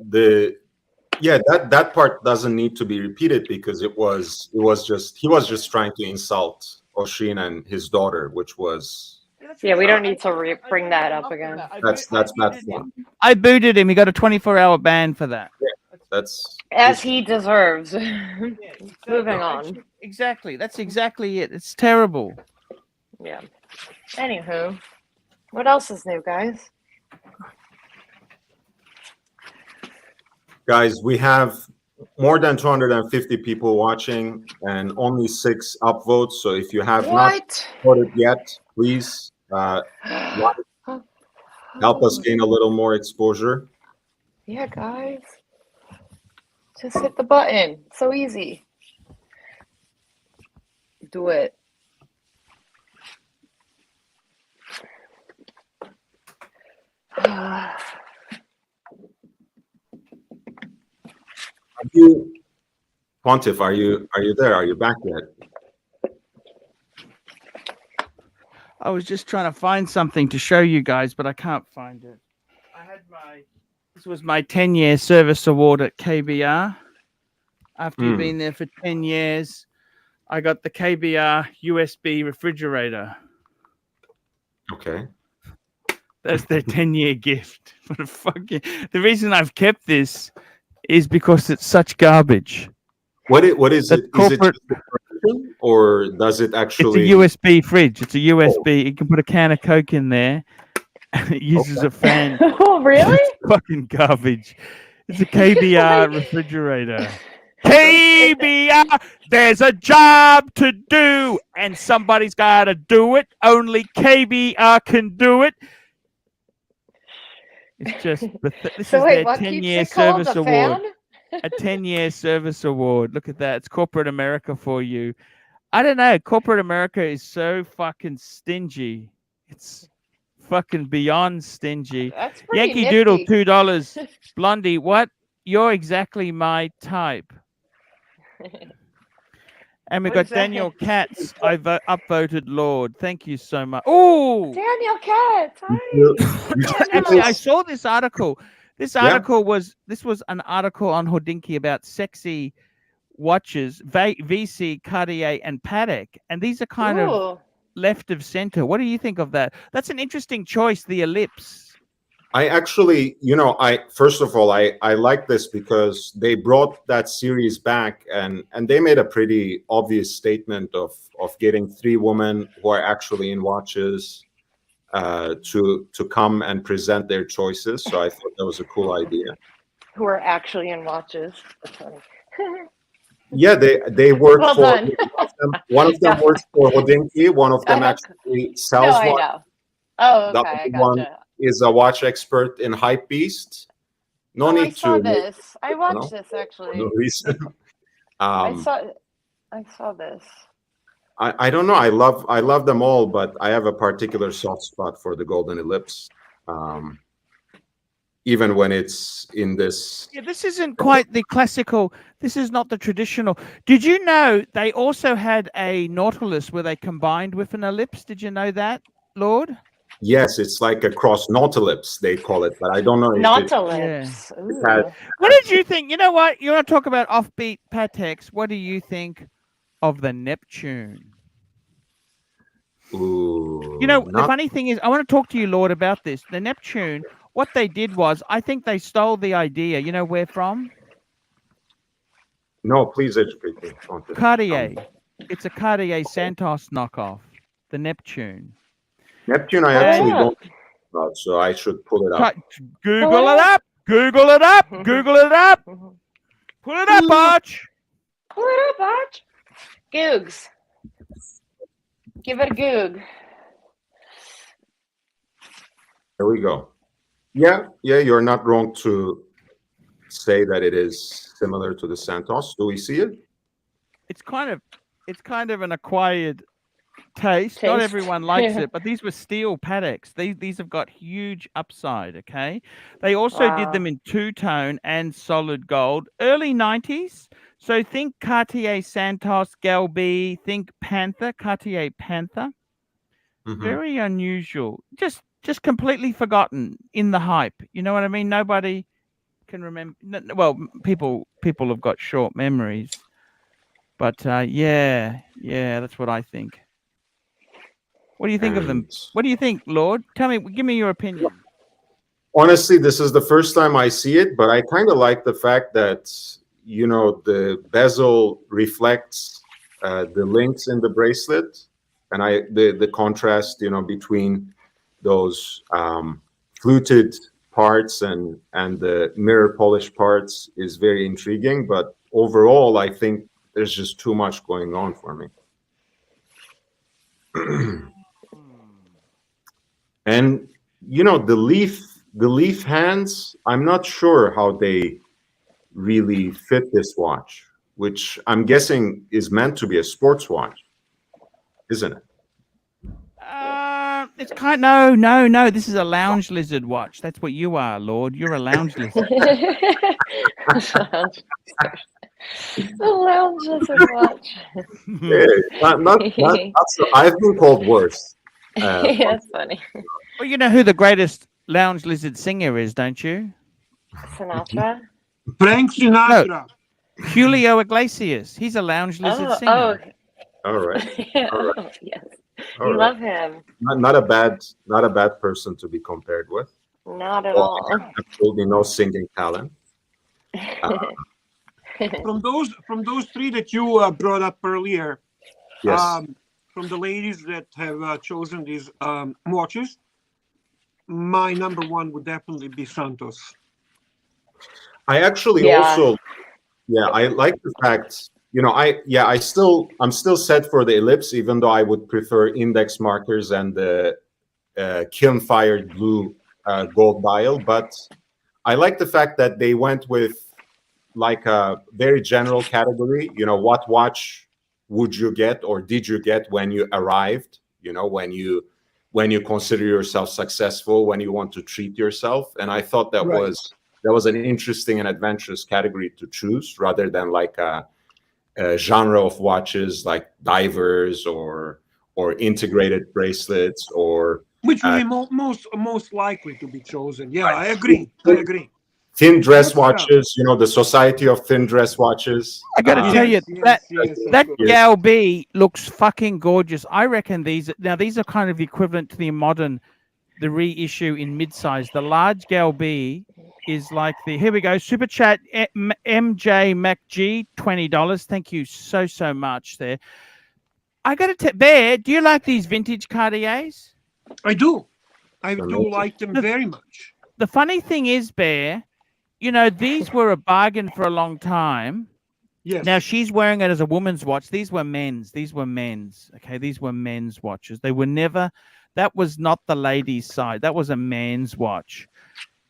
that part doesn't need to be repeated because it was just he was just trying to insult O'Sheen and his daughter, which was. Yeah, we don't need to bring that up again. That's bad form. I booted him. He got a 24-hour ban for that. Yeah, that's as he deserves. Moving on. Exactly. That's exactly it. It's terrible. Yeah. Anywho, what else is new, guys? Guys, we have more than 250 people watching and only 6 upvotes. So if you have not voted yet, please help us gain a little more exposure. Yeah, guys. Just hit the button. So easy. Do it. Pontiff, are you there? Are you back yet? I was just trying to find something to show you guys, but I can't find it. This was my 10-year service award at KBR. After you've been there for 10 years, I got the KBR USB refrigerator. Okay. That's their 10-year gift. The reason I've kept this is because it's such garbage. What is it? Corporate, is it or does it actually? It's a USB fridge. It's a USB. You can put a can of Coke in there, and it uses a fan. Oh, really? It's fucking garbage. It's a KBR refrigerator. KBR, there's a job to do, and somebody's got to do it. Only KBR can do it. It's just this is their 10-year service award. a 10-year service award. Look at that. It's corporate America for you. I don't know. Corporate America is so fucking stingy. It's fucking beyond stingy. That's pretty Yankee nifty. Doodle, $2. Blondie, what? You're exactly my type. And we've What got is that? Daniel Katz. I upvoted Lord. Thank you so much. Oh, Daniel Katz. Hi. actually, I saw this article. This Yeah. article was an article on Hodinkee about sexy watches, VC, Cartier, and Patek, and these are kind of Ooh. left of center. What do you think of that? That's an interesting choice, the ellipse. I actually, first of all, I like this because they brought that series back and they made a pretty obvious statement of getting 3 women who are actually in watches to come and present their choices. So I thought that was a cool idea. Who are actually in watches. That's funny. Yeah, they work Well for done. one of them works for Hodinkee, one of them actually sells No, I watches. know. Oh, The okay, I other one gotcha. is a watch expert in Hypebeast. No I need saw to. this. I watched know, this actually. No reason. I saw this. I don't know. I love them all, but I have a particular soft spot for the Golden Ellipse. Even when it's in this. Yeah, this isn't quite the classical. This is not the traditional. Did you know they also had a Nautilus where they combined with an ellipse? Did you know that, Lord? Yes, it's like a cross Nautilus, they call it, but I don't know if Nautilus. it has. What did you think? You know what? You want to talk about offbeat Pateks. What do you think of the Neptune? Ooh, You know, the funny thing is, I want to talk to you, Lord, about this. The Neptune, what they did was, I think they stole the idea. You know where from? No, please educate me. Cartier. It's a Cartier Santos knockoff. The Neptune. Neptune, I actually don't know about, so I should pull it up. Google it up. Google it up. Google it up. Pull it up, Arch. Pull it up, Arch. Googs. Give it a goog. There we go. Yeah, you're not wrong to say that it is similar to the Santos. Do we see it? It's kind of an acquired taste. Not everyone likes it, but these were steel Pateks. These have got huge upside. Okay, they also did them in two-tone and solid gold. Early 90s. So think Cartier Santos Galbi. Think Panther, Cartier Panther. Very unusual. Just completely forgotten in the hype. You know what I mean? Nobody can remember. Well, people have got short memories. But yeah, that's what I think. What do you think of them? What do you think, Lord? Tell me, give me your opinion. Honestly, this is the first time I see it, but I kind of like the fact that, the bezel reflects the links in the bracelet, and the contrast, between those fluted parts and the mirror polished parts is very intriguing. But overall, I think there's just too much going on for me. And the leaf hands, I'm not sure how they really fit this watch, which I'm guessing is meant to be a sports watch, isn't it? It's kind no. This is a lounge lizard watch. That's what you are, Lord. You're a lounge lizard. The lounge lizard watch. Not so, I've been called worse. That's funny. Well, you know who the greatest lounge lizard singer is, don't you? Sinatra. Frank Sinatra. No, Julio Iglesias. He's a lounge lizard singer. All right. All right. Yes. All You right. love him. Not a bad person to be compared with. Not at all. Absolutely no singing talent. From those 3 that you brought up earlier, Yes. from the ladies that have chosen these watches, my number 1 would definitely be Santos. I actually also, I like the fact, I'm still set for the ellipse, even though I would prefer index markers and the kiln-fired blue gold dial. But I like the fact that they went with like a very general category. You know, what watch would you get or did you get when you arrived? You know, when you consider yourself successful, when you want to treat yourself. And I thought that was an interesting and adventurous category to choose, rather than like a genre of watches like divers or integrated bracelets, or which will be most likely to be chosen. Yeah, I agree. Thin dress watches, you know, the Society of Thin Dress Watches. I got to tell you, that Gal B looks fucking gorgeous. I reckon these are kind of the equivalent to the reissue in mid-size. The large Gal B is like here we go, Super Chat, MJ MacG, $20. Thank you so much there. I got to Bear, do you like these vintage Cartiers? I do. I do like them very much. The funny thing is, Bear, you know, these were a bargain for a long time. Yes. Now she's wearing it as a woman's watch. These were men's. Okay, these were men's watches. They were never. That was not the ladies' side. That was a man's watch.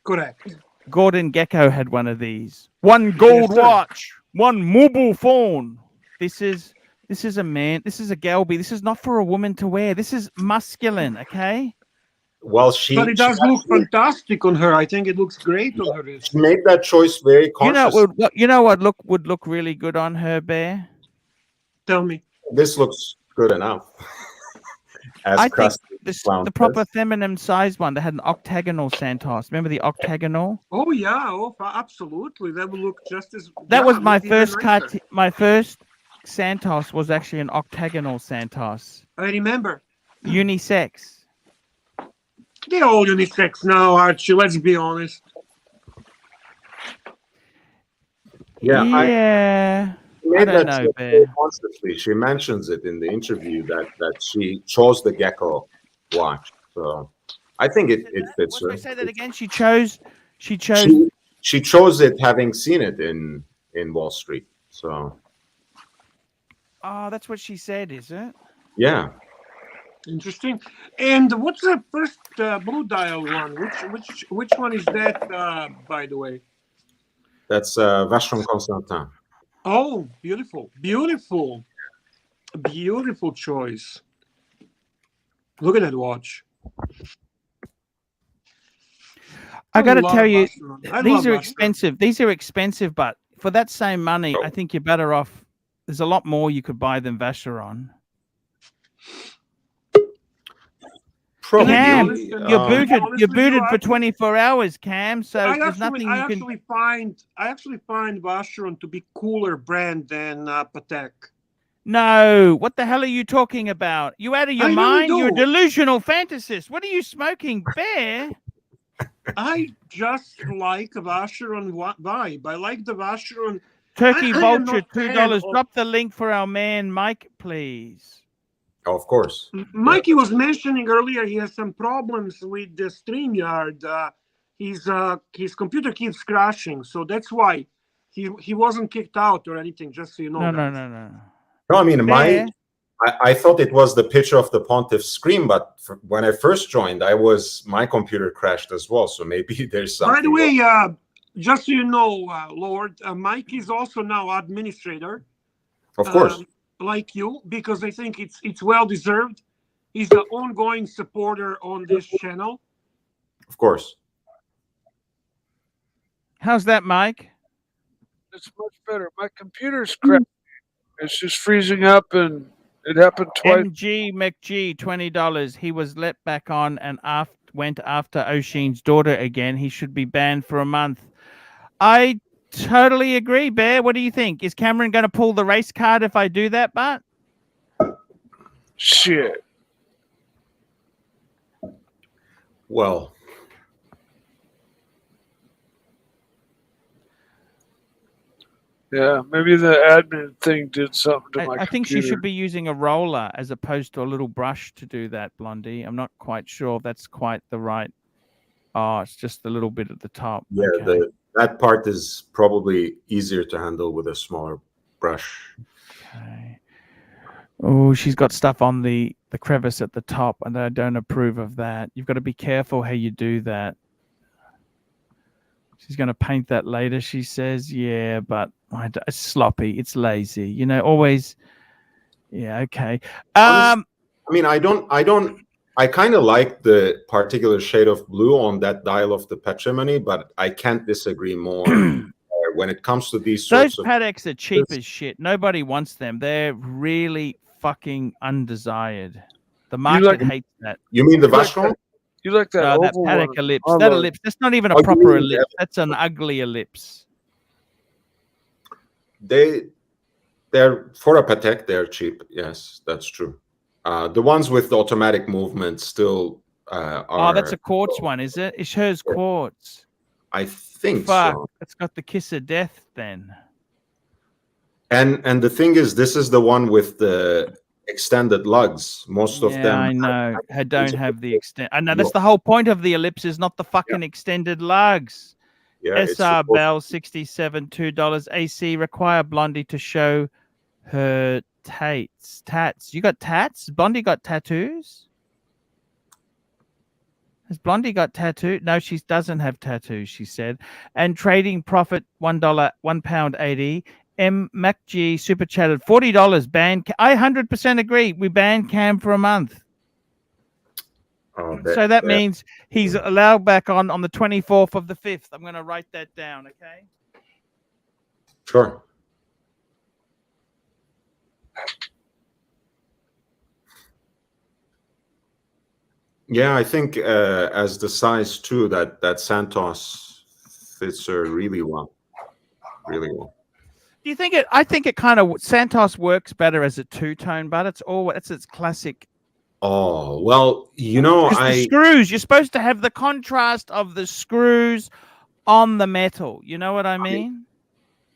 Correct. Gordon Gecko had one of these. One gold watch. One mobile phone. This is a man. This is a Galby. This is not for a woman to wear. This is masculine. Okay. Well, but it does look fantastic on her. I think it looks great on her. She made that choice very consciously. You know what would look really good on her, Bear? Tell me. This looks good enough. I think the proper feminine size one. They had an octagonal Santos. Remember the octagonal? Oh yeah, absolutely. That would look just as. That was my first cut. My first Santos was actually an octagonal Santos. I remember. Unisex. They're all unisex now, Archie. Let's be honest. Yeah. I don't know, Bear. Constantly, she mentions it in the interview that she chose the Gecko watch. So I think it fits her. Say that again. She chose it, having seen it in Wall Street. So. Oh, that's what she said, is it? Yeah. Interesting. And what's the first blue dial one? Which one is that? By the way. That's Vacheron Constantin. Oh, beautiful choice. Look at that watch. I got to tell you, these are expensive. These are expensive, but for that same money, I think you're better off. There's a lot more you could buy than Vacheron. Cam, you're booted for 24 hours, Cam. So there's nothing you can. I actually find Vacheron to be cooler brand than Patek. No, what the hell are you talking about? You out of your mind? Really, you're a delusional fantasist. What are you smoking, Bear? I just like Vacheron vibe. I like the Vacheron. Turkey Vulture, $2. Drop the link for our man Mike, please. Oh, of course. Mikey was mentioning earlier he has some problems with the StreamYard. His computer keeps crashing, so that's why he wasn't kicked out or anything. Just so you know. No. No, I mean I thought it was the picture of the Pontiff scream, but when I first joined, my computer crashed as well. So maybe there's something. By the way, just so you know, Lord, Mike is also now administrator. Of course. Like you, because I think it's well deserved. He's an ongoing supporter on this channel. Of course. How's that, Mike? It's much better. My computer's crashing. It's just freezing up, and it happened twice. MG McG, $20. He was let back on and went after O'Sheen's daughter again. He should be banned for a month. I totally agree, Bear. What do you think? Is Cameron going to pull the race card if I do that, Bart? Shit. Well. Yeah, maybe the admin thing did something to my computer. I think she should be using a roller as opposed to a little brush to do that, Blondie. I'm not quite sure if that's quite the right. Oh, it's just a little bit at the top. Yeah, okay. That part is probably easier to handle with a smaller brush. Okay. Oh, she's got stuff on the crevice at the top, and I don't approve of that. You've got to be careful how you do that. She's going to paint that later, she says. Yeah, but it's sloppy. It's lazy. You know, always. Yeah, okay. I mean, I kind of like the particular shade of blue on that dial of the patrimony, but I can't disagree more. When it comes to these sorts Those of Pateks are cheap as shit. Nobody wants them. They're really fucking undesired. The market hates that. You mean the Vacheron? You like that No, that oval Patek one? ellipse. I That love- ellipse. That's not even a Oh, you proper mean ellipse. That's an ugly ellipse. They're for a Patek, they're cheap. Yes, that's true. The ones with the automatic movement still are. Oh, that's a quartz one, is it? It shows quartz. I think Fuck, so. it's got the kiss of death then. And the thing is, this is the one with the extended lugs. Most of them. I know. Don't have the extent. I know that's the whole point of the ellipse is not the fucking extended lugs. Yeah, it's SR Bell 67 $2 AC require Blondie to show her tats. You got tats? Blondie got tattoos? Has Blondie got tattoo? No, she doesn't have tattoos, she said. And trading profit $1, £1.80. M MacG super chatted $40 ban. I 100% agree. We banned Cam for a month. Oh, So that means he's allowed back on the 24th of the 5th. I'm going to write that down, okay? Sure. Yeah, I think as the size too, that Santos fits her really well. Really well. Do you think it? I think it kind of Santos works better as a two-tone, but it's its classic. Oh well, you know, the screws. You're supposed to have the contrast of the screws on the metal. You know what I mean?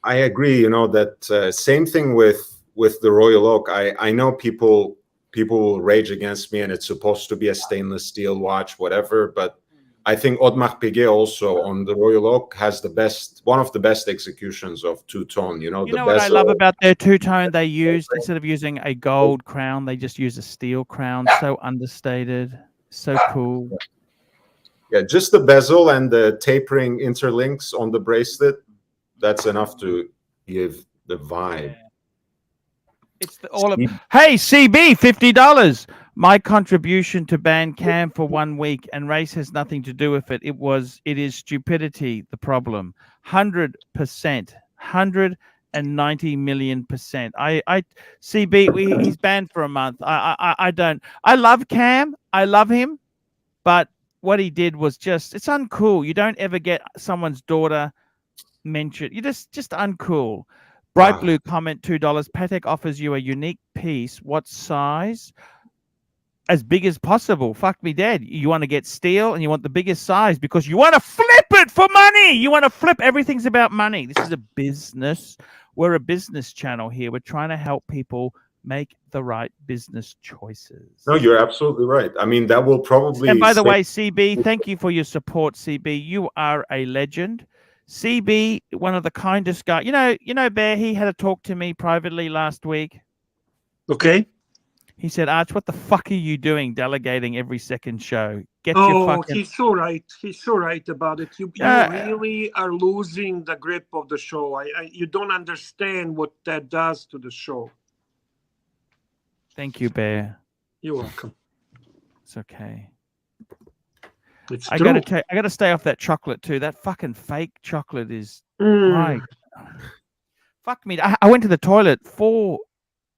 I agree. You know that same thing with the Royal Oak. I know people will rage against me, and it's supposed to be a stainless steel watch, whatever. But I think Audemars Piguet also on the Royal Oak has one of the best executions of two-tone. You know what I love about their two-tone? They used, instead of using a gold crown, they just use a steel crown. So understated, so cool. Yeah, just the bezel and the tapering interlinks on the bracelet. That's enough to give the vibe. It's all of. Hey, CB, $50. My contribution to ban Cam for 1 week, and race has nothing to do with it. It is stupidity. The problem. 100%, 190 million %. CB, he's banned for a month. I don't. I love Cam. I love him, but what he did was it's uncool. You don't ever get someone's daughter mentioned. You're just uncool. Bright Blue comment $2. Patek offers you a unique piece. What size? As big as possible. Fuck me dead. You want to get steel and you want the biggest size because you want to flip it for money. You want to flip. Everything's about money. This is a business. We're a business channel here. We're trying to help people make the right business choices. No, you're absolutely right. I mean, that will probably. And by the way, CB, thank you for your support, CB. You are a legend. CB, one of the kindest guys. You know, Bear, he had a talk to me privately last week. Okay. He said, Arch, what the fuck are you doing delegating every second show? Get your fucking... he's so right. He's so right about it. You really are losing the grip of the show. You don't understand what that does to the show. Thank you, Bear. You're welcome. It's okay. It's I true. gotta stay off that chocolate too. That fucking fake chocolate is right. Fuck me. I went to the toilet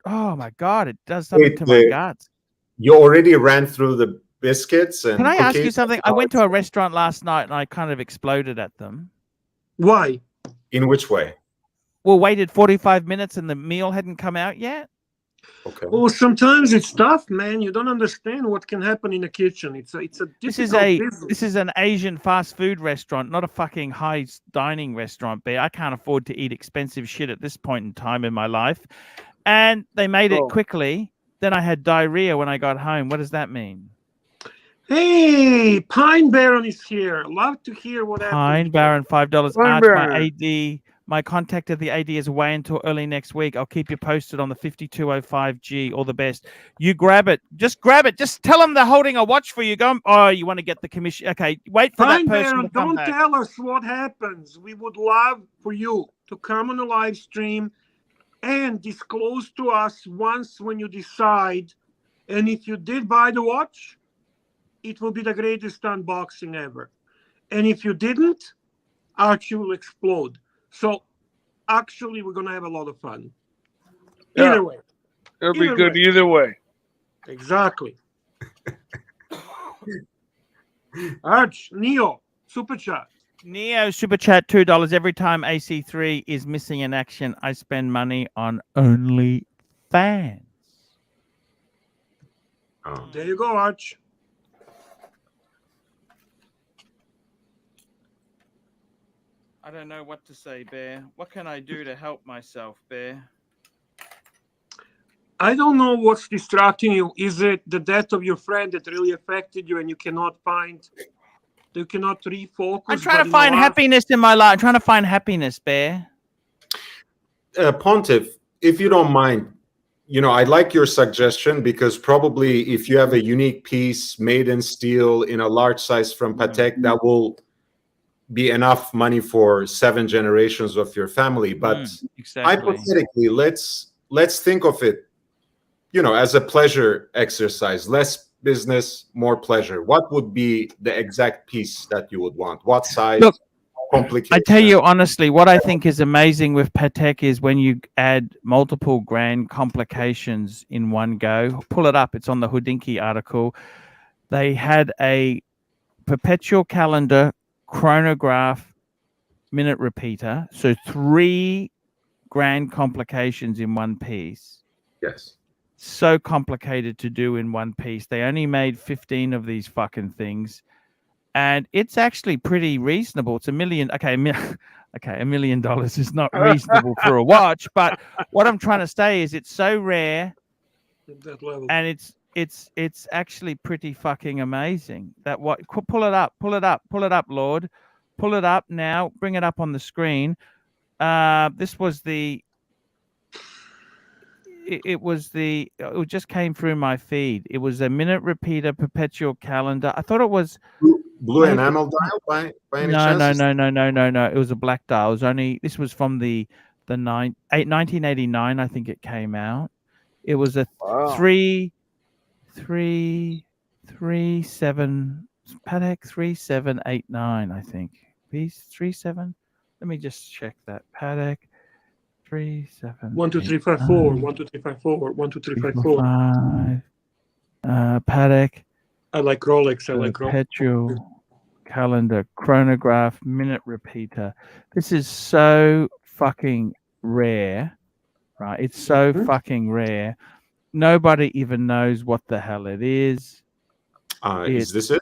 oh my god, it does something to my guts. You already ran through the biscuits and Can I ask you something? I went to a restaurant last night and I kind of exploded at them. Why? In which way? Well, waited 45 minutes and the meal hadn't come out yet. Okay. Well, sometimes it's tough, man. You don't understand what can happen in the kitchen. It's a This is an Asian fast food restaurant, not a fucking high dining restaurant, Bear. I can't afford to eat expensive shit at this point in time in my life. And they made it quickly. Then I had diarrhea when I got home. What does that mean? Hey, Pine Baron is here. Love to hear what happened. Pine Baron, $5. Pine Arch, Baron. my AD My contact at the AD is away until early next week. I'll keep you posted on the 5205G. All the best. You grab it. Just grab it. Just tell them they're holding a watch for you. Go. Oh, you want to get the commission? Okay, wait for that person to come don't back. tell us what happens. We would love for you to come on a live stream and disclose to us once when you decide. And if you did buy the watch, it will be the greatest unboxing ever. And if you didn't, Archie will explode. So actually, we're going to have a lot of fun. Yeah. Either way. It'll be good either way. Exactly. Arch, Neo, Super Chat. Neo Super Chat $2. Every time AC3 is missing in action, I spend money on OnlyFans. Oh. There you go, Arch. I don't know what to say, Bear. What can I do to help myself, Bear? I don't know what's distracting you. Is it the death of your friend that really affected you and you cannot refocus? I'm trying to find happiness in my life. I'm trying to find happiness, Bear. Pontiff, if you don't mind, I like your suggestion because probably if you have a unique piece made in steel in a large size from Patek, that will be enough money for 7 generations of your family. But hypothetically, let's think of it, as a pleasure exercise, less business, more pleasure. What would be the exact piece that you would want? What size? Look, complication? I tell you honestly, what I think is amazing with Patek is when you add multiple grand complications in one go. Pull it up. It's on the Houdinki article. They had a perpetual calendar chronograph minute repeater. So 3 grand complications in one piece. Yes. So complicated to do in one piece. They only made 15 of these fucking things. And it's actually pretty reasonable. It's $1 million. Okay, $1 million is not reasonable for a watch. But what I'm trying to say is it's so rare. And it's actually pretty fucking amazing. That what? Pull it up, Lord. Pull it up now. Bring it up on the screen. This was the. It just came through my feed. It was a minute repeater perpetual calendar. I thought it was blue enamel dial by any chance? No. It was a black dial. It was only. This was from the 1989. I think it came out. It was a 3 7 Patek 3789. I think piece 37. Let me just check that Patek. 3 7 1 2 3 5 4 1 2 3 5 4 1 2 3 5 4 Patek. I like Rolex. I like perpetual calendar chronograph minute repeater. This is so fucking rare, right? It's so fucking rare. Nobody even knows what the hell it is. Is this it?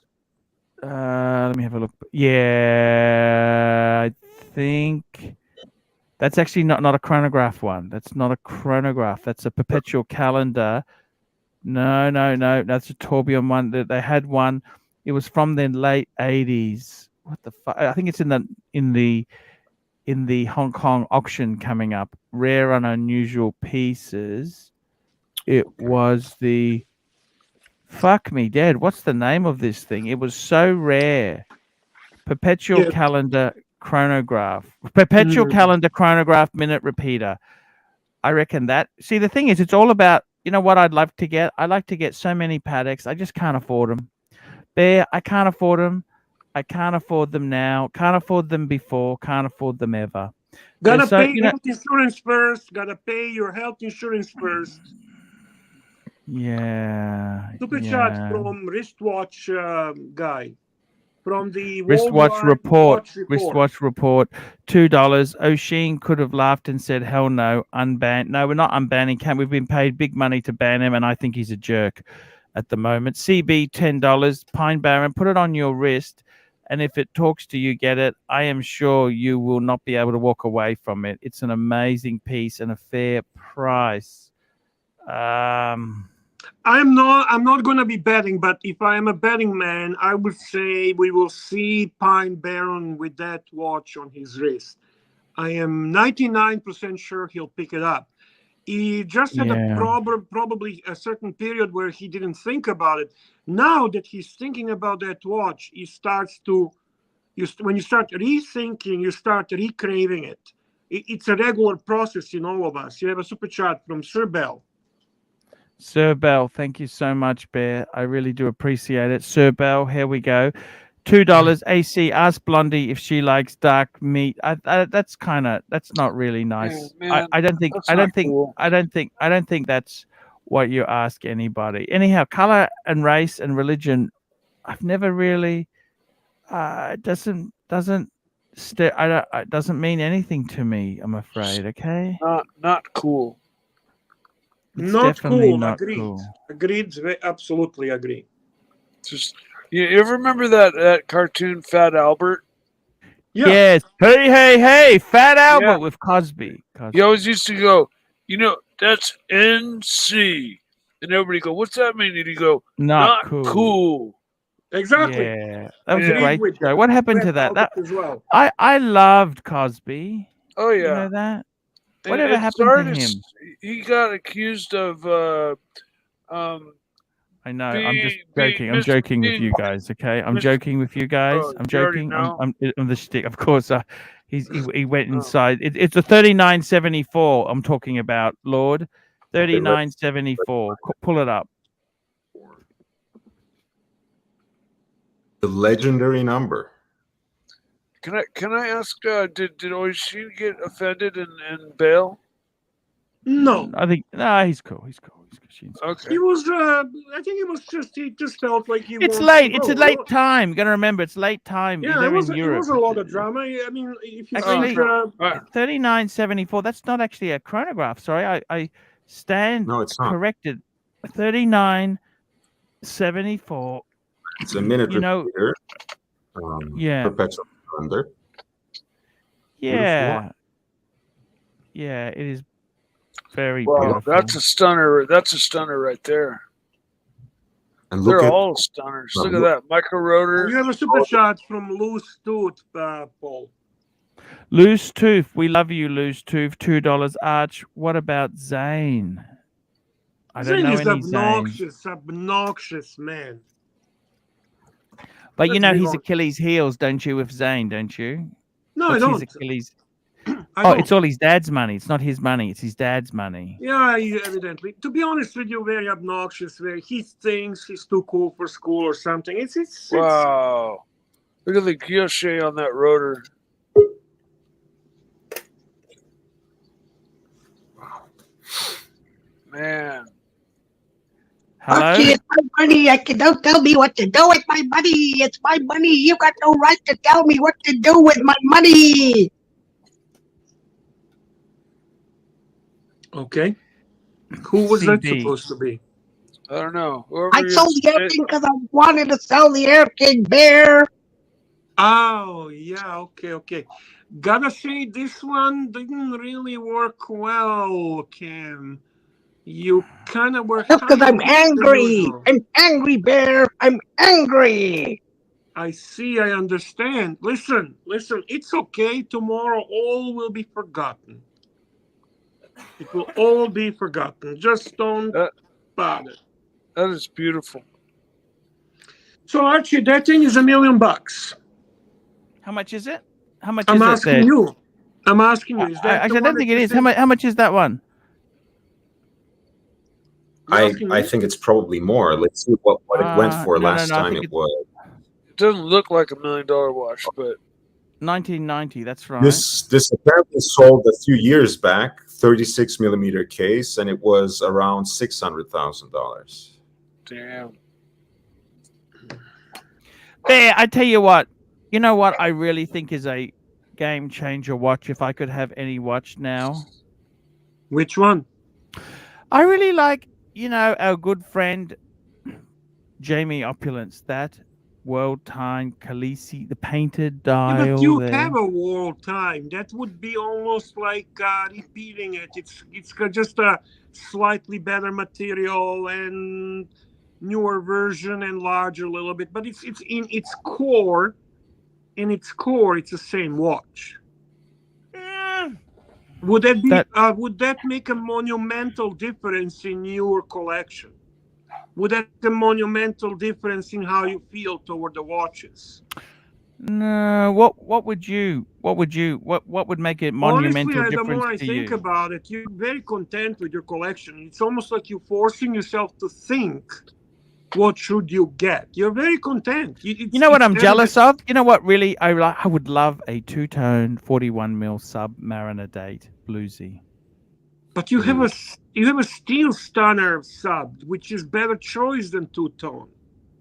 Let me have a look. Yeah, I think. That's actually not a chronograph one. That's not a chronograph. That's a perpetual calendar. No. That's a tourbillon one. They had one. It was from the late 80s. What the fuck? I think it's in the Hong Kong auction coming up. Rare and unusual pieces. It was the fuck me dead. What's the name of this thing? It was so rare. Perpetual calendar chronograph. Perpetual calendar chronograph minute repeater. I reckon that. See, the thing is, it's all about, what I'd love to get? I'd like to get so many Pateks. I just can't afford them. Bear, I can't afford them. I can't afford them now. Can't afford them before. Can't afford them ever. Gotta pay health insurance first. Gotta pay your health insurance first. Yeah. Super chat from wristwatch guy. From the wristwatch report. $2. O'Sheen could have laughed and said, "Hell no, unban." No, we're not unbanning Cam. We've been paid big money to ban him, and I think he's a jerk at the moment. CB $10. Pine Barren, put it on your wrist, and if it talks to you, get it. I am sure you will not be able to walk away from it. It's an amazing piece and a fair price. I'm not going to be betting, but if I am a betting man, I would say we will see Pine Barren with that watch on his wrist. I am 99% sure he'll pick it up. He just had a probably a certain period where he didn't think about it. Now that he's thinking about that watch, he starts to, when you start rethinking, you start recraving it. It's a regular process in all of us. You have a super chat from Sir Bell. Sir Bell, thank you so much, Bear. I really do appreciate it. Sir Bell, here we go. $2 AC. Ask Blondie if she likes dark meat. That's not really nice. Man, I don't think that's what you ask anybody. Anyhow, color and race and religion, I've never really. It doesn't mean anything to me. I'm afraid. Okay. Not cool. It's Not definitely cool. not Agreed. cool. Agreed. Absolutely agree. Just you ever remember that cartoon Fat Albert? Yeah. Yes. Hey, Fat Albert with Cosby. He always used to go, that's NC. And everybody go, what's that mean? And he go, Not cool. Exactly. Yeah, that was a great show. What happened to that? As well. I loved Cosby. Oh yeah. You know that? And Whatever happened to him? He got accused of I know. I'm just joking. I'm joking with you guys. Okay, I'm joking with you guys. I'm joking. I'm the shtick. Of course. He went inside. It's a 3974. I'm talking about, Lord. 3974. Pull it up. The legendary number. Can I ask? Did Oisin get offended and bail? No, I think he's cool. He's cool. Okay. He was. I think he just felt like he. It's late. It's a late time. You got to remember, it's late time. Yeah, They're it was. in It Europe. was a lot of drama. I mean, if you Actually, think, 3974. That's not actually a chronograph. Sorry, I stand corrected. 3974. It's a minute repeater. Perpetual calendar. Yeah. Yeah, it is very beautiful. That's a stunner. That's a stunner right there. And they're all stunners. Look at that micro rotor. You have a super shot from Loose Tooth, Paul. Loose Tooth, we love you, Loose Tooth. $2 Arch. What about Zane? I don't know any obnoxious man. But you know his Achilles heels, don't you, with Zane, don't you? No, I don't. His Achilles? It's all his dad's money. It's not his money. It's his dad's money. Yeah, evidently. To be honest with you, very obnoxious. Where he thinks he's too cool for school or something. It's wow. Look at the guilloche on that rotor. Man. Hello? Archie, it's my money. Don't tell me what to do with my money. It's my money. You got no right to tell me what to do with my money. Okay. Who was that supposed to be? I don't know. I sold the Air King because I wanted to sell the Air King Bear. Oh, yeah. Okay. Gotta say, this one didn't really work well, Cam. You kind of were... Because I'm angry. I'm angry, Bear. I'm angry. I see. I understand. Listen. It's okay. Tomorrow, all will be forgotten. It will all be forgotten. Just don't bother. That is beautiful. So, Archie, that thing is $1 million. How much is it? How much I'm is asking it? you. I'm asking you. Is that I don't think it is. How much is that one? I think it's probably more. Let's see what it went for last time it was. It doesn't look like $1 million watch, but 1990. That's right. This apparently sold a few years back, 36 millimeter case, and it was around $600,000. Damn. There, I tell you what. You know what I really think is a game changer watch. If I could have any watch now, which one? I really like. Our good friend Jamie Opulence, that World Time Khaleesi, the painted dial. Yeah, but you have a World Time. That would be almost like repeating it. It's just a slightly better material and newer version and larger a little bit. But it's in its core. In its core, it's the same watch. Would that make a monumental difference in your collection? Would that make a monumental difference in how you feel toward the watches? No, what would make it monumental Honestly, the difference more I to think you? about it, you're very content with your collection. It's almost like you're forcing yourself to think, what should you get? You're very content. You know what I'm jealous of? You know what really I would love a two-tone 41mm Submariner date bluesy. But you have a steel stunner sub, which is better choice than two-tone.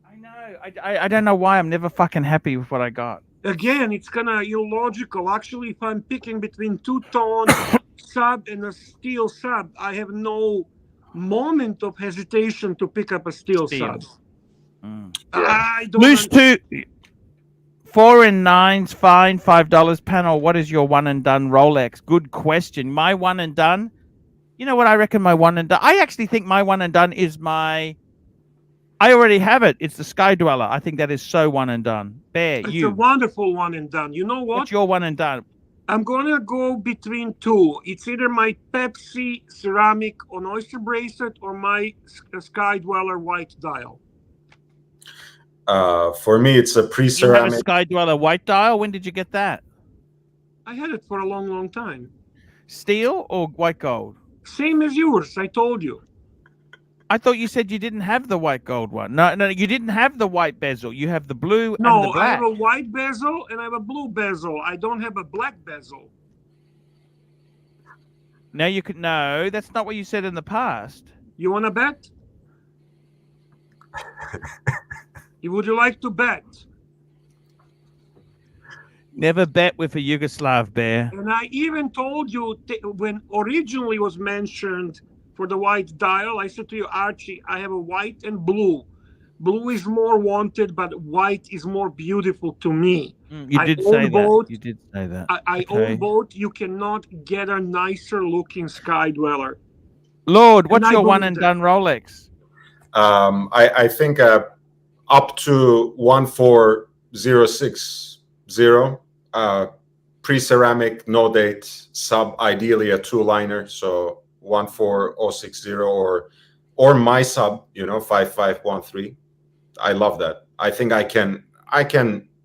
I know. I don't know why I'm never fucking happy with what I got. Again, it's kind of illogical. Actually, if I'm picking between two-tone sub and a steel sub, I have no moment of hesitation to pick up a steel sub. I don't Loose two 4 and 9's fine, $5 panel. What is your one and done Rolex? Good question. My one and done. You know what I reckon my one and done? I actually think my one and done is I already have it. It's the Sky Dweller. I think that is so one and done. Bear, It's a wonderful one and done. You know what? What's your one and done? I'm going to go between two. It's either my Pepsi ceramic on oyster bracelet or my Sky Dweller white dial. For me, it's a You have a pre-ceramic. Sky Dweller white dial. When did you get that? I had it for a long, long time. Steel or white gold? Same as yours, I told you. I thought you said you didn't have the white gold one. No, you didn't have the white bezel. You have the blue and the No, I black. have a white bezel and I have a blue bezel. I don't have a black bezel. No, you could. No, that's not what you said in the past. You want to bet? Would you like to bet? Never bet with a Yugoslav, Bear. And I even told you when originally was mentioned for the white dial, I said to you, Archie, I have a white and blue. Blue is more wanted, but white is more beautiful to me. You did say that. You did say that. I own both. You cannot get a nicer looking Sky Dweller. Lord, what's your one and done Rolex? I think up to 14060, pre-ceramic, no date, sub, ideally a two-liner, so 14060 or my sub, 5513. I love that. I think I can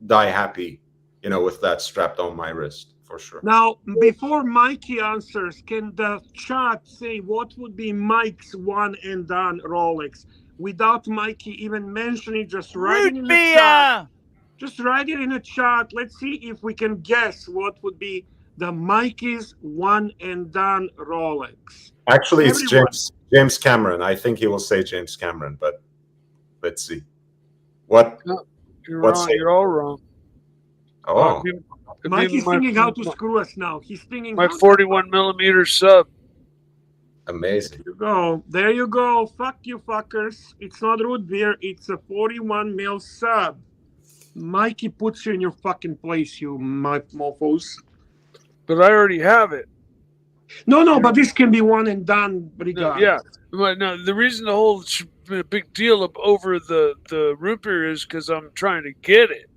die happy, with that strapped on my wrist for sure. Now, before Mikey answers, can the chat say what would be Mike's one and done Rolex without Mikey even mentioning? Just write it in the chat. Just write it in the chat. Let's see if we can guess what would be the Mikey's one and done Rolex. Actually, it's James Cameron. I think he will say James Cameron, but let's see. What? No, you're wrong. You're all wrong. Oh. Mikey's thinking how to screw us now. He's thinking my 41mm sub. Amazing. There you go. Fuck you, fuckers. It's not root beer. It's a 41mm sub. Mikey puts you in your fucking place, you mofos. But I already have it. No, but this can be one and done. Regardless. But no, the reason the whole big deal over the root beer is because I'm trying to get it.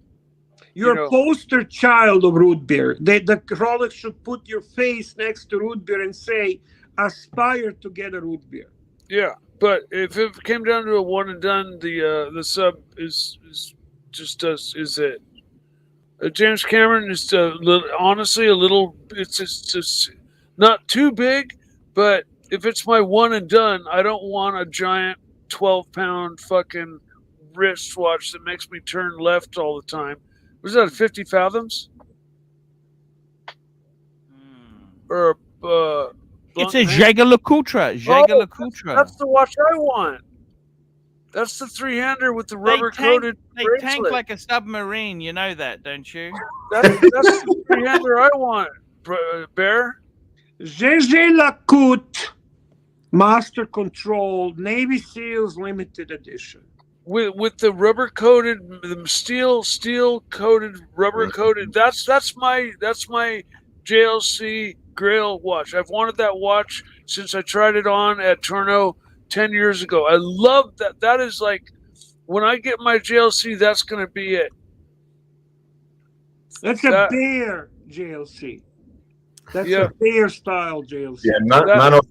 You're a poster child of root beer. The Rolex should put your face next to root beer and say, aspire to get a root beer. Yeah, but if it came down to a one and done, the sub is it. James Cameron is honestly a little. It's just not too big, but if it's my one and done, I don't want a giant 12-pound fucking wristwatch that makes me turn left all the time. Was that 50 fathoms? Or it's a Jaeger-LeCoultre. Jaeger-LeCoultre. That's the watch I want. That's the three-hander with the rubber-coated bracelet. They tank like a submarine. You know that, don't you? That's the three-hander I want, Bear. Jaeger-LeCoultre Master Control Navy SEALs Limited Edition. With the rubber-coated, the steel-coated, rubber-coated. That's my JLC Grail watch. I've wanted that watch since I tried it on at Tourneau 10 years ago. I love that. That is like, when I get my JLC, that's going to be it. That's a Bear JLC. That's Yeah. a fair style, JLC. Yeah, none of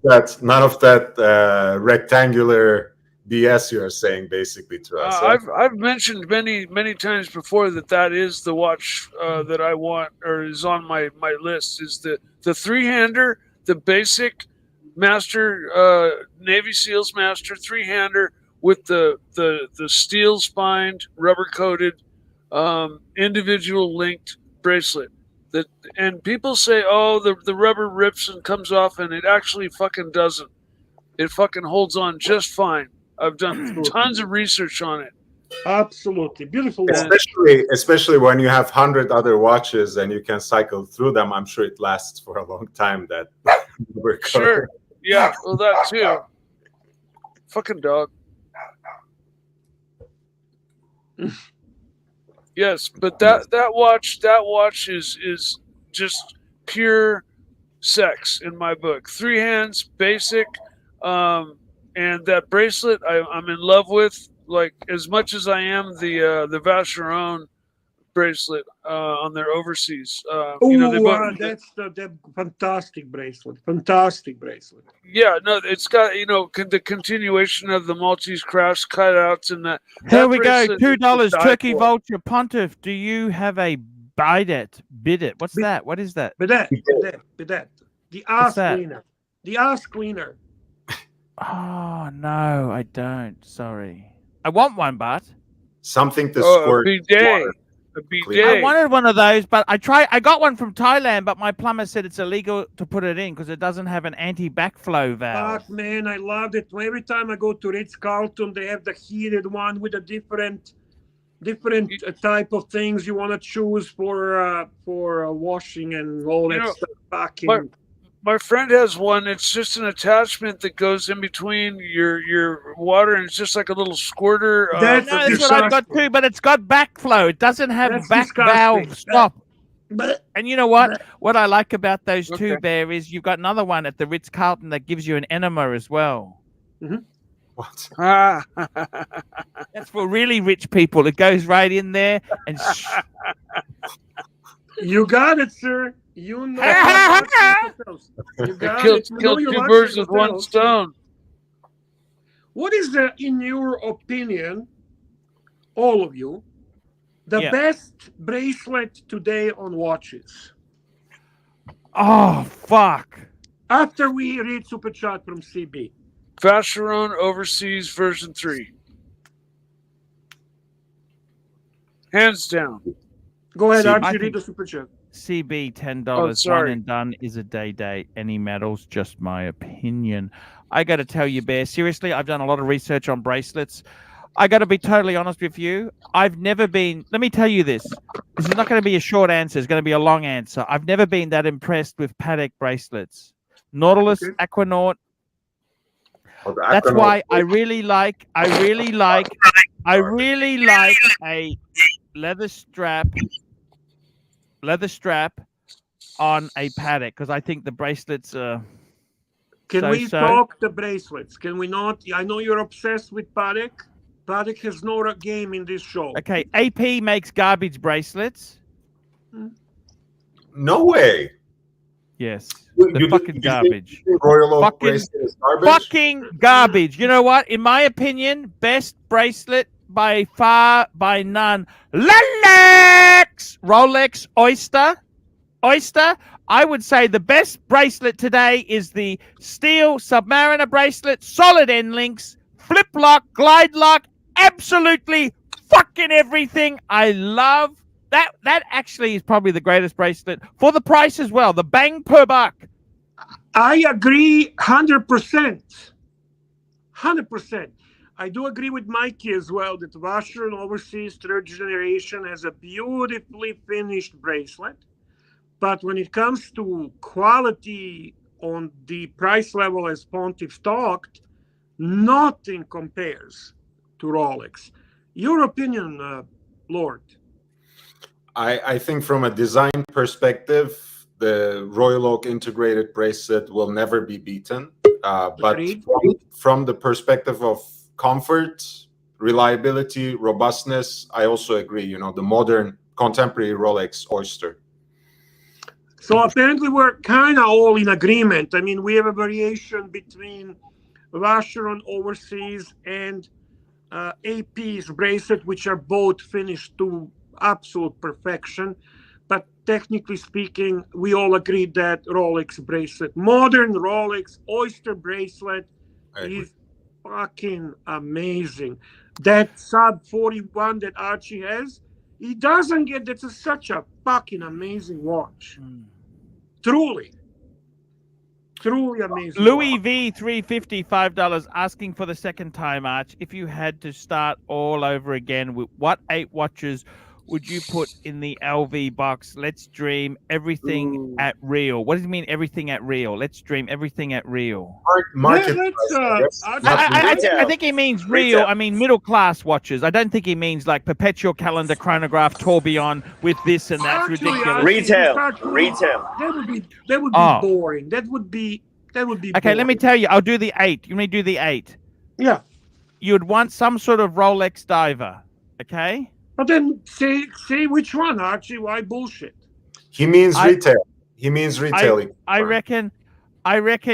that rectangular BS you are saying basically to us. I've mentioned many times before that is the watch that I want, or is on my list, is the three-hander, the basic master Navy SEALs master three-hander with the steel spined, rubber coated, individual linked bracelet. And people say, oh, the rubber rips and comes off, and it actually fucking doesn't. It fucking holds on just fine. I've done tons of research on it. Absolutely. Beautiful watch. Especially when you have 100 other watches and you can cycle through them, I'm sure it lasts for a long time. That Sure. Yeah, well, that too. Fucking dog. Yes, but that watch is just pure sex in my book. Three hands, basic, and that bracelet I'm in love with, like as much as I am the Vacheron bracelet on their overseas. That's the fantastic bracelet. Fantastic bracelet. Yeah, no, it's got the continuation of the Maltese crafts cutouts and that. Here we go. $2 Turkey Vulture Pontiff. Do you have a bidet? What's that? What is that? Bidet. The ass cleaner. The ass cleaner. Oh no, I don't. Sorry. I want one, but something to squirt. Bidet. A bidet. I wanted one of those, but I got one from Thailand, but my plumber said it's illegal to put it in because it doesn't have an anti-backflow valve. Fuck, man, I loved it. Every time I go to Ritz-Carlton, they have the heated one with a different type of things you want to choose for washing and all that stuff. Fucking. My friend has one. It's just an attachment that goes in between your water, and it's just like a little squirter. That's what I've got too, but it's got backflow. It doesn't have valve stop. And you know what? What I like about those two, Bear, is you've got another one at the Ritz-Carlton that gives you an enema as well. Mm-hmm. What? That's for really rich people. It goes right in there and. You got it, sir. You know. You got killed it. two birds with one stone. What is in your opinion, all of you, the best bracelet today on watches? Oh fuck! After we read Super Chat from CB. Vacheron Overseas version 3. Hands down. Go ahead, Archie, read the Super Chat. CB $10. One and done is a day. Any medals? Just my opinion. I got to tell you, Bear. Seriously, I've done a lot of research on bracelets. I got to be totally honest with you. I've never been. Let me tell you this. This is not going to be a short answer. It's going to be a long answer. I've never been that impressed with Patek bracelets. Nautilus, Aquanaut. That's why I really like a leather strap on a Patek, because I think the bracelets are. Can we talk the bracelets? Can we not? I know you're obsessed with Patek. Patek has no game in this show. Okay, AP makes garbage bracelets. No way. Yes. The fucking garbage. Royal Oak bracelet is garbage? Fucking garbage. You know what? In my opinion, best bracelet by far, by none. Rolex Oyster. I would say the best bracelet today is the steel Submariner bracelet, solid end links, flip lock, glide lock, absolutely fucking everything. I love that. That actually is probably the greatest bracelet for the price as well. The bang per buck. I agree 100%. 100%. I do agree with Mikey as well that Vacheron Overseas 3rd generation has a beautifully finished bracelet. But when it comes to quality on the price level as Pontiff talked, nothing compares to Rolex. Your opinion, Lord? I think from a design perspective, the Royal Oak integrated bracelet will never be beaten. But from the perspective of comfort, reliability, robustness, I also agree. You know, the modern contemporary Rolex Oyster. So apparently we're kind of all in agreement. I mean, we have a variation between Vacheron Overseas and AP's bracelet, which are both finished to absolute perfection. But technically speaking, we all agree that Rolex bracelet, modern Rolex Oyster bracelet, is fucking amazing. That sub 41 that Archie has, he doesn't get. That's such a fucking amazing watch. Truly amazing. Louis V, $350, $5, asking for the second time, Arch. If you had to start all over again, with what 8 watches would you put in the LV box? Let's dream everything at real. What does it mean, everything at real? Let's dream everything at real. Market. I think he means real. Retail. I mean middle class watches. I don't think he means like perpetual calendar, chronograph, tourbillon with this and that's ridiculous. Retail. That would be boring. That would be Okay, boring. let me tell you. I'll do the 8. You may do the 8. Yeah. You'd want some sort of Rolex diver. Okay. But then say which one, Archie? Why bullshit? He means retail. He means retailing. I reckon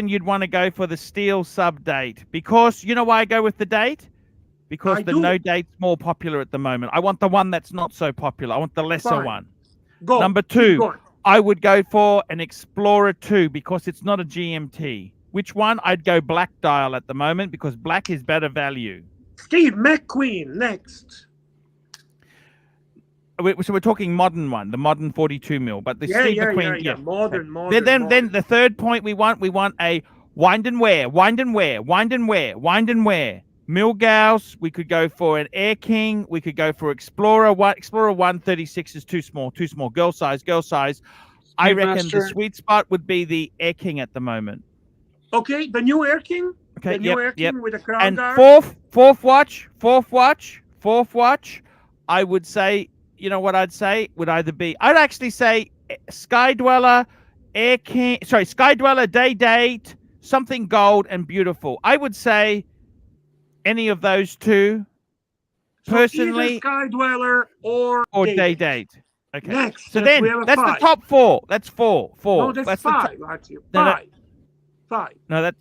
you'd want to go for the steel sub date, because you know why I go with the date? Because the no date's more popular at the moment. I want the one that's not so popular. I want the lesser one. Number 2, I would go for an Explorer 2 because it's not a GMT. Which one? I'd go black dial at the moment because black is better value. Steve McQueen next. So we're talking modern one, the modern 42 mil, but the Steve McQueen, modern. Then the third point we want a wind and wear. Milgauss, we could go for an Air King, we could go for Explorer 136 is too small. Girl size. I reckon the sweet spot would be the Air King at the moment. Okay, the new Air King. Okay, the new Air King with a crown and guard. fourth watch, I would say, you know what I'd say would either be, I'd actually say Sky Dweller, Sky Dweller, Day Date, something gold and beautiful. I would say any of those two, personally. Either Sky Dweller or Day Date. Okay. Next. So then that's the top 4. That's 4. No, that's 5. Archie. 5. No,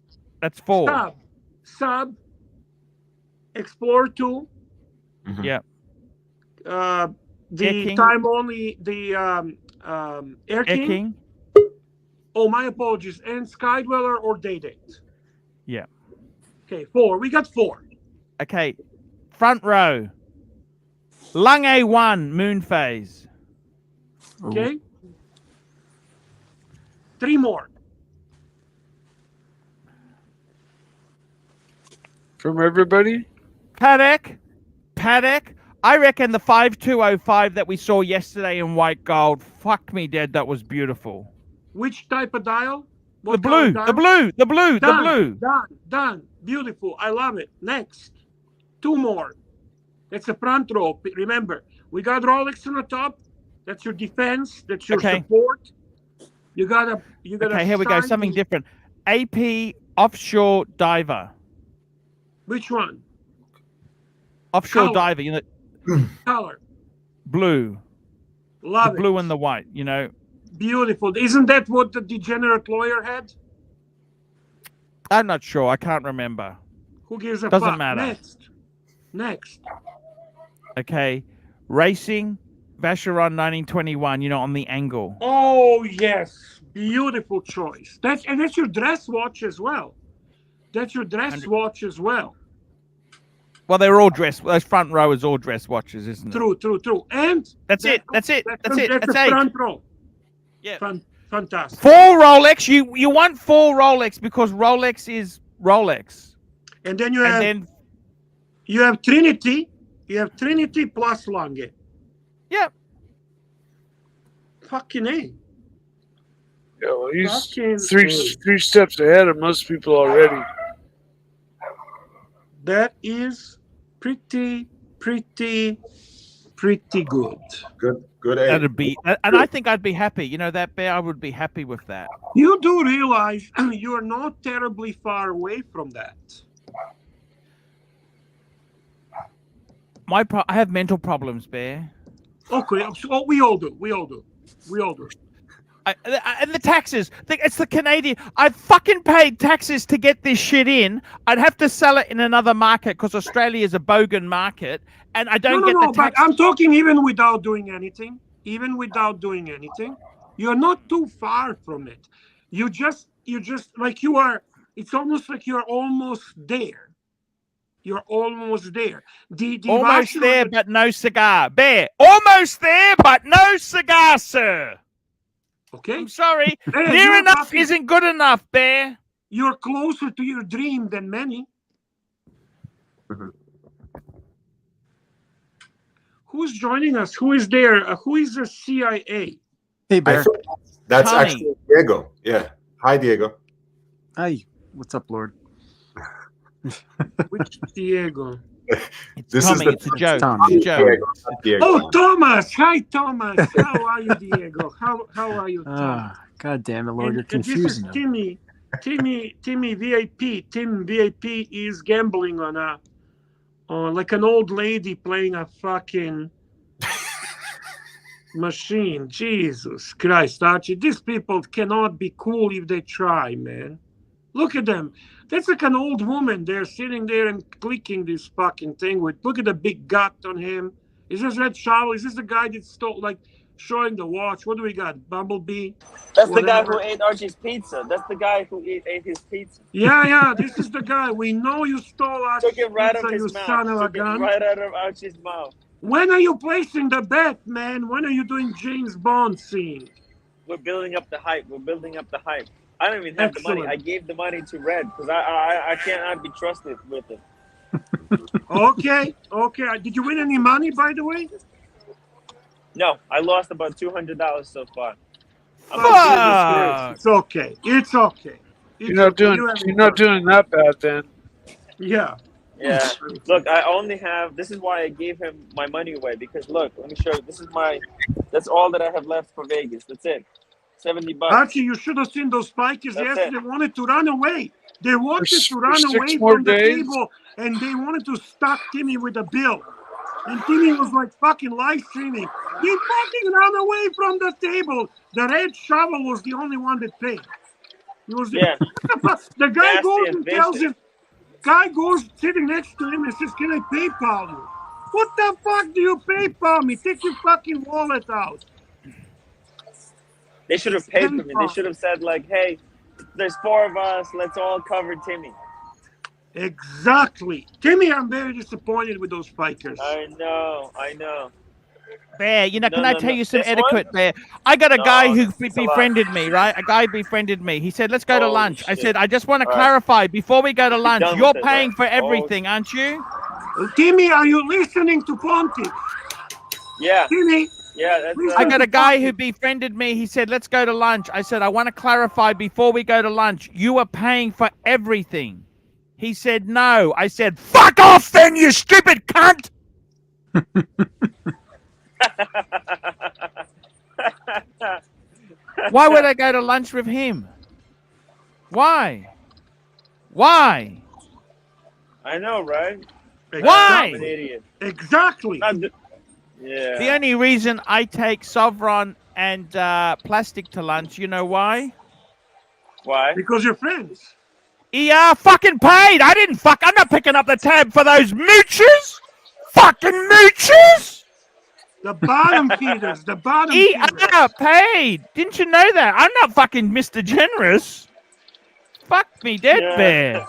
that's 4. Sub. Explorer 2. Yeah. The time only, the Air King. Oh, my apologies. And Sky Dweller or Day Date. Yeah. Okay, 4. We got 4. Okay. Front row. Lung A1 moon phase. Okay. 3 more. From everybody? Paddock. I reckon the 5205 that we saw yesterday in white gold. Fuck me dead, that was beautiful. Which type of dial? The blue. Done. Beautiful. I love it. Next. 2 more. That's a front row. Remember, we got Rolex on the top. That's your defense. That's your support. You gotta. Okay, here we go. Something different. AP offshore diver. Which one? Offshore diver. You know. Color. Blue. Love the blue and the white. You know. Beautiful. Isn't that what the degenerate lawyer had? I'm not sure. I can't remember. Who gives a Doesn't fuck? matter. Next. Okay. Racing. Vacheron 1921. You know, on the angle. Oh yes, beautiful choice. That's your dress watch as well. Watch as well. Well, they're all dress. Those front row is all dress watches, isn't it? True. And that's it. That's the 8. front row. Yeah. Fantastic. 4 Rolex. You want 4 Rolex because Rolex is Rolex. And then you have Trinity. You have Trinity plus Lange. Yep. Fucking A. Yeah, well, he's three steps ahead of most people already. That is pretty good. Good. That'd be, and I think I'd be happy. You know that, Bear. I would be happy with that. You do realize you are not terribly far away from that. I have mental problems, Bear. Okay, so we all do. And the taxes. It's the Canadian. I fucking paid taxes to get this shit in. I'd have to sell it in another market because Australia is a bogan market, and I don't get the tax. But I'm talking even without doing anything. Even without doing anything, you're not too far from it. You just like you are. It's almost like you're almost there. You're almost there. Almost there, but no cigar. Bear. Almost there, but no cigar, sir. Okay. I'm sorry. Bear, Near enough isn't good enough, Bear. You're closer to your dream than many. Who's joining us? Who is there? Who is the CIA? Hey, Bear. That's Tommy. actually Diego. Yeah. Hi, Diego. Hi. What's up, Lord? Which Diego? This Tommy, is it's a joke. Tommy. It's a joke. Diego. Oh, Thomas. Hi, Thomas. How are you, Diego? How are you, Thomas? God damn it, Lord. You're And this is confusing him. Timmy VIP. Tim VIP is gambling on like an old lady playing a fucking machine. Jesus Christ, Archie. These people cannot be cool if they try, man. Look at them. That's like an old woman. They're sitting there and clicking this fucking thing with. Look at the big gut on him. Is this Red Shovel? Is this the guy that stole, like, showing the watch? What do we got? Bumblebee? That's Whatever. the guy who ate Archie's pizza. That's the guy who ate his pizza. Yeah, this is the guy. We know you stole our Took it right pizza, out of you his son of mouth. a Took it gun. right out of Archie's mouth. When are you placing the bet, man? When are you doing James Bond scene? We're building up the hype. We're building up the hype. I don't even have the money. Excellent. I gave the money to Red because I cannot be trusted with it. Okay. Did you win any money, by the way? No, I lost about $200 so far. It's okay. It's okay. You're not doing that bad then. Yeah. Yeah. Look, I only have. This is why I gave him my money away because look, let me show you. This is my. That's all that I have left for Vegas. That's it. $70. Archie, you should have seen those spikers That's yesterday. it. They wanted to run away. They wanted For to run 6 away more from the days? table, and they wanted to stop Timmy with a bill. And Timmy was like fucking live streaming. He fucking ran away from the table. The Red Shovel was the only one that paid. He was the, Yeah. the guy Nasty goes and and tells vicious. him. Guy goes sitting next to him and says, "Can I PayPal you?" What the fuck do you PayPal me? Take your fucking wallet out. They should have paid for me. They should have said like, "Hey, there's 4 of us. Let's all cover Timmy." Exactly. Timmy, I'm very disappointed with those spikers. I know. Bear, can No, I no, tell no. you some This etiquette, one? Bear? I got a No, guy who this is a lot. befriended me, right? A guy befriended me. He said, let's go to Holy lunch. I shit. said, I just want to All right. clarify before we go to lunch, done you're with it, paying right? for Oh. everything, aren't you? Timmy, are you listening to Pontic? Yeah. Timmy, Yeah. That's. I got a guy who befriended me. He said, let's go to lunch. I said, I want to clarify before we go to lunch, you are paying for everything. He said, no. I said, fuck off then, you stupid cunt. Why would I go to lunch with him? Why? I know, right? Why? I'm an idiot. Exactly. Yeah. The only reason I take Sovereign and plastic to lunch, you know why? Why? Because you're friends. Yeah, fucking paid. I'm not picking up the tab for those moochers. Fucking moochers. The bottom feeders. The bottom feeders. Paid. Didn't you know that? I'm not fucking Mr. Generous. Fuck me dead, Yeah. Bear.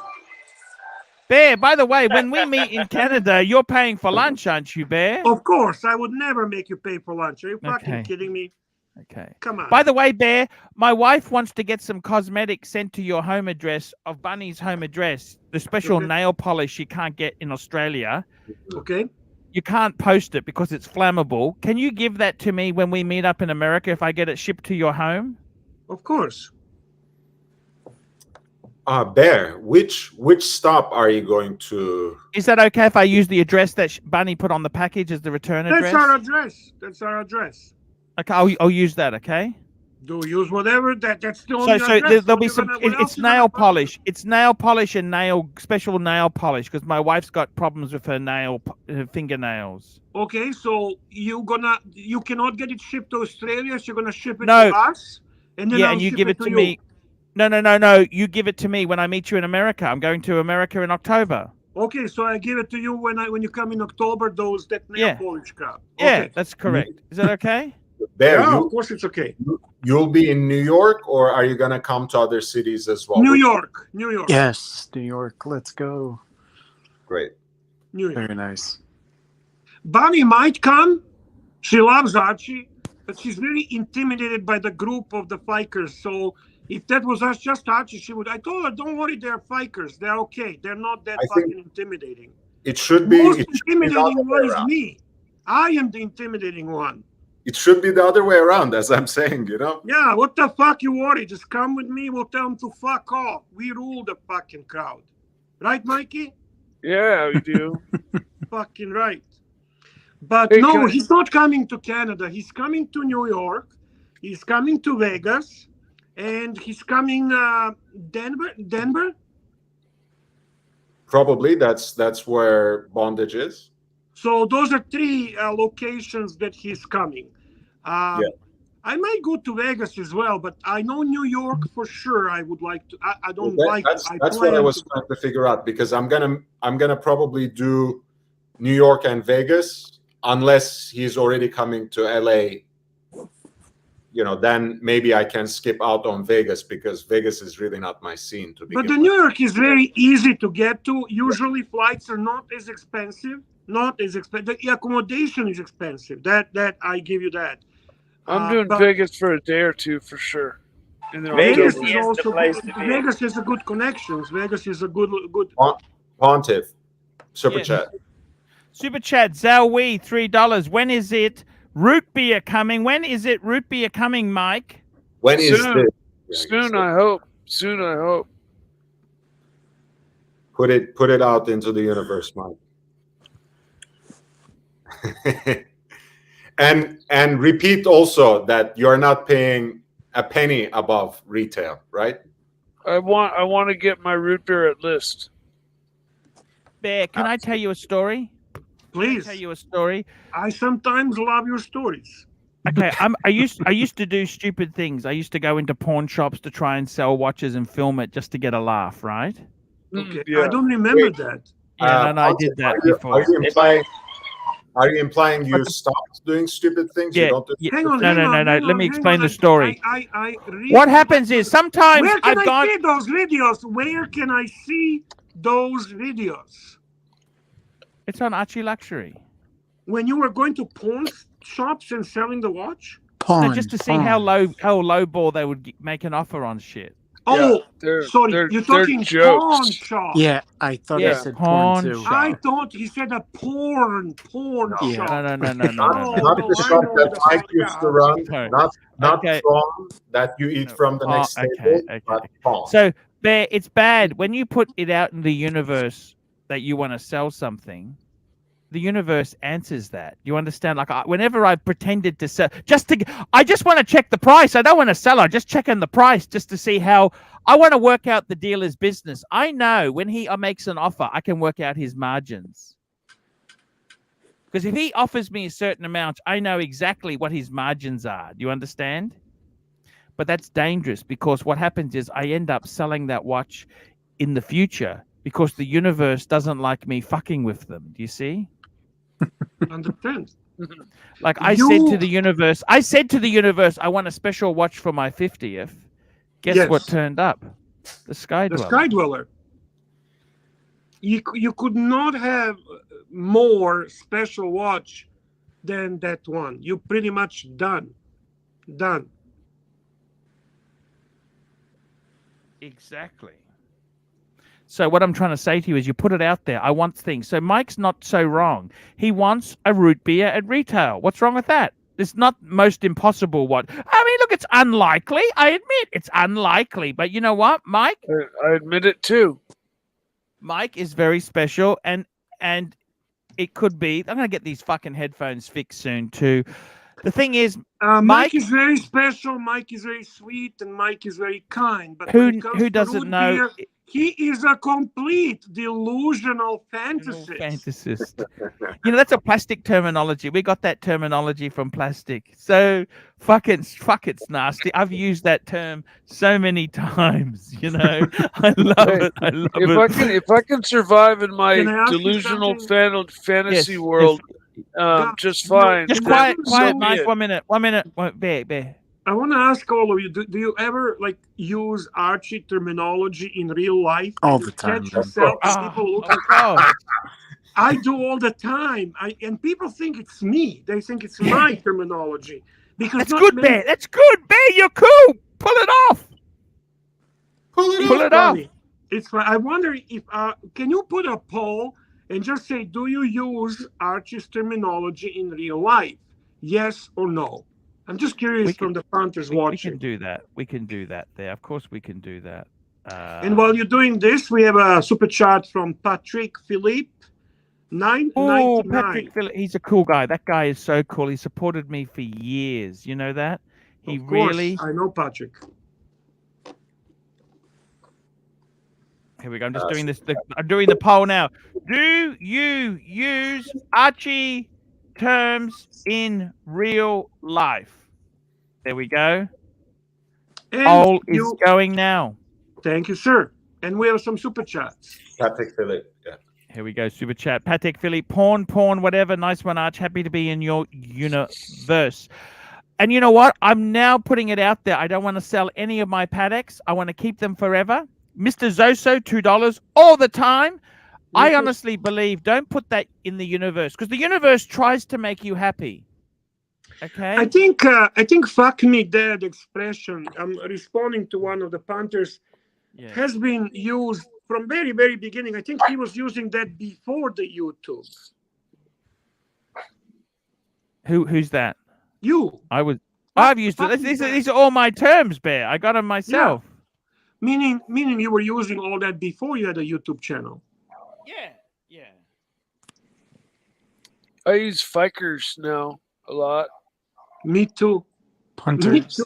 Bear, by the way, when we meet in Canada, you're paying for lunch, aren't you, Bear? Of course, I would never make you pay for lunch. Are you fucking Okay. kidding me? Okay. Come on. By the way, Bear, my wife wants to get some cosmetics sent to your home address of Bunny's home address. The special nail polish you can't get in Australia. Okay. You can't post it because it's flammable. Can you give that to me when we meet up in America if I get it shipped to your home? Of course. Bear, which stop are you going to? Is that okay if I use the address that Bunny put on the package as the return address? That's our address. Okay, I'll use that, okay? Do use whatever. That's the only So address. there'll be What some. else you It's gonna nail buy? polish. It's nail polish and special nail polish because my wife's got problems with her her fingernails. Okay, so you cannot get it shipped to Australia. So you're gonna ship it No. to us. and then Yeah, I'll and you ship give it to to you. me. No. You give it to me when I meet you in America. I'm going to America in October. Okay, so I give it to you when you come in October. That nail polish crap. Yeah, Okay, that's correct. Is that okay? Bear, yeah, of course it's okay. You'll be in New York, or are you gonna come to other cities as well? New York. Yes, New York. Let's go. Great. New York. Very nice. Bonnie might come. She loves Archie, but she's very intimidated by the group of the Fikers. So if that was us, just Archie, she would. I told her, don't worry, they're Fikers. They're okay. They're not that fucking intimidating. It should be. Most It should be the intimidating other way one is around. me. I am the intimidating one. It should be the other way around, as I'm saying. Yeah, what the fuck you worry? Just come with me. We'll tell them to fuck off. We rule the fucking crowd. Right, Mikey? Yeah, we do. Fucking right. But Hey, no, he's not coming to Canada. He's coming to New York. He's coming to Vegas. And he's coming Denver? Probably that's where bondage is. So those are three locations that he's coming. I might go to Vegas as well, but I know New York for sure. I would like to. I don't like. That's what I was trying to figure out, because I'm gonna probably do New York and Vegas unless he's already coming to LA. Then maybe I can skip out on Vegas, because Vegas is really not my scene to begin But the with. New York is very easy to get to. Usually flights are not as expensive. Not as expensive. The accommodation is expensive. That I give you that. I'm doing Vegas for a day or two for sure. And then Vegas October. is also Vegas has a good connections. Vegas is a good. Pontiff, super chat. Super chat, Zowie, $3. When is it? Root beer coming. When is it? Root beer coming, Mike? When is Soon. this? Soon, I hope. Soon, I hope. Put it out into the universe, Mike. And repeat also that you're not paying a penny above retail, right? I want to get my root beer at list. Bear, can I tell you a story? Please. Can I tell you a story? I sometimes love your stories. Okay, I used to do stupid things. I used to go into pawn shops to try and sell watches and film it just to get a laugh, right? Okay, I don't remember that. Yeah, no, I did that before. Are you implying you stopped doing stupid things? Yeah, You don't do Hang on, No. Let me explain the story. I What happens is sometimes Where can I've gone. see those videos? Where can I see those videos? It's on ArchieLuxury. When you were going to pawn shops and selling the watch? No, just to see how low ball they would make an offer on shit. Oh, sorry, you're talking pawn shop. Yeah, I thought he said porn too. I thought he said a porn shop. No. Not the shop that Mike used to run, not from that you eat from the next table, but pawn. So, Bear, it's bad when you put it out in the universe that you want to sell something. The universe answers that. You understand? Like whenever I pretended to sell, I just want to check the price. I don't want to sell. I just checking the price just to see how. I want to work out the dealer's business. I know when he makes an offer, I can work out his margins. Because if he offers me a certain amount, I know exactly what his margins are. Do you understand? But that's dangerous, because what happens is I end up selling that watch in the future because the universe doesn't like me fucking with them. Do you see? Understand? Like I said to the universe, I want a special watch for my 50th. Guess what turned up? The Sky Dweller. The Sky Dweller. You could not have more special watch than that one. You pretty much done. Exactly. So what I'm trying to say to you is you put it out there. I want things. So Mike's not so wrong. He wants a root beer at retail. What's wrong with that? It's not most impossible. What? I mean, look, it's unlikely. I admit it's unlikely. But you know what, Mike? I admit it too. Mike is very special, and it could be. I'm going to get these fucking headphones fixed soon too. The thing is, Mike is very special. Mike is very sweet, and Mike is very kind. But when it comes who to doesn't root know? beer, he is a complete delusional fantasist. Fantasist. You know, that's a plastic terminology. We got that terminology from plastic. So fuck it's nasty. I've used that term so many times. You know, I love it. I love it. If I can survive in my Can I ask you delusional something? fantasy Yes, world, God, just you know, fine. Just you ever quiet, use- Mike. 1 minute. 1 minute. Bear. I want to ask all of you: do you ever like use Archie terminology in real life? All You the time, catch man. yourself, and people look Of course. I do all the time. And people think it's me. They think it's my terminology because That's not good, many- Bear. That's good, Bear. You're cool. Pull it off. Pull it Pull off. it off. funny. It's fun. I wonder if can you put a poll and just say, do you use Archie's terminology in real life? Yes or no? I'm just curious from the punters watching. We can do that. We can do that there. Of course we can do that. And while you're doing this, we have a super chat from Patrick Philippe. Oh, $9.99. Patrick Phillip, he's a cool guy. That guy is so cool. He supported me for years. You know that? He Of course, really. I know Patrick. Here we go. I'm just doing this. I'm doing the poll now. Do you use Archie terms in real life? There we go. And Poll is going now. Thank you, sir. And we have some super chats. Patrick Phillip, yeah. Here we go. Super chat. Patek Philippe, porn, whatever. Nice one, Arch. Happy to be in your universe. And you know what? I'm now putting it out there. I don't want to sell any of my Pateks. I want to keep them forever. Mr. Zoso, $2 all the time. I honestly believe don't put that in the universe because the universe tries to make you happy. Okay. I think "fuck me dead" expression. I'm responding to one of the punters. Yeah. Has been used from very, very beginning. I think he was using that before the YouTube. Who's that? You. I've used it. These are all my terms, Bear. I got them myself. Yeah. Meaning you were using all that before you had a YouTube channel. Yeah. I use Fikers now a lot. Me too. Punters.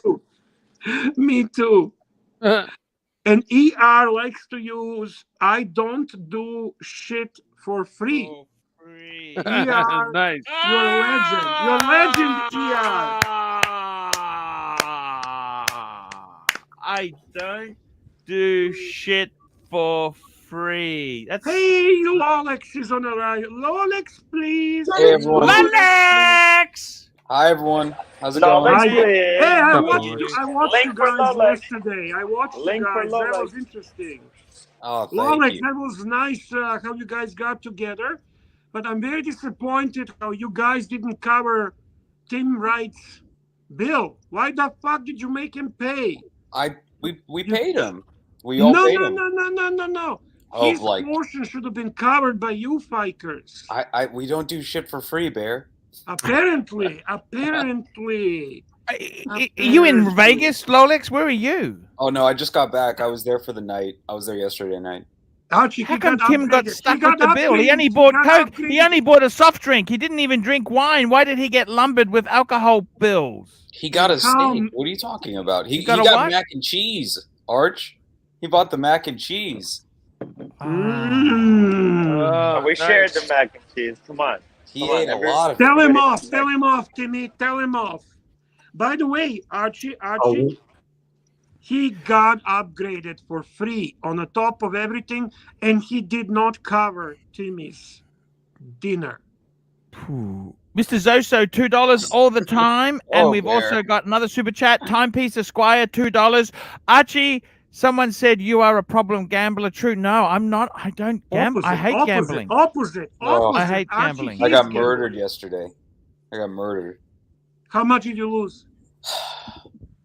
Me too. And ER likes to use "I don't do shit for free." ER, nice. You're a legend. You're a legend, ER. I don't do shit for free. That's Hey, Lolex is on the right. Lolex, please. Hey, everyone. Lolex! Hi, everyone. How's it Lolex, going? please. Hey, I Link watched you for guys Lolex. yesterday. I watched Link you for guys. That Lolex. was interesting. Oh, thank Lolex, you. that was nice how you guys got together. But I'm very disappointed how you guys didn't cover Tim Wright's bill. Why the fuck did you make him pay? We paid him. We all paid him. No. Oh, His portion should have been covered by you Fikers. We don't do shit for free, Bear. Apparently. Are you in Vegas, Lolex? Where are you? Oh no, I just got back. I was there for the night. I was there yesterday night. Archie, How come Tim got stuck with the bill? He only bought Coke. He only bought a soft drink. He didn't even drink wine. Why did he get lumbered with alcohol bills? He got a steak. What are you talking about? He got a got what? mac and cheese, Arch. He bought the mac and cheese. We shared the mac and cheese. Come on. He ate a lot of it. Tell him off, Timmy. Tell him off. By the way, Archie, he got upgraded for free on the top of everything, and he did not cover Timmy's dinner. Mr. Zoso, $2 all the time. And we've Bear. also got another super chat. Timepiece Esquire, $2. Archie, someone said you are a problem gambler. True. No, I'm not. I don't gamble. I hate gambling. Opposite. I hate Archie, gambling. I got he's murdered gambling. yesterday. I got murdered. How much did you lose?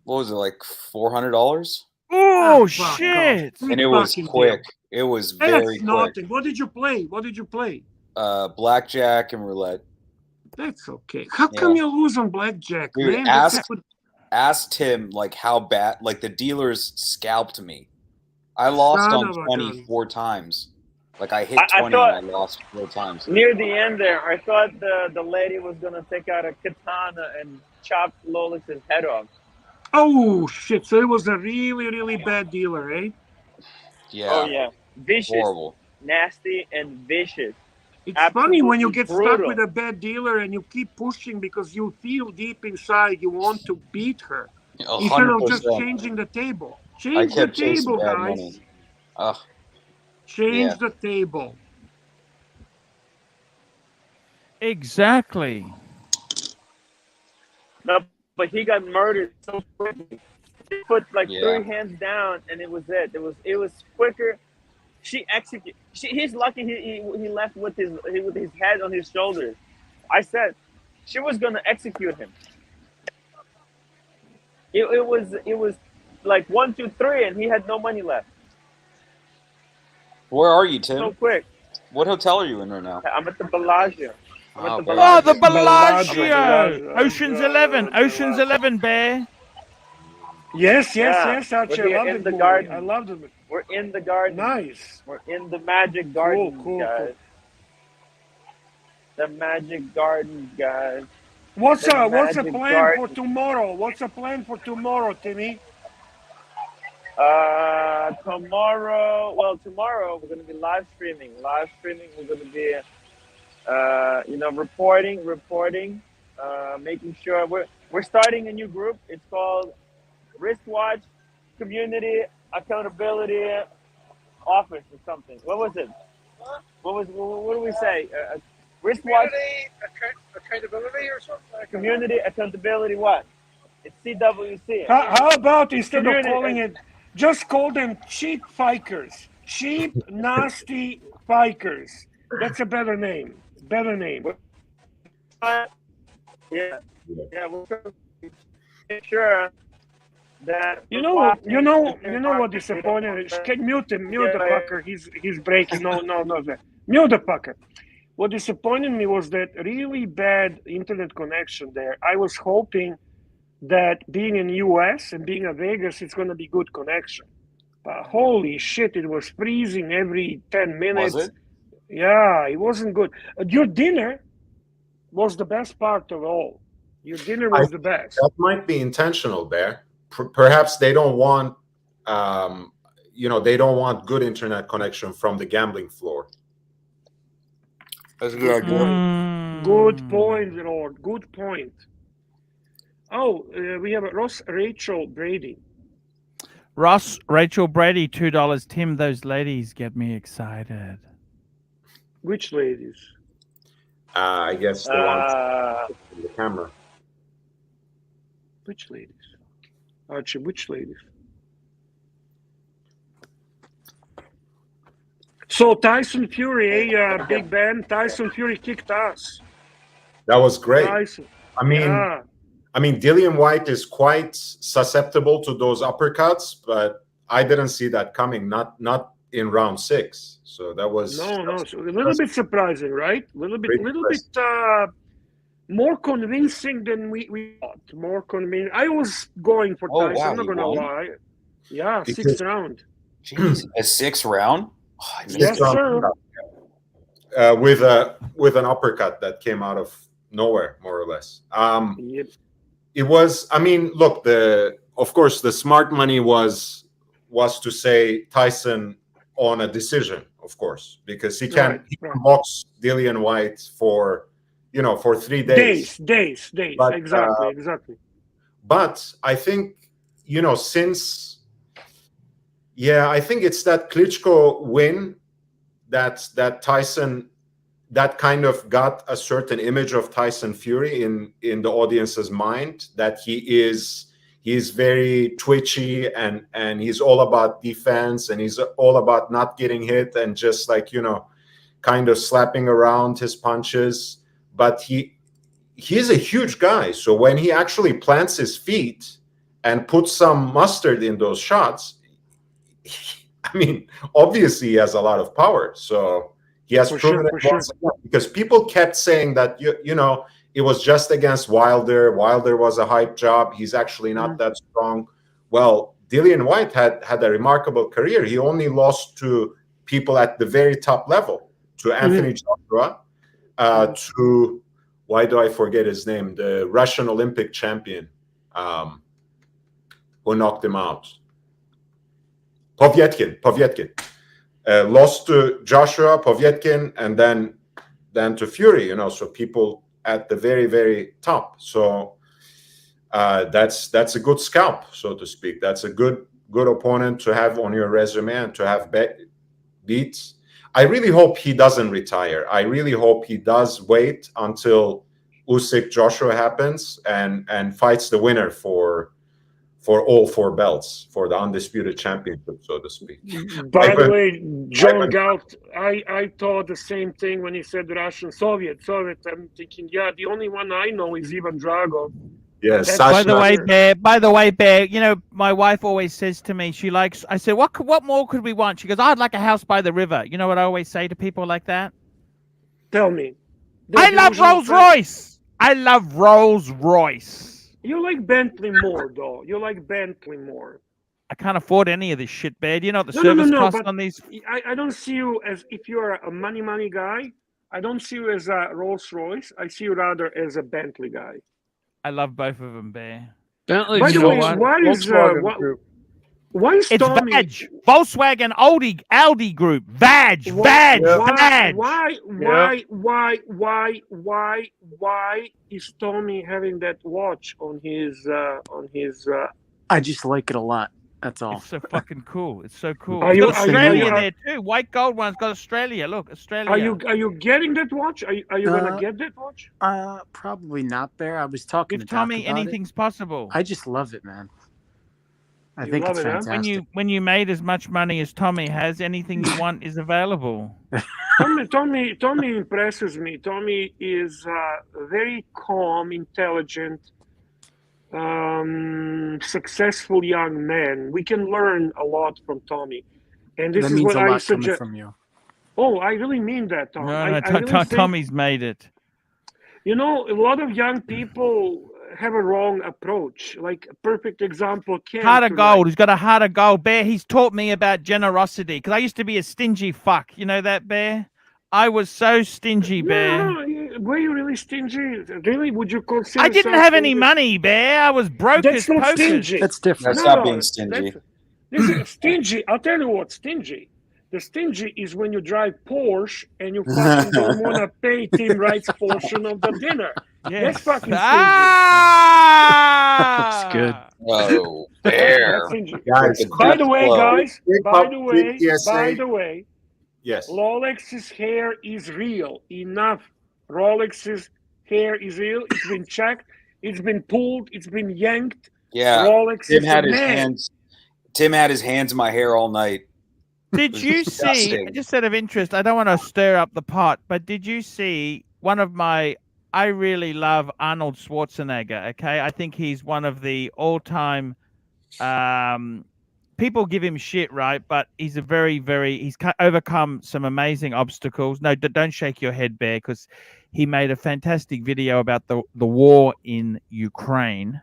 What was it, like $400? Oh, fuck shit. off. And it was Fucking quick. It was Hey, very that's quick. nothing. What did you play? Blackjack and roulette. That's okay. How come you lose on blackjack, Dude, man? asked him like how bad, like the dealers scalped me. I lost Son on of a 20 gun. 4 times. Like I hit I 20 thought- and I lost 4 times. Near the end there, I thought the lady was gonna take out a katana and chopped Lolix's head off. Oh shit! So it was a really bad dealer, eh? Yeah. Oh yeah, vicious, Horrible. nasty, and vicious. It's funny when you Absolutely get brutal. stuck with a bad dealer and you keep pushing because you feel deep inside you want to beat her instead of just 100%. changing the table. I Change the kept chasing table, bad guys. money. Ugh. Change Yeah. the table. Exactly. No, but he got murdered so quickly. He put like Yeah. 3 hands down, and it was it. It was quicker. She executed. He's lucky he left with his head on his shoulders. I said she was gonna execute him. It was like 1, 2, 3, and he had no money left. Where are you, Tim? So quick. What hotel are you in right now? I'm at the Bellagio. I'm at the Oh, the Bellagio. Bellagio! Ocean's 11. Ocean's 11, Bear. Yes, Yeah. Archie. We're I love in the the movie. garden. I love the. We're in the garden. Nice. We're in the magic garden, Cool. guys. The magic garden, guys. What's The the magic plan garden. for tomorrow? What's the plan for tomorrow, Timmy? Tomorrow we're going to be live streaming. We're going to be, reporting, making sure we're starting a new group. It's called Wristwatch Community Accountability Office or something. What was it? What do we say? Wristwatch Accountability or something? Community Accountability what? It's CWC. How about instead Community- of calling it, just call them cheap fikers. Cheap, nasty fikers. That's a better name. Yeah. We're going to make sure that You know what disappointed is? Can mute the fucker. He's breaking. No. Mute the fucker. What disappointed me was that really bad internet connection there. I was hoping that being in US and being in Vegas, it's going to be good connection. But holy shit, it was freezing every 10 minutes. Was it? Yeah, it wasn't good. Your dinner was the best part of all. Your dinner was the best. That might be intentional, Bear. Perhaps they don't want, they don't want good internet connection from the gambling floor. That's a good idea. Good point, Lord. Good point. Oh, we have Rachel Brady. Rachel Brady, $2. Tim, those ladies get me excited. Which ladies? I guess the ones in the camera. Which ladies? Archie, which ladies? So Tyson Fury, Big Ben, Tyson Fury kicked ass. That was great. Tyson. I mean, Dillian White is quite susceptible to those uppercuts, but I didn't see that coming. Not in round 6. So that was no. So a little bit surprising, right? A little bit more convincing than we thought. More convincing. I was going for Tyson. Wow, I'm not gonna lie. Yeah, Because- 6th round. Jeez, a 6th round? Oh, Yes, sir. With an uppercut that came out of nowhere, more or less. Yep. It was. I mean, look. Of course, the smart money was to say Tyson on a decision, of course, because he can box Dillian White for 3 days. Days. But, exactly. But I think I think it's that Klitschko win that Tyson, that kind of got a certain image of Tyson Fury in the audience's mind, that he's very twitchy and he's all about defense and he's all about not getting hit and just kind of slapping around his punches. But he's a huge guy. So when he actually plants his feet and puts some mustard in those shots, I mean, obviously he has a lot of power. So he has proven it once again, because people kept saying that, it was just against Wilder. Wilder was a hype job. He's actually not that strong. Well, Dillian White had a remarkable career. He only lost to people at the very top level, to Anthony Joshua, to why do I forget his name? The Russian Olympic champion who knocked him out. Povetkin. Lost to Joshua Povetkin and then to Fury, so people at the very, very top. So that's a good scalp, so to speak. That's a good opponent to have on your resume and to have beats. I really hope he doesn't retire. I really hope he does wait until Usyk Joshua happens and fights the winner for all 4 belts, for the undisputed championship, so to speak. By the way, John Galt, I thought the same thing when he said Russian Soviet. I'm thinking, yeah, the only one I know is Ivan Drago. Yes. By the way, Bear, my wife always says to me, I said, what more could we want? She goes, I'd like a house by the river. You know what I always say to people like that? Tell me. I love Rolls Royce. I love Rolls Royce. You like Bentley more, though. You like Bentley more. I can't afford any of this shit, Bear. Do you know what the service cost on these? I don't see you as, if you're a money guy, I don't see you as a Rolls Royce. I see you rather as a Bentley guy. I love both of them, Bear. Bentley, by the way, why is it's Tommy... Vag. Volkswagen Audi Group. Vag. Vag. Why is Tommy having that watch on his I just like it a lot. That's all. It's so fucking cool. It's so cool. Are It's you- got are you- Australia there too. White gold one's got Australia. Look, Australia. Are you getting that watch? Are you gonna get that watch? Probably not, Bear. I was talking Give to Doc Tommy about anything's possible. I just love it, man. I You think love it's it, huh? fantastic. When you made as much money as Tommy has, anything you want is available. Tommy impresses me. Tommy is very calm, intelligent, successful young man. We can learn a lot from Tommy, and this That is means what a I lot coming suggest. from you. Oh, I really mean that, Tom. No, I really think, Tommy's made it. a lot of young people have a wrong approach. Like a perfect example, Ken Heart of tonight. gold. He's got a heart of gold. Bear, he's taught me about generosity because I used to be a stingy fuck. You know that, Bear? I was so stingy, Bear. No, were you really stingy? Really? Would you consider? I didn't have any money, Bear. I was broke That's as not pokers. stingy. That's different. That's not being stingy. Listen, stingy. I'll tell you what, stingy. The stingy is when you drive Porsche and you fucking don't want to pay Tim Wright's portion of the dinner. Yes. That's fucking stingy. That's good. Oh, Bear. That's stingy. Guys, By the way, guys, Quick PSA. Yes. Rolex's hair is real. Enough. Rolex's hair is real. It's been checked. It's been pulled. It's been yanked. Yeah. Rolex Tim is had a his man. hands. Tim had his hands in my hair all night. Did you see, Disgusting. just out of interest, I don't want to stir up the pot, but did you see I really love Arnold Schwarzenegger, okay? I think he's one of the all-time, people give him shit, right? But he's he's overcome some amazing obstacles. No, don't shake your head, Bear, because he made a fantastic video about the war in Ukraine.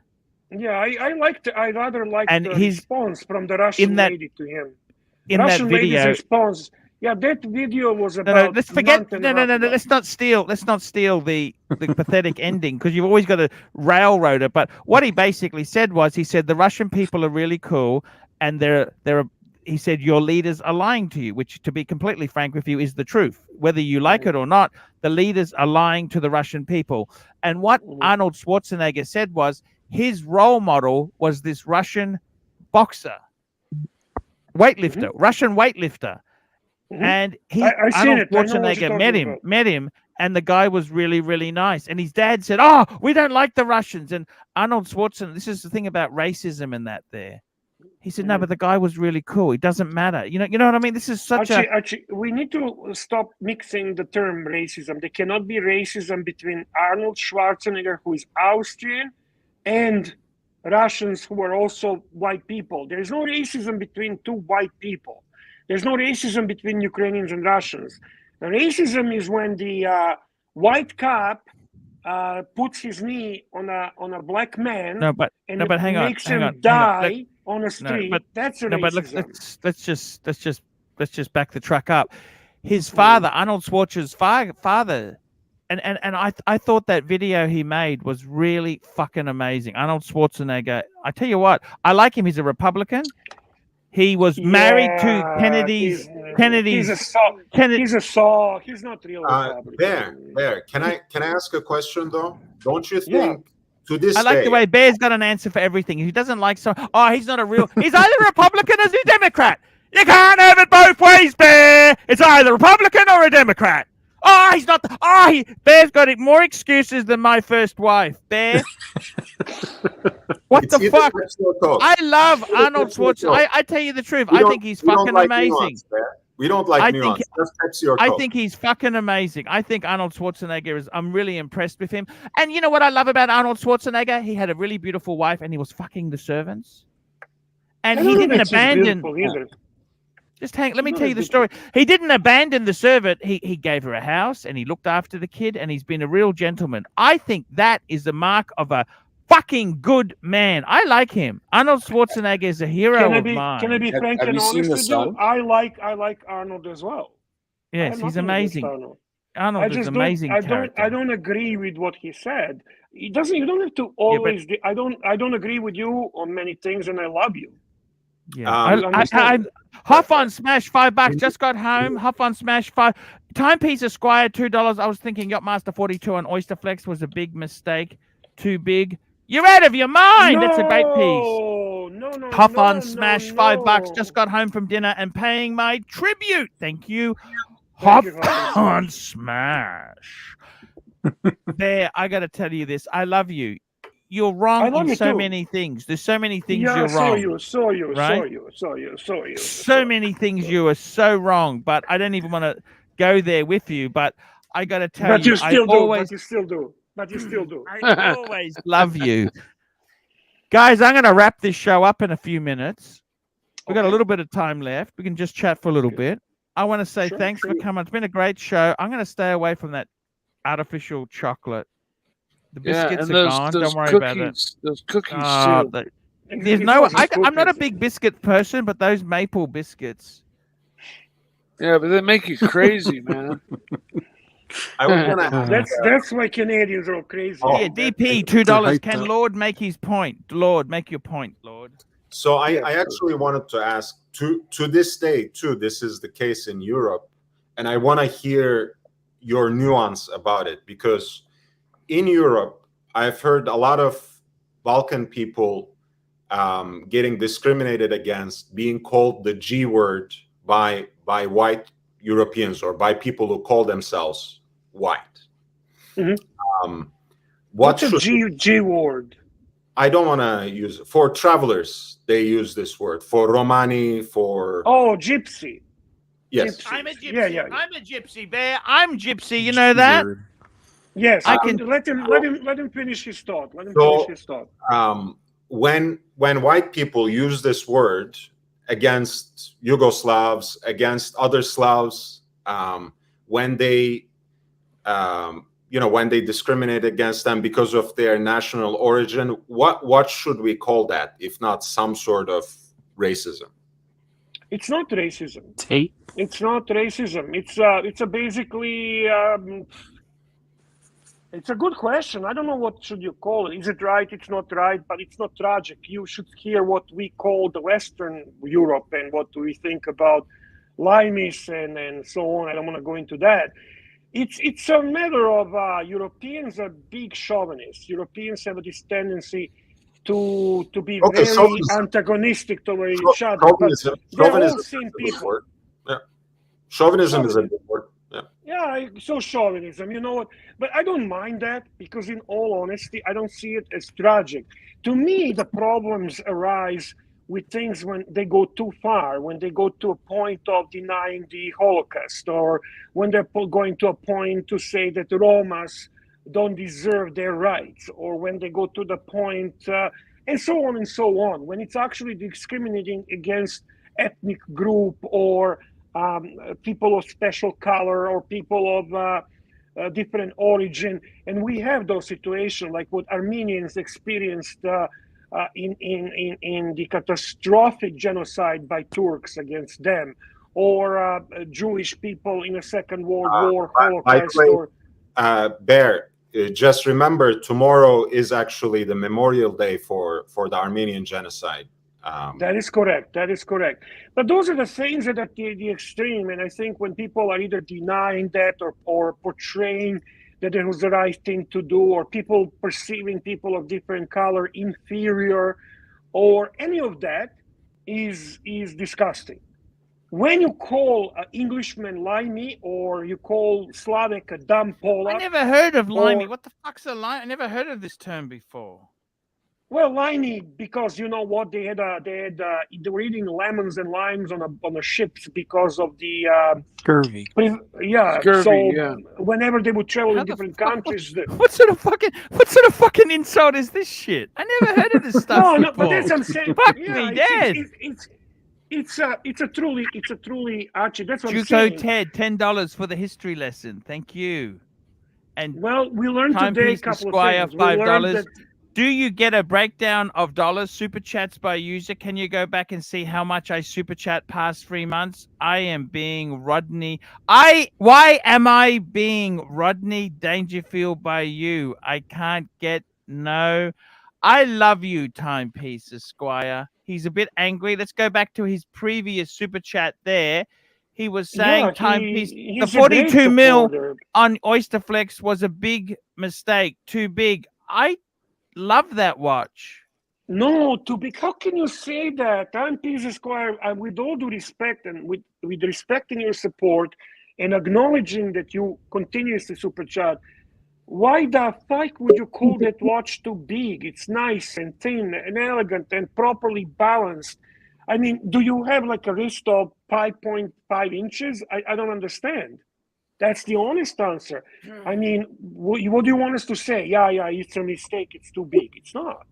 Yeah, I rather like And the he's- response from the Russian lady to him. In Russian that lady's video, response. Yeah, that video was no, about. let's forget. month and No, a half ago. let's not steal the pathetic ending because you've always got to railroad it. But what he basically said was, he said the Russian people are really cool, and he said your leaders are lying to you, which, to be completely frank with you, is the truth. Whether you like it or not, the leaders are lying to the Russian people. And what Arnold Schwarzenegger said was his role model was this Russian boxer. Weightlifter, Russian weightlifter, and Arnold Schwarzenegger met him, and the guy was really, really nice. And his dad said, "Oh, we don't like the Russians." And Arnold Schwarzenegger, this is the thing about racism and that there. He said, "No, but the guy was really cool. It doesn't matter. You know what I mean? This is such Archie, we need to stop mixing the term racism. There cannot be racism between Arnold Schwarzenegger, who is Austrian, and Russians who are also white people. There's no racism between two white people. There's no racism between Ukrainians and Russians. The racism is when the white cop puts his knee on a black man hang on, makes him die on a street. That's a racism. But let's just back the truck up. His father, Arnold Schwarzenegger's father, and I thought that video he made was really fucking amazing. Arnold Schwarzenegger. I tell you what, I like him. He's a Republican. He was married to Kennedy's. He's a saw. He's a saw. He's not real Republican. Bear. Can I ask a question though? Don't you think to this I like day, the way Bear's got an answer for everything. He doesn't like so. Oh, he's not a real. He's either a Republican or he's a Democrat. You can't have it both ways, Bear. It's either Republican or a Democrat. Oh, he's not. Bear's got more excuses than my first wife. Bear. What the fuck? I love Arnold Schwarzenegger. I tell you the truth. I think he's fucking amazing. We don't like nuance. Just Pepsi or Coke. I think he's fucking amazing. I think Arnold Schwarzenegger is. I'm really impressed with him. And you know what I love about Arnold Schwarzenegger? He had a really beautiful wife, and he was fucking the servants. And he didn't abandon. Just hang. Let me tell you the story. He didn't abandon the servant. He gave her a house, and he looked after the kid, and he's been a real gentleman. I think that is the mark of a fucking good man. I like him. Arnold Schwarzenegger is a hero of mine. Can I be frank and honest with you? I like Arnold as well. Yes, he's amazing. Arnold is an amazing character. I don't agree with what he said. He doesn't. You don't have to always. I don't agree with you on many things, and I love you. Yeah, Huff on Smash $5. Just got home. Huff on Smash 5. Timepiece Esquire $2. I was thinking Yachtmaster 42 on Oysterflex was a big mistake. Too big. You're out of your mind. That's a great piece. No. Huff on Smash $5. Just got home from dinner and paying my tribute. Thank you. Huff on Smash. There, I got to tell you this. I love you. You're wrong in so many things. There's so many things you're wrong. So many things you are so wrong, but I don't even want to go there with you. But I got to tell you, But you still do. I always love you. Guys, I'm going to wrap this show up in a few minutes. We've got a little bit of time left. We can just chat for a little bit. I want to say thanks for coming. It's been a great show. I'm going to stay away from that artificial chocolate. The biscuits are gone. Don't worry about it. Those cookies too. There's no. I'm not a big biscuit person, but those maple biscuits. Yeah, but they make you crazy, man. That's why Canadians are all crazy. Yeah, DP $2. Can Lord make his point? Lord, make your point, Lord. So I actually wanted to ask to this day too. This is the case in Europe, and I want to hear your nuance about it because. In Europe, I've heard a lot of Balkan people getting discriminated against, being called the G word by white Europeans or by people who call themselves white. Mm-hmm. What's a G word? I don't want to use it. For travelers, they use this word. For Romani, for... Oh, gypsy. Yes. Gypsy. I'm a gypsy. Yeah. I'm a gypsy, Bear. I'm gypsy. You know that? Yes, I can let him finish his thought. When white people use this word against Yugoslavs, against other Slavs, when they discriminate against them because of their national origin, what should we call that if not some sort of racism? It's not racism. Hate. It's not racism. It's a basically. It's a good question. I don't know what should you call it. Is it right? It's not right, but it's not tragic. You should hear what we call the Western Europe and what we think about Limeys and so on. I don't want to go into that. It's a matter of Europeans are big chauvinists. Europeans have this tendency to be very antagonistic toward each other. They're all same people. Yeah. Chauvinism is a good word. Yeah, so chauvinism, you know what? But I don't mind that because, in all honesty, I don't see it as tragic. To me, the problems arise with things when they go too far, when they go to a point of denying the Holocaust, or when they're going to a point to say that Romas don't deserve their rights, or when they go to the point, and so on and so on, when it's actually discriminating against ethnic group or people of special color or people of different origin. And we have those situations like what Armenians experienced in the catastrophic genocide by Turks against them, or Jewish people in a Second World War Holocaust. Bear, just remember, tomorrow is actually the Memorial Day for the Armenian genocide. That is correct. That is correct. But those are the things that are the extreme. And I think when people are either denying that or portraying that it was the right thing to do, or people perceiving people of different color inferior, or any of that is disgusting. When you call an Englishman limey, or you call Slavic a dumb Polak, I never heard of limey. or- What the fuck's a limey? I never heard of this term before. Well, limey, because you know what, they were eating lemons and limes on the ships because of the Scurvy. Yeah. Scurvy, So yeah. whenever they would travel in different countries, What sort of fucking insult is this shit? I never heard of this stuff no, before. but that's what I'm saying. Fuck Yeah, me dead. It's a truly Archie. That's what I'm Juco saying. Ted, $10 for the history lesson. Thank you. And Well, we learned today a Timepiece couple of Esquire, things. We learned $5. that Do you get a breakdown of dollars super chats by user? Can you go back and see how much I super chat past 3 months? I am being Rodney. Why am I being Rodney Dangerfield by you? I can't get no. I love you, Timepiece Esquire. He's a bit angry. Let's go back to his previous super chat there. He was saying Timepiece, the he's a great 42 mil supporter. on Oysterflex was a big mistake. Too big. I love that watch. No, how can you say that? Timepiece Esquire, with all due respect and with respecting your support and acknowledging that you continuously super chat, why the fuck would you call that watch too big? It's nice and thin and elegant and properly balanced. I mean, do you have like a wrist of 5.5 inches? I don't understand. That's the honest answer. I mean, what do you want us to say? Yeah, it's a mistake. It's too big. It's not.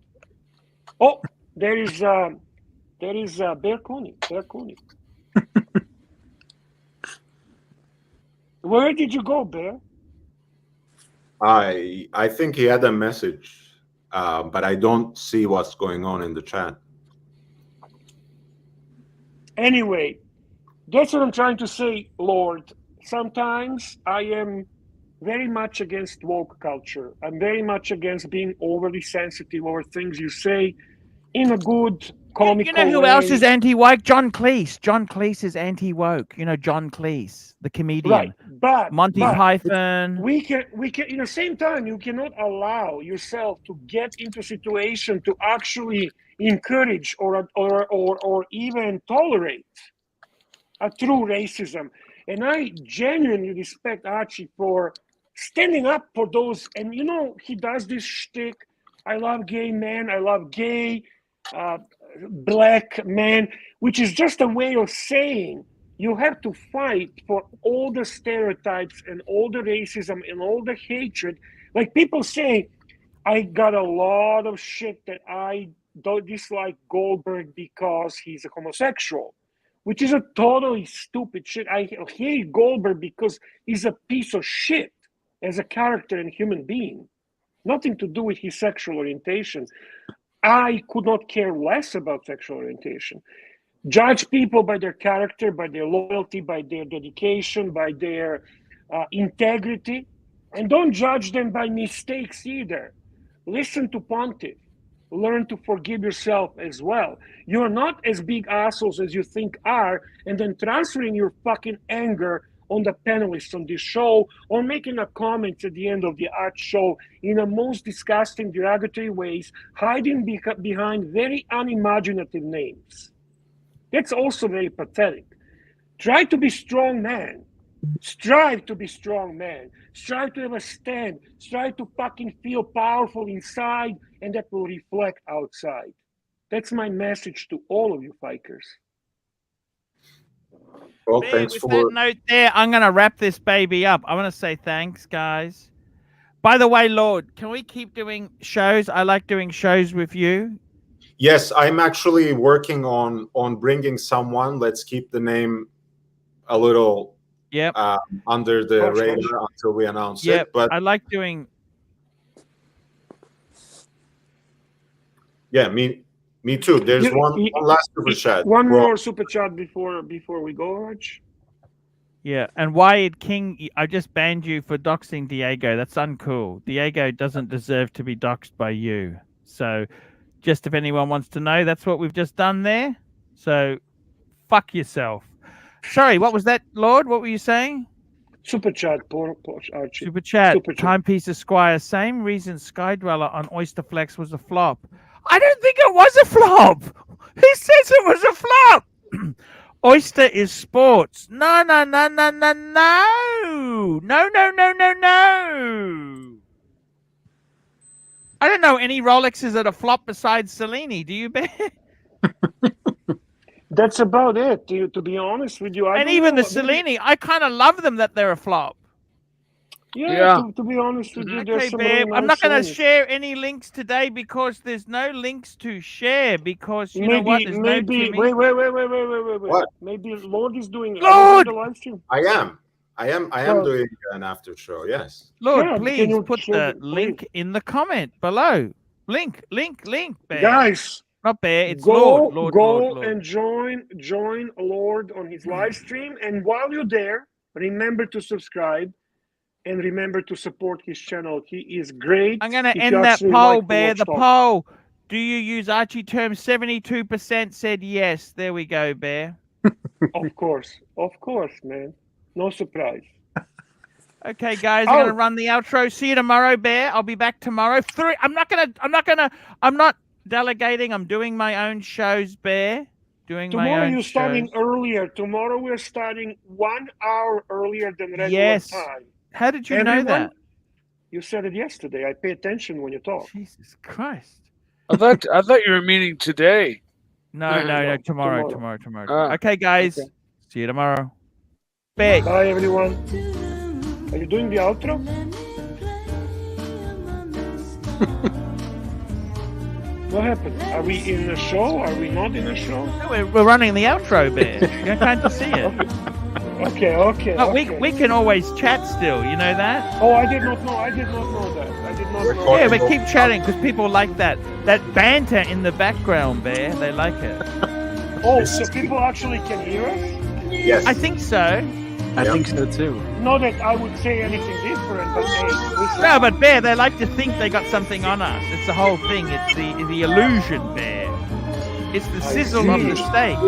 Oh, there is Bear Coney. Bear Coney. Where did you go, Bear? I think he had a message, but I don't see what's going on in the chat. Anyway, that's what I'm trying to say, Lord. Sometimes I am very much against woke culture. I'm very much against being overly sensitive over things you say in a good comical You know who way. else is anti-woke? John Cleese. John Cleese is anti-woke. You know John Cleese, the comedian. Right, but Monty Python. We can in the same time, you cannot allow yourself to get into a situation to actually encourage or even tolerate a true racism. And I genuinely respect Archie for standing up for those. And you know, he does this shtick. I love gay men. I love gay black men, which is just a way of saying you have to fight for all the stereotypes and all the racism and all the hatred. Like people say, I got a lot of shit that I don't dislike Goldberg because he's a homosexual, which is a totally stupid shit. I hate Goldberg because he's a piece of shit as a character and human being. Nothing to do with his sexual orientation. I could not care less about sexual orientation. Judge people by their character, by their loyalty, by their dedication, by their integrity, and don't judge them by mistakes either. Listen to Pontiff. Learn to forgive yourself as well. You're not as big assholes as you think are, and then transferring your fucking anger on the panelists on this show, or making a comment at the end of the art show in the most disgusting, derogatory ways, hiding behind very unimaginative names. That's also very pathetic. Try to be strong man. Strive to be strong man. Strive to have a stand. Strive to fucking feel powerful inside, and that will reflect outside. That's my message to all of you fikers. Well, There, thanks with for that note there, I'm going to wrap this baby up. I want to say thanks, guys. By the way, Lord, can we keep doing shows? I like doing shows with you. Yes, I'm actually working on bringing someone. Let's keep the name a little under the radar until we announce it. But I like doing. Yeah, me too. There's one last super chat. One more super chat before we go, Arch. Yeah, and Wired King, I just banned you for doxing Diego. That's uncool. Diego doesn't deserve to be doxed by you. So, just if anyone wants to know, that's what we've just done there. So, fuck yourself. Sorry, what was that, Lord? What were you saying? Super chat, Archie. Super chat. Super chat. Timepiece Esquire. Same reason Skydweller on Oysterflex was a flop. I don't think it was a flop. Who says it was a flop? Oyster is sports. No. No. I don't know any Rolexes that are flop besides Cellini. Do you, Bear? That's about it. To be honest with you, And even the Cellini, I kind of love them that they're a flop. Yeah. To be honest with you, there's Okay, some Bear, really I'm nice not going to Cellinis. share any links today because there's no links to share because, you know what? There's no Timmy. Wait. What? Maybe Lord is doing Lord! the live stream. I am doing an after show. Yes. Lord, Yeah, please can you put share the the link in the comment below. Link, Bear. Guys, Not Bear, it's go Lord. and join Lord on his live stream. And while you're there, remember to subscribe and remember to support his channel. He is great. I'm going to if you end that actually poll, like to Bear. watch The talk. poll. Do you use Archie terms? 72% said yes. There we go, Bear. Of course, man. No surprise. Okay, guys, I'm gonna run the outro. See you tomorrow, Bear. I'll be back tomorrow. I'm not delegating. I'm doing my own shows, Bear. Tomorrow you're starting earlier. Tomorrow we're starting 1 hour earlier than regular Yes. time. How did you know that? You said it yesterday. I pay attention when you talk. Jesus Christ. I thought you were meaning today. No, tomorrow. Ah, Okay, guys. okay. See you tomorrow. Bear. Bye, everyone. Are you doing the outro? What happened? Are we in a show? Are we not in a show? No, we're running the outro, Bear. You can't see it. Okay. But we can always chat still. You know that? Oh, I did not know that. I did not know. Yeah, but keep chatting because people like that banter in the background, Bear. They like it. Oh, so people actually can hear us? Yes. I think so. I think so too. Not that I would say anything different, but hey, listen. No, but Bear, they like to think they got something on us. It's the whole thing. It's the illusion, Bear. It's the sizzle of the steak.